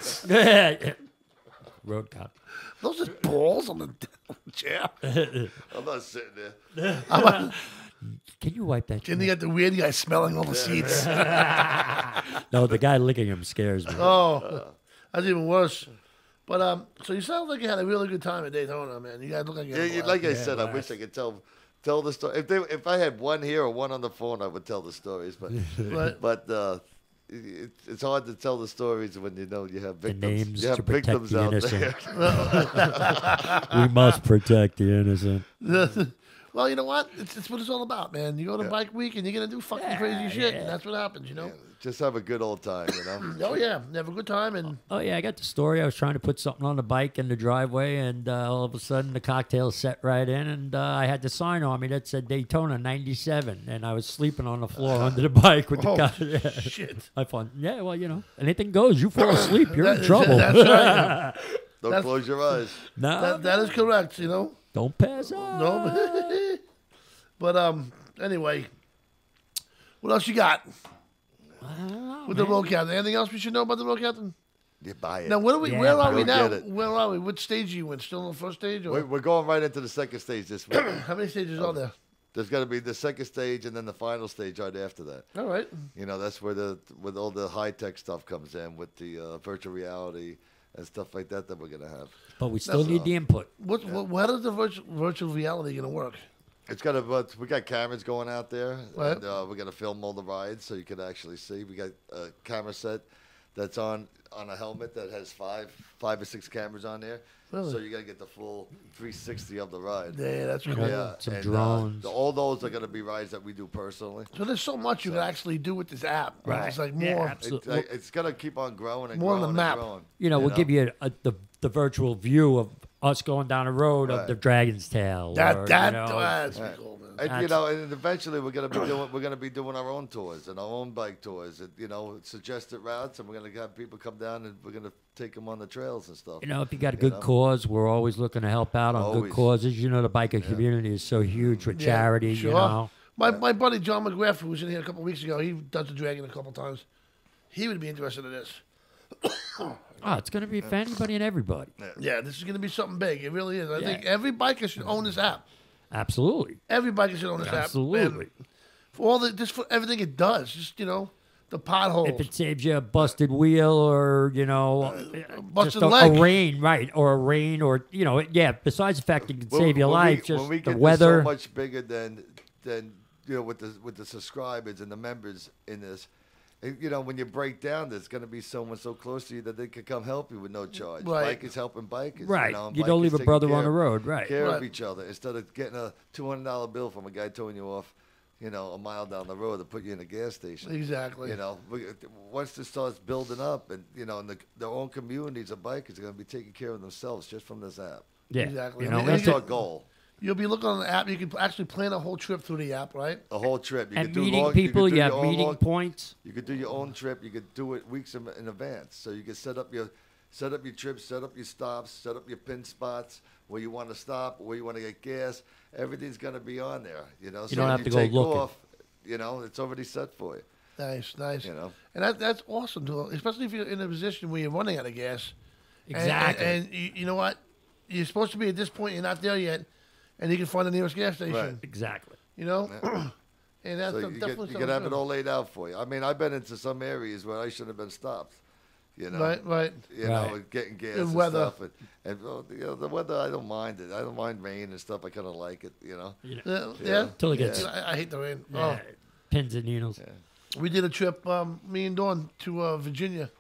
Road cop. Those are balls on the chair. I'm not sitting there. Can you wipe that? Then you got the weird guy smelling all the seats. No, the guy licking him scares me. Oh, that's even worse. But so you sound like you had a really good time at Daytona, man. You guys look like you had a Like I blast. said, I wish I could tell the story. If I had one here or one on the phone, I would tell the stories. But it's hard to tell the stories when you know you have victims. The names you have to protect victims the out innocent. there. We must protect the innocent. Well, you know what? It's what it's all about, man. You go to Bike Week and you're gonna do fucking crazy shit, and that's what happens, you know. Just have a good old time, you know. Oh yeah, have a good time and. Oh yeah, I got the story. I was trying to put something on the bike in the driveway, and all of a sudden the cocktail set right in, and I had the sign on me that said Daytona '97, and I was sleeping on the floor under the bike with the guy. Yeah. Shit. I thought, yeah, well, you know, anything goes. You fall asleep, you're in trouble. That's right. Don't close your eyes. No, that is correct. You know. Don't pass out. No. But anyway, what else you got? With the road captain. Anything else we should know about the road captain? You buy it. Now, where are we now? Get it. Where are we? Which stage are you in? Still in the first stage? Or? We're going right into the second stage this week. How many stages are there? There's got to be the second stage and then the final stage right after that. All right. You know, that's where with all the high tech stuff comes in with the virtual reality and stuff like that we're gonna have. But we still need the input. How is the virtual reality gonna work? It's got we got cameras going out there, Right. and we're gonna film all the rides so you can actually see. We got a camera set that's on a helmet that has five or six cameras on there. Really? So you gotta get the full 360 of the ride. Yeah, that's cool. Yeah, Some and, drones. all those are gonna be rides that we do personally. So there's so much you can actually do with this app. Right. It's like more. It's gonna keep on growing and More on growing the map. and growing. You know, we'll give you the virtual view of us going down a road of the Dragon's Tail. That's cool, man. And, you know, and eventually we're gonna be doing our own tours and our own bike tours, and you know, suggested routes, and we're gonna have people come down and we're gonna take them on the trails and stuff. You know, if you got a good cause, we're always looking to help out on good causes. You know, the biker community is so huge with charity. Sure. You know, my buddy John McGrath, who was in here a couple of weeks ago, he does the Dragon a couple of times. He would be interested in this. It's going to be for anybody and everybody. Yeah, this is going to be something big. It really is. I think every biker should own this app. Absolutely. Every biker should own this app. Absolutely. For just for everything it does, just, you know, the potholes. If it saves you a busted wheel or, you know, busted just a leg. rain, right, or a rain or, you know, besides the fact it can save your When life, when we just the get weather. so much bigger than you know, with the subscribers and the members in this. You know, when you break down, there's going to be someone so close to you that they could come help you with no charge. Right. Bikers helping bikers. Right. You know, and You don't bikers leave a taking brother on care the road, right. Care Right. of each other instead of getting a $200 bill from a guy towing you off, you know, a mile down the road to put you in a gas station. Exactly. You know, once this starts building up, and you know, and their own communities of bikers are going to be taking care of themselves just from this app. Yeah. Exactly. You know, That's our goal. You'll be looking on the app. You can actually plan a whole trip through the app, right? A whole trip. You and could do meeting long, people, you, you could do have your own meeting long- points. You could do your own trip. You could do it weeks in advance. So you could set up your trips, set up your stops, set up your pin spots, where you want to stop, where you want to get gas. Everything's going to be on there. You know, You so don't when have you to go take looking. off, you know, it's already set for you. Nice, nice. You know, and that's awesome, too, especially if you're in a position where you're running out of gas. Exactly. And you know what? You're supposed to be at this point. You're not there yet, and you can find the nearest gas station. Right. Exactly. You know, and that's so definitely you can have it all laid out for you. I mean, I've been into some areas where I should have been stopped. You know, Right. You know, and getting gas And and weather. stuff, and well, you know, the weather I don't mind it. I don't mind rain and stuff. I kind of like it. You know. Yeah. Till it gets I hate the rain. yeah, pins and needles. We did a trip, me and Dawn, to Virginia.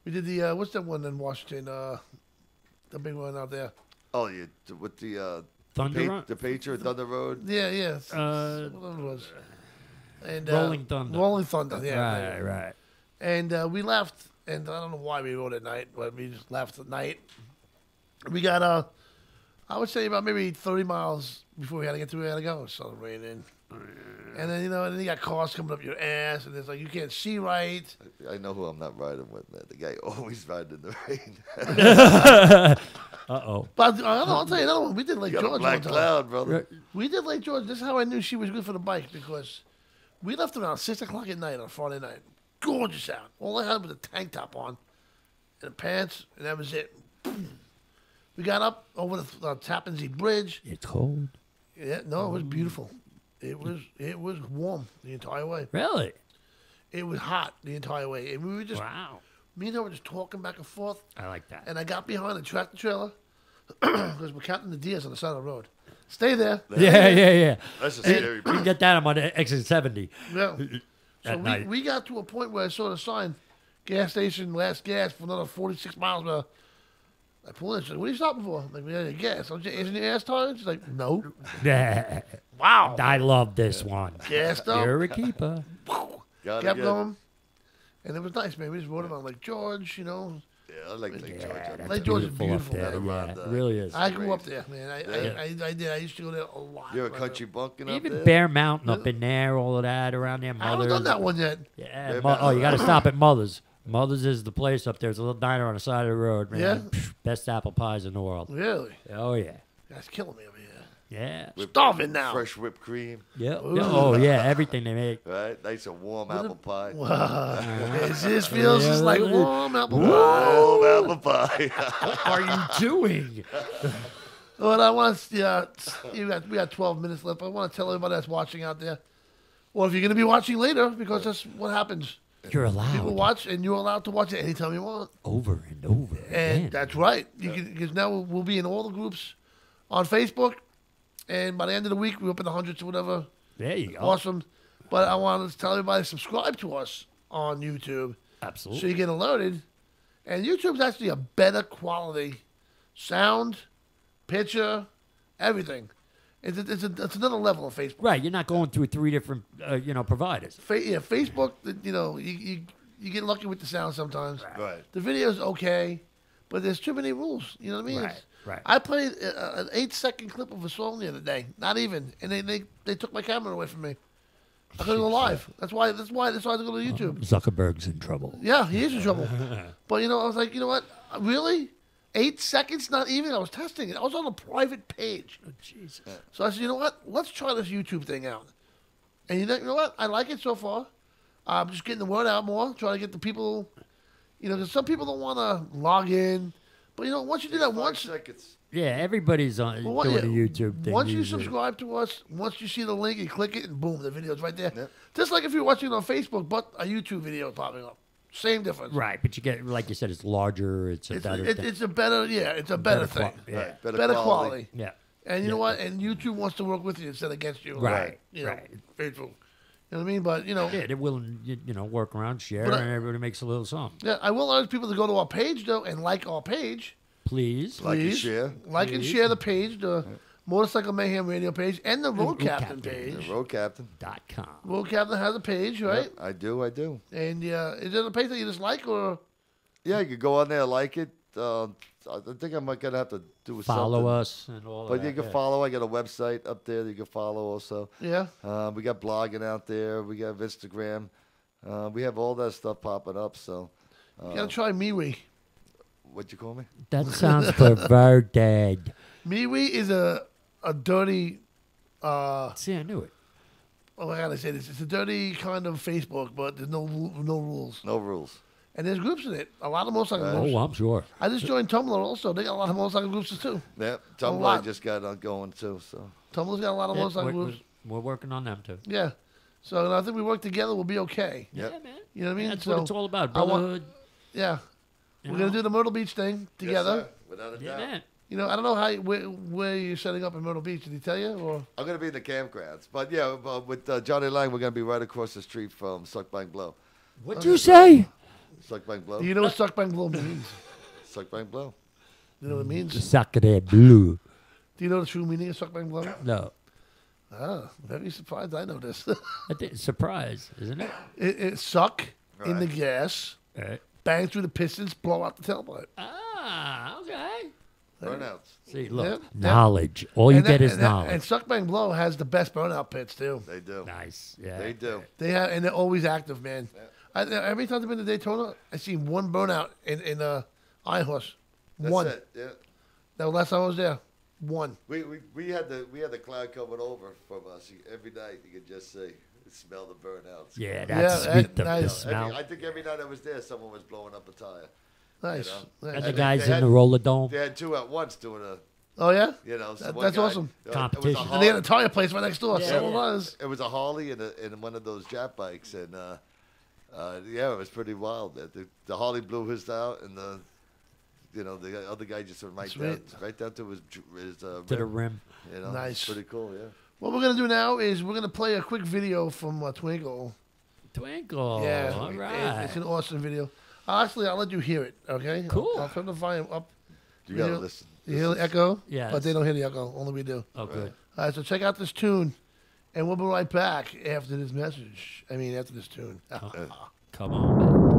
We did the what's that one in Washington? The big one out there. Oh, you with the Thunder Run? the Patriot Thunder Road. Yeah. Whatever it was. And Rolling Thunder. Rolling Thunder. Yeah. Right. And we left, and I don't know why we rode at night, but we just left at night. We got I would say about maybe 30 miles before we had to get to where we had to go. It started raining. And then, you know, then you got cars coming up your ass, and it's like you can't see right. I know who I'm not riding with, man. The guy always riding in the rain. Uh-oh. But I'll tell you another one. We did Lake You got a George black one time. cloud, brother. We did Lake George. This is how I knew she was good for the bike, because we left around 6 o'clock at night on Friday night. Gorgeous out. All I had was a tank top on and the pants, and that was it. We got up over the Tappan Zee Bridge. It's cold. Yeah, no, it was beautiful. It was warm the entire way. Really? It was hot the entire way. And we were just, Wow. me and her were just talking back and forth. I like that. And I got behind the tractor trailer because we're counting the deers on the side of the road. Stay there. Yeah. That's a scary You can get that on the exit 70. Yeah. So At night. we got to a point where I saw the sign, gas station, last gas for another 46 miles. I pulled in. She's like, what are you stopping for? I'm like, we had gas. Isn't your ass tired? She's like, no. Wow. I love this one. Gassed up. You're a keeper. Kept going. And it was nice, man. We just rode around Lake George, you know. Yeah, I like Lake George. Lake George is beautiful up beautiful. there. Yeah, it really is. I grew up there, man. I did. I used to go there a lot. You're a country bumpkin up Even there? Bear Mountain up in there, all of that around there. I haven't done that one yet. Yeah. Bear Oh, you got to Mountain. stop at Mother's. Mother's is the place up there. It's a little diner on the side of the road, man. Yeah? Psh, best apple pies in the world. Really? Oh, yeah. That's killing me over here. Yeah. Starving now. Fresh whipped cream. Yeah. Oh, yeah. Everything they make. Right? Nice and warm apple pie. It just feels just like warm apple pie. Warm apple pie. What are you doing? But I want to, we got 12 minutes left. I want to tell everybody that's watching out there, or if you're going to be watching later, because that's what happens. You're allowed. People watch, and you're allowed to watch it anytime you want. Over and over And again. that's right. Because now we'll be in all the groups on Facebook, and by the end of the week, we're up in the hundreds or whatever. There you go. Awesome. But I want to tell everybody to subscribe to us on YouTube. Absolutely. So you get alerted. And YouTube's actually a better quality sound, picture, everything. It's another level of Facebook. Right, you're not going through 3 different, providers. Facebook, you get lucky with the sound sometimes. Right. The video's okay, but there's too many rules. You know what I mean? Right. I played an 8-second clip of a song the other day. Not even, and they took my camera away from me. I couldn't go live. That's why I had to go to YouTube. Zuckerberg's in trouble. Yeah, he is in trouble. But I was like, you know what? Really? 8 seconds? Not even. I was testing it. I was on a private page. Oh, Jesus. So I said, you know what? Let's try this YouTube thing out. And you know what? I like it so far. I'm just getting the word out more, trying to get the people, because some people don't want to log in. But, once you do that once. Seconds. Yeah, everybody's on doing the YouTube thing. Once you usually. subscribe to us, once you see the link, you click it, and boom, the video's right there. Yep. Just like if you're watching it on Facebook, but a YouTube video popping up. Same difference. Right, but you get, like you said, it's larger. It's a better thing. It's a better, it's a better thing. Yeah. Better quality. Yeah. And you know what? And YouTube wants to work with you instead of against you. Right. Right. Faithful. You know what I mean? But, Yeah, they're willing, work around, share, and everybody makes a little something. Yeah, I will urge people to go to our page, though, and like our page. Please. Like and share. Like and share the page, the Motorcycle Mayhem radio page, and the Road Captain page. The roadcaptain.com. Road Captain has a page, right? Yep, I do. And is there a page that you just like, or? Yeah, you can go on there, like it. I think I'm going to have to do Follow something. us and all But that. you can follow. I got a website up there that you can follow also. Yeah. We got blogging out there. We got Instagram. We have all that stuff popping up. So. You got to try MeWe. What'd you call me? That sounds perverted. MeWe is a dirty. See, I knew it. Oh, I gotta say this. It's a dirty kind of Facebook, but there's no rules. No rules. And there's groups in it. A lot of motorcycle groups. Oh, I'm sure. I just joined Tumblr also. They got a lot of motorcycle groups too. Yeah, Tumblr just got on going too. So Tumblr's got a lot of motorcycle groups. We're working on them too. Yeah. So I think we work together, we'll be okay. Yeah, man. You know what I mean? That's what it's all about. Brotherhood. Yeah. We're going to do the Myrtle Beach thing together. Yes, without a doubt. Man. I don't know where you're setting up in Myrtle Beach. Did he tell you? Or? I'm going to be in the campgrounds. But yeah, with Johnny Lang, we're going to be right across the street from Suck Bang Blow. What'd you say? Suck Bang Blow. Do you know what Suck Bang Blow means? Suck Bang Blow. You know what it means? Suck that blue. Do you know the true meaning of Suck Bang Blow? No. Ah, very surprised I know this. Surprise, isn't it? It suck in the gas, Right. bang through the pistons, blow out the tailpipe. Ah, okay. Burnouts. See, look, Yep. knowledge. All you get is knowledge. And Suck Bang Blow has the best burnout pits too. They do. Nice. Yeah. They do. They have, and they're always active, man. Every time I've been to Daytona, I seen one burnout in iHorse. That's One. it. Yeah. That was last time I was there. One. We had the cloud coming over from us every night. You could just smell the burnouts. Yeah, that's sweet. The nice. smell. I think every night I was there, someone was blowing up a tire. Nice. You know? Nice. And the guys in the roller dome. They had two at once doing a. Oh yeah. So That's awesome. Competition. And they had a tire place right next door. Yeah, So yeah. it was. It was a Harley and one of those Jap bikes, and it was pretty wild. The Harley blew his out, and the other guy just went right down to his To the rim. Nice. Pretty cool, yeah. What we're gonna do now is we're gonna play a quick video from Twinkle. Twinkle. Yeah. All right. It's an awesome video. Actually, I'll let you hear it. Okay. Cool. I'll turn the volume up. You gotta listen. You hear the echo? Yes. But they don't hear the echo. Only we do. Oh, good. All right. So check out this tune, and we'll be right back after this message. After this tune. Come on, man.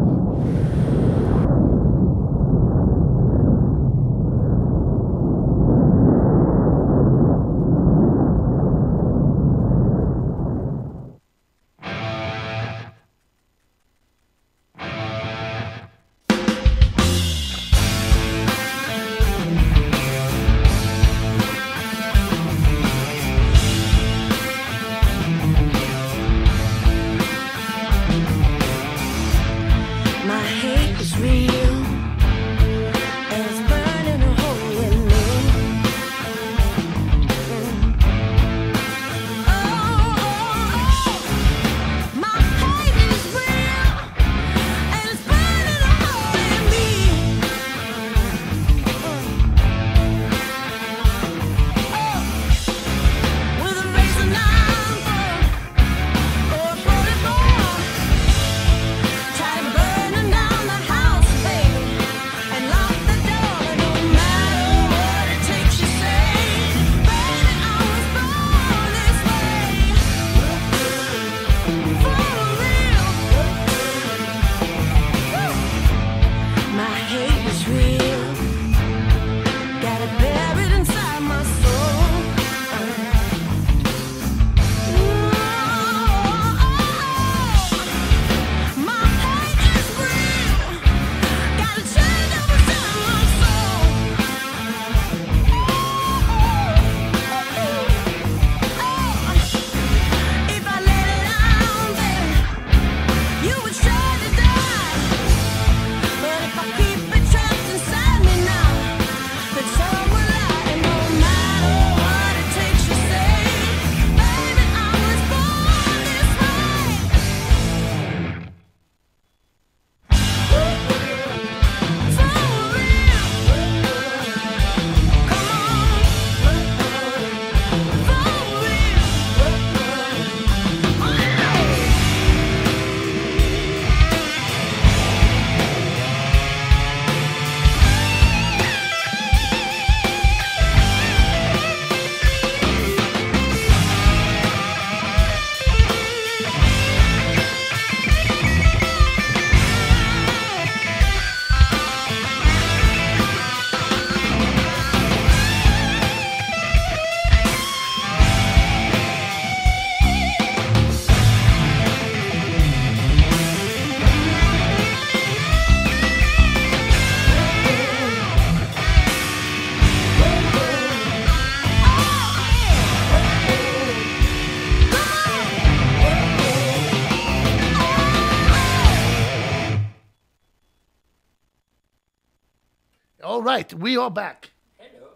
right, we are back. Hello.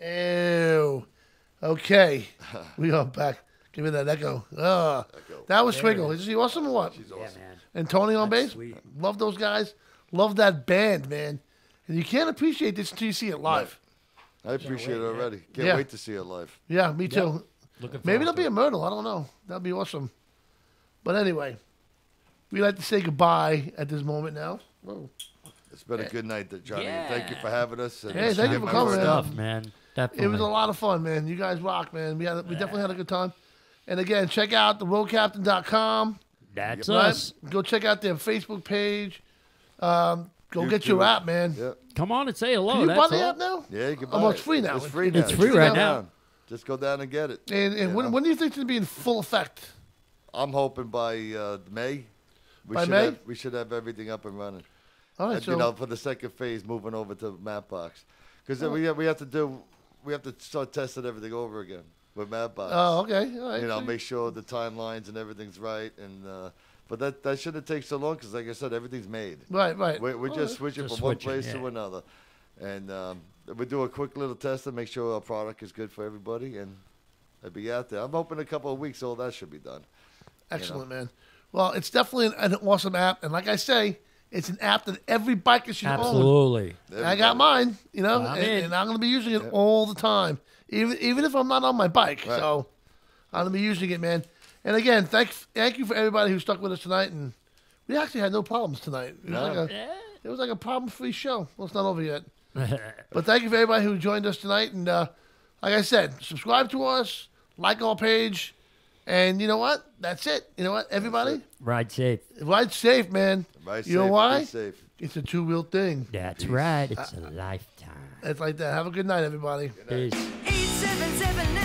Ew. Okay, we are back. Give me that echo. That was Twinkle. Is she awesome or what? She's awesome. Yeah, man. And Tony on bass. Sweet. Love those guys. Love that band, man. And you can't appreciate this until you see it live. I appreciate it already. Can't Yeah. wait to see it live. Yeah, me too. Looking Maybe forward there'll be a Myrtle. I don't know. That'd be awesome. But anyway, we like to say goodbye at this moment now. Whoa. It's been a good night, Johnny. Yeah. Thank you for having us. And Hey, thank you for coming, man. stuff, man. Definitely. It was a lot of fun, man. You guys rock, man. We definitely had a good time. And again, check out theroadcaptain.com. That's Right? us. Go check out their Facebook page. Go get your app, man. Yeah. Come on and say hello. Can you buy That's the all. app now? Yeah, you can buy Oh, it. it's free now. It's free now. It's free Just right go now. down. Just go down and get it. And when do you think it's going to be in full effect? I'm hoping by May. By May? We should have everything up and running. All right, And, so for the second phase, moving over to Mapbox. Because we have to start testing everything over again with Mapbox. oh, okay. All right. Make sure the timelines and everything's right. And but that shouldn't take so long because, like I said, everything's made. Right. We're just switching Just from one switching, place yeah. to another. And we do a quick little test to make sure our product is good for everybody. And it'll be out there. I'm hoping in a couple of weeks all that should be done. Excellent, man. Well, it's definitely an awesome app. And like I say, it's an app that every biker should own. Absolutely. And I got mine, and I'm in. I'm going to be using it all the time, even if I'm not on my bike. Right. So I'm going to be using it, man. And again, thank you for everybody who stuck with us tonight. And we actually had no problems tonight. It was like a problem-free show. Well, it's not over yet. But thank you for everybody who joined us tonight. And like I said, subscribe to us, like our page. And you know what? That's it. You know what, everybody? Ride safe. Ride safe, man. Ride You know safe, why? be safe. It's a two-wheel thing. That's right. It's a lifetime. It's like that. Have a good night, everybody. Peace. 877